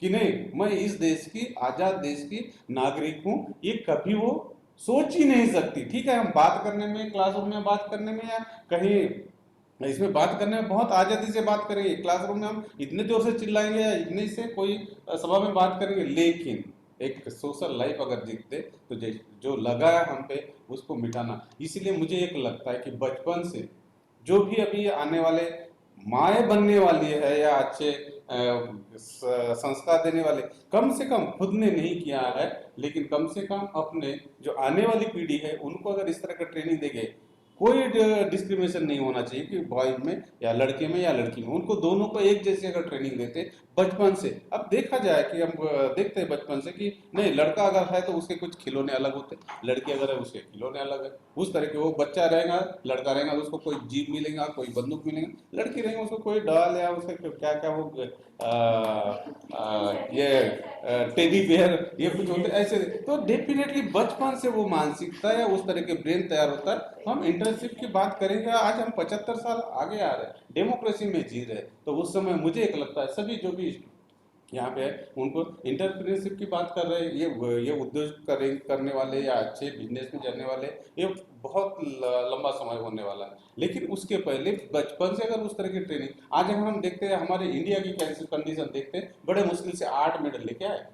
कि नहीं मैं इस देश की, आज़ाद देश की नागरिक हूँ, ये कभी वो सोच ही नहीं सकती। ठीक है, हम बात करने में, क्लासरूम में बात करने में या कहीं इसमें बात करने में बहुत आज़ादी से बात करेंगे, क्लासरूम में हम इतने जोर से चिल्लाएंगे या इतने से कोई सभा में बात करेंगे, लेकिन एक सोशल लाइफ अगर जीतते तो जो लगा है हम पे उसको मिटाना। इसीलिए मुझे एक लगता है कि बचपन से जो भी अभी आने वाले माएँ बनने वाली है या अच्छे संस्कार देने वाले, कम से कम खुद ने नहीं किया है, लेकिन कम से कम अपने जो आने वाली पीढ़ी है उनको अगर इस तरह का ट्रेनिंग देंगे, कोई डिस्क्रिमिनेशन नहीं होना चाहिए कि बॉय में या लड़के में या लड़की में, उनको दोनों को एक जैसे अगर ट्रेनिंग देते बचपन से। अब देखा जाए कि हम देखते हैं बचपन से कि नहीं, लड़का अगर है तो उसके कुछ खिलौने अलग होते, लड़की अगर है उसके खिलौने अलग है, उस तरह के। वो बच्चा रहेगा, लड़का रहेगा तो उसको कोई जीप मिलेगा, कोई बंदूक मिलेगा, लड़की रहेगी उसको कोई डॉल या उसके क्या क्या वो ये टेडी बेयर ये कुछ होते ऐसे। तो डेफिनेटली बचपन से वो मानसिकता या उस तरह के ब्रेन तैयार होता है। हम इंटर्नशिप की बात करेंगे, आज हम 75 साल आगे आ रहे हैं, डेमोक्रेसी में जी रहे हैं, तो उस समय मुझे एक लगता है सभी जो भी यहाँ पे है उनको इंटरप्रेन्योरशिप की बात कर रहे हैं, ये उद्योग करने वाले या अच्छे बिजनेस में जाने वाले, ये बहुत लंबा समय होने वाला है। लेकिन उसके पहले बचपन से अगर उस तरह की ट्रेनिंग, आज अगर हम देखते हैं हमारे इंडिया की कैसी कंडीशन देखते हैं, बड़े मुश्किल से 8 मेडल लेके आए,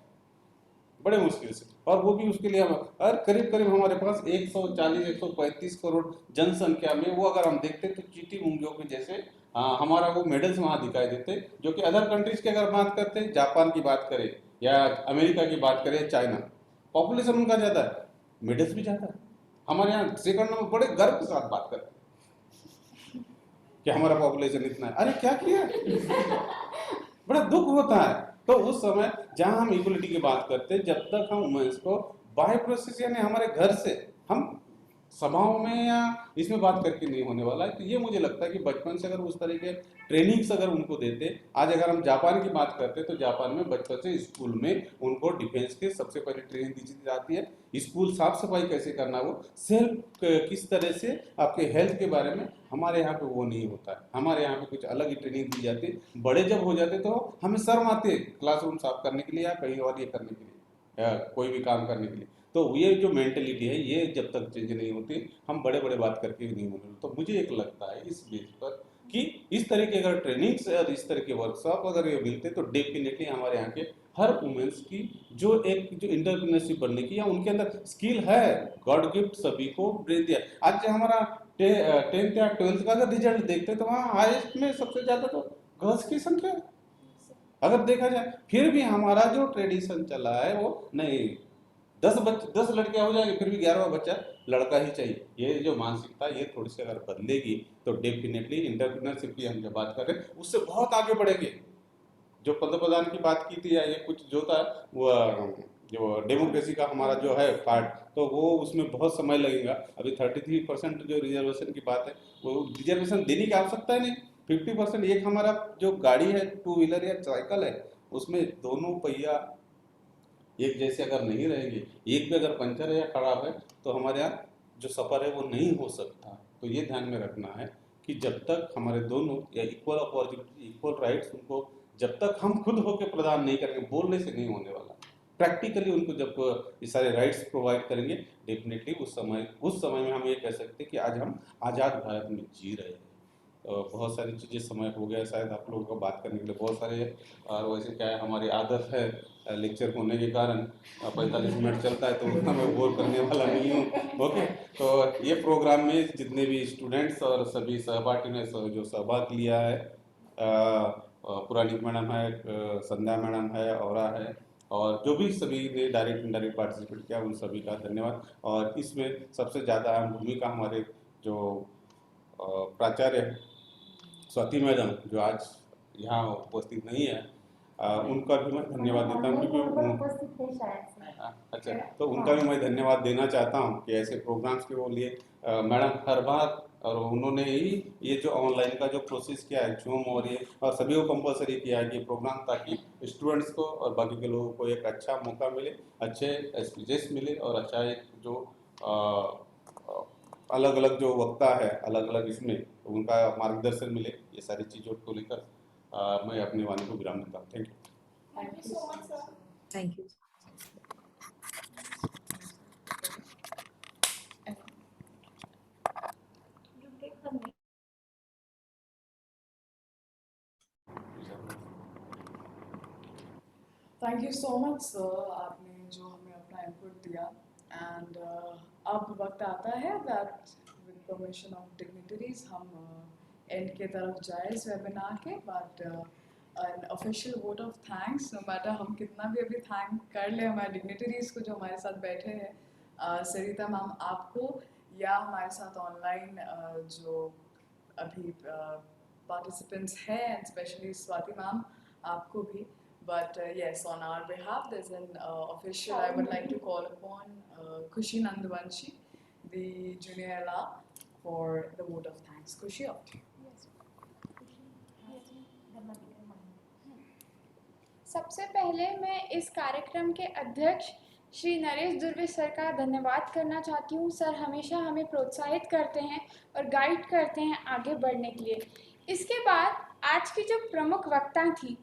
बड़े मुश्किल से, और वो भी उसके लिए हम और करीब करीब हमारे पास 140-135 करोड़ जनसंख्या में वो अगर हम देखते तो चींटी मुंगियों के जैसे हमारा वो मेडल्स वहाँ दिखाई देते, जो कि अदर कंट्रीज की अगर बात करते हैं, जापान की बात करें या अमेरिका की बात करें, चाइना, पॉपुलेशन उनका ज़्यादा है, मेडल्स भी ज़्यादा है। हमारे यहाँ सेकंड नंबर, बड़े गर्व के साथ बात करते हैं कि हमारा पॉपुलेशन इतना है। अरे क्या किया बड़ा दुख होता है। तो उस समय जहां हम इक्वलिटी की बात करते हैं, जब तक हम वुमेन्स को बाय प्रोसेस यानी हमारे घर से, हम सभाओं में या इसमें बात करके नहीं होने वाला है। तो ये मुझे लगता है कि बचपन से अगर उस तरह के ट्रेनिंग्स अगर उनको देते, आज अगर हम जापान की बात करते तो जापान में बचपन से स्कूल में उनको डिफेंस के सबसे पहले ट्रेनिंग दी जाती है, स्कूल साफ सफाई कैसे करना, वो सेल्फ किस तरह से आपके हेल्थ के बारे में। हमारे यहाँ पे वो नहीं होता है, हमारे यहाँ पे कुछ अलग ही ट्रेनिंग दी जाती है। बड़े जब हो जाते तो हमें शर्म आती है क्लासरूम साफ करने के लिए या कहीं और ये करने के लिए या कोई भी काम करने के लिए। तो ये जो मेंटेलिटी है, ये जब तक चेंज नहीं होती, हम बड़े बड़े बात करके भी नहीं होने। तो मुझे एक लगता है इस बेस पर कि इस तरह के अगर ट्रेनिंग्स और इस तरह के वर्कशॉप अगर ये मिलते तो डेफिनेटली हमारे यहाँ के हर वुमेन्स की जो इंटरप्रेन्योरशिप बनने की या उनके अंदर स्किल है, गॉड गिफ्ट सभी को ब्रेन दिया। आज हमारा 10th या 12th का अगर रिजल्ट देखते तो वहाँ हाईएस्ट में सबसे ज़्यादा तो गर्ल्स की संख्या है अगर देखा जाए। फिर भी हमारा जो ट्रेडिशन चला है वो नहीं, 10 लड़कियां हो जाएंगे फिर भी 11वां बच्चा लड़का ही चाहिए। ये जो मानसिकता ये थोड़ी सी अगर बदलेगी तो डेफिनेटली इंटरप्रेन्योरशिप की हम जब बात कर रहे हैं उससे बहुत आगे बढ़ेंगे। जो पंतप्रधान की बात की थी या ये कुछ जो था वो जो डेमोक्रेसी का हमारा जो है पार्ट, तो वो उसमें बहुत समय लगेगा। अभी 33% जो रिजर्वेशन की बात है, वो रिजर्वेशन देने की आवश्यकता है नहीं। 50% एक हमारा जो गाड़ी है, 2 व्हीलर या साइकिल है, उसमें दोनों पहिया एक जैसे अगर नहीं रहेंगे, एक भी अगर पंचर है या खराब है तो हमारे यहाँ जो सफ़र है वो नहीं हो सकता। तो ये ध्यान में रखना है कि जब तक हमारे दोनों या इक्वल अपॉर्चुनिटी, इक्वल राइट्स उनको जब तक हम खुद होकर प्रदान नहीं करेंगे, बोलने से नहीं होने वाला, प्रैक्टिकली उनको जब ये सारे राइट्स प्रोवाइड करेंगे, डेफिनेटली उस समय में हम ये कह सकते हैं कि आज हम आज़ाद भारत में जी रहे हैं। बहुत सारी चीज़ें, समय हो गया शायद आप लोगों को बात करने के लिए बहुत सारे, और वैसे क्या है हमारी आदत है लेक्चर होने के कारण 45 मिनट चलता है तो उतना मैं बोर करने वाला नहीं हूँ। ओके, तो ये प्रोग्राम में जितने भी स्टूडेंट्स और सभी सहपाठी ने जो सहभाग लिया है, पुरानी मैडम है, संध्या मैडम है, औरा है, और जो भी सभी ने डायरेक्ट इनडायरेक्ट पार्टिसिपेट किया उन सभी का धन्यवाद। और इसमें सबसे ज़्यादा अहम भूमिका हमारे जो प्राचार्य स्वाति मैडम जो आज यहाँ उपस्थित नहीं है, उनका भी मैं धन्यवाद देता हूँ क्योंकि अच्छा, तो उनका भी मैं धन्यवाद देना चाहता हूँ कि ऐसे प्रोग्राम्स के वो लिए मैडम हर बार और उन्होंने ही ये जो ऑनलाइन का जो प्रोसेस किया है जूम और ये और सभी को कंपलसरी किया है कि प्रोग्राम, ताकि स्टूडेंट्स को और बाकी के लोगों को एक अच्छा मौका मिले, अच्छे स्पीचेस मिले और अच्छा एक जो अलग अलग जो वक्ता है अलग अलग इसमें उनका मार्गदर्शन मिले। ये सारी चीज़ों को लेकर मैं अपनी वाणी को विराम देता हूँ। Thank you. Thank you so much, sir. Thank you. You take the mic. Thank you so much sir, आपने जो हमें अपना इनपुट दिया। एंड अब वक्त आता है that with permission of dignitaries हम एंड के तरफ जाए इस वेबिनार के। But an official vote of thanks, no matter हम कितना भी अभी थैंक कर ले हमारे डिग्निटरीज को जो हमारे साथ बैठे हैं, सरिता मैम आपको, या हमारे साथ ऑनलाइन जो अभी पार्टिसिपेंट्स हैं, स्पेशली स्वाति मैम आपको भी। But yes, on our behalf, there's an official. I would like to call upon Khushi Nandwanshi, the junior LR, for the vote of thanks. Khushi, up to you. सबसे पहले मैं इस कार्यक्रम के अध्यक्ष श्री नरेश दुर्वे सर का धन्यवाद करना चाहती हूँ। सर हमेशा हमें प्रोत्साहित करते हैं और गाइड करते हैं आगे बढ़ने के लिए। इसके बाद आज की जो प्रमुख वक्ता थी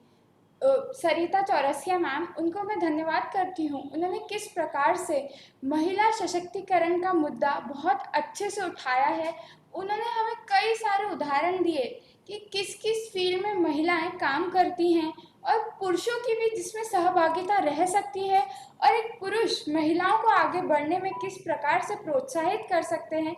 सरिता चौरसिया मैम, उनको मैं धन्यवाद करती हूँ। उन्होंने किस प्रकार से महिला सशक्तिकरण का मुद्दा बहुत अच्छे से उठाया है। उन्होंने हमें कई सारे उदाहरण दिए कि किस किस फील्ड में महिलाएं काम करती हैं और पुरुषों की भी जिसमें सहभागिता रह सकती है, और एक पुरुष महिलाओं को आगे बढ़ने में किस प्रकार से प्रोत्साहित कर सकते हैं।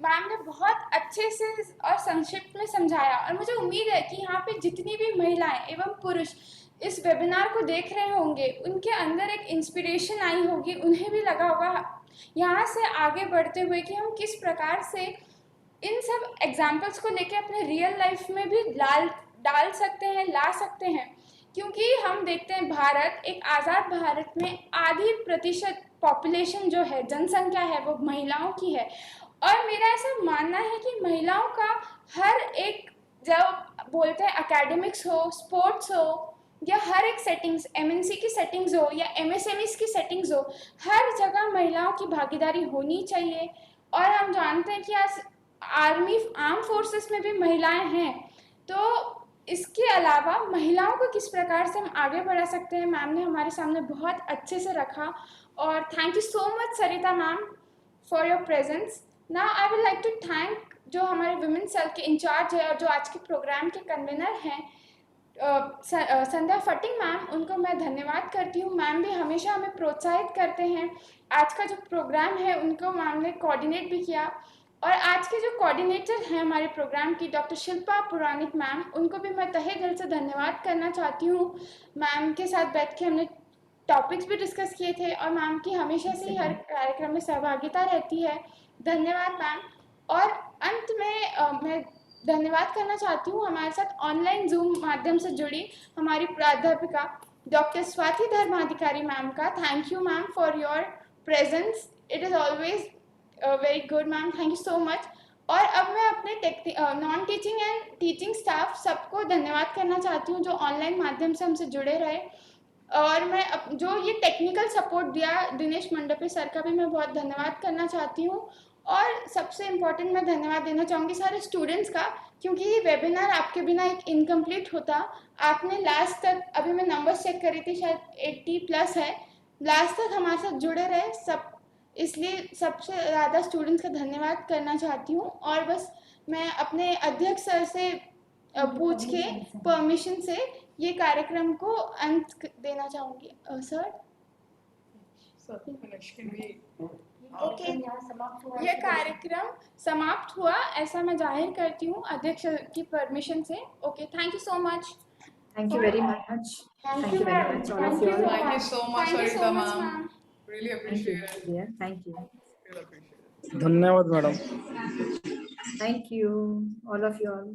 मैम ने बहुत अच्छे से और संक्षिप्त में समझाया, और मुझे उम्मीद है कि यहाँ पे जितनी भी महिलाएं एवं पुरुष इस वेबिनार को देख रहे होंगे, उनके अंदर एक इंस्पिरेशन आई होगी, उन्हें भी लगा होगा यहाँ से आगे बढ़ते हुए कि हम किस प्रकार से इन सब एग्जाम्पल्स को लेके अपने रियल लाइफ में भी डाल सकते हैं, ला सकते हैं। क्योंकि हम देखते हैं भारत, एक आज़ाद भारत में आधी प्रतिशत पॉपुलेशन जो है, जनसंख्या है, वो महिलाओं की है। और मेरा ऐसा मानना है कि महिलाओं का हर एक, जब बोलते हैं एकेडमिक्स हो, स्पोर्ट्स हो, या हर एक सेटिंग्स, एमएनसी की सेटिंग्स हो या एमएसएमईज की सेटिंग्स हो, हर जगह महिलाओं की भागीदारी होनी चाहिए। और हम जानते हैं कि आज आर्म फोर्सेस में भी महिलाएं हैं। तो इसके अलावा महिलाओं को किस प्रकार से हम आगे बढ़ा सकते हैं, मैम ने हमारे सामने बहुत अच्छे से रखा। और thank you so much Sarita ma'am for your presence. Now I would like to thank जो हमारे वुमेन सेल के इंचार्ज है और जो आज के प्रोग्राम के कन्वीनर हैं संध्या फटिंग मैम, उनको मैं धन्यवाद करती हूँ। मैम भी हमेशा हमें प्रोत्साहित करते हैं। आज का जो प्रोग्राम है उनको मैम ने कोऑर्डिनेट भी किया। और आज के जो कोऑर्डिनेटर हैं हमारे प्रोग्राम की, डॉक्टर शिल्पा पुराणिक मैम, उनको भी मैं तहे दिल से धन्यवाद करना चाहती हूँ। मैम के साथ बैठ के हमने टॉपिक्स भी डिस्कस किए थे और मैम की हमेशा से ही हर कार्यक्रम में सहभागिता रहती है। धन्यवाद मैम। और अंत में मैं धन्यवाद करना चाहती हूँ हमारे साथ ऑनलाइन जूम माध्यम से जुड़ी हमारी प्राध्यापिका डॉक्टर स्वाति धर्माधिकारी मैम का। Thank you ma'am for your presence, it is always very good ma'am, thank you so much. और अब मैं अपने non teaching and teaching staff सबको धन्यवाद करना चाहती हूँ जो ऑनलाइन माध्यम से हमसे जुड़े रहे। और मैं जो ये टेक्निकल सपोर्ट दिया दिनेश मंडपे सर का भी मैं बहुत धन्यवाद करना चाहती हूँ। और सबसे इम्पोर्टेंट मैं धन्यवाद देना चाहूँगी सारे स्टूडेंट्स का, क्योंकि ये वेबिनार आपके बिना एक इनकम्प्लीट होता। आपने लास्ट तक, अभी मैं नंबर्स चेक करी थी, शायद 80+ है, लास्ट तक हमारे साथ जुड़े रहे सब, इसलिए सबसे ज़्यादा स्टूडेंट्स का धन्यवाद करना चाहती हूँ। और बस मैं अपने अध्यक्ष सर से पूछ के परमिशन से ये कार्यक्रम को अंत देना चाहूँगी। सर ओके, ये कार्यक्रम समाप्त हुआ ऐसा मैं जाहिर करती हूँ अध्यक्ष की परमिशन से। Okay, thank you so much. Thank you very much. Thank you very much, all of you. Thank you so much, Thank you so Sarita much, ma'am. ma'am. Really Thank appreciate you, it. dear. Thank you. Really appreciate it. धन्यवाद madam. Thank you, all of you all.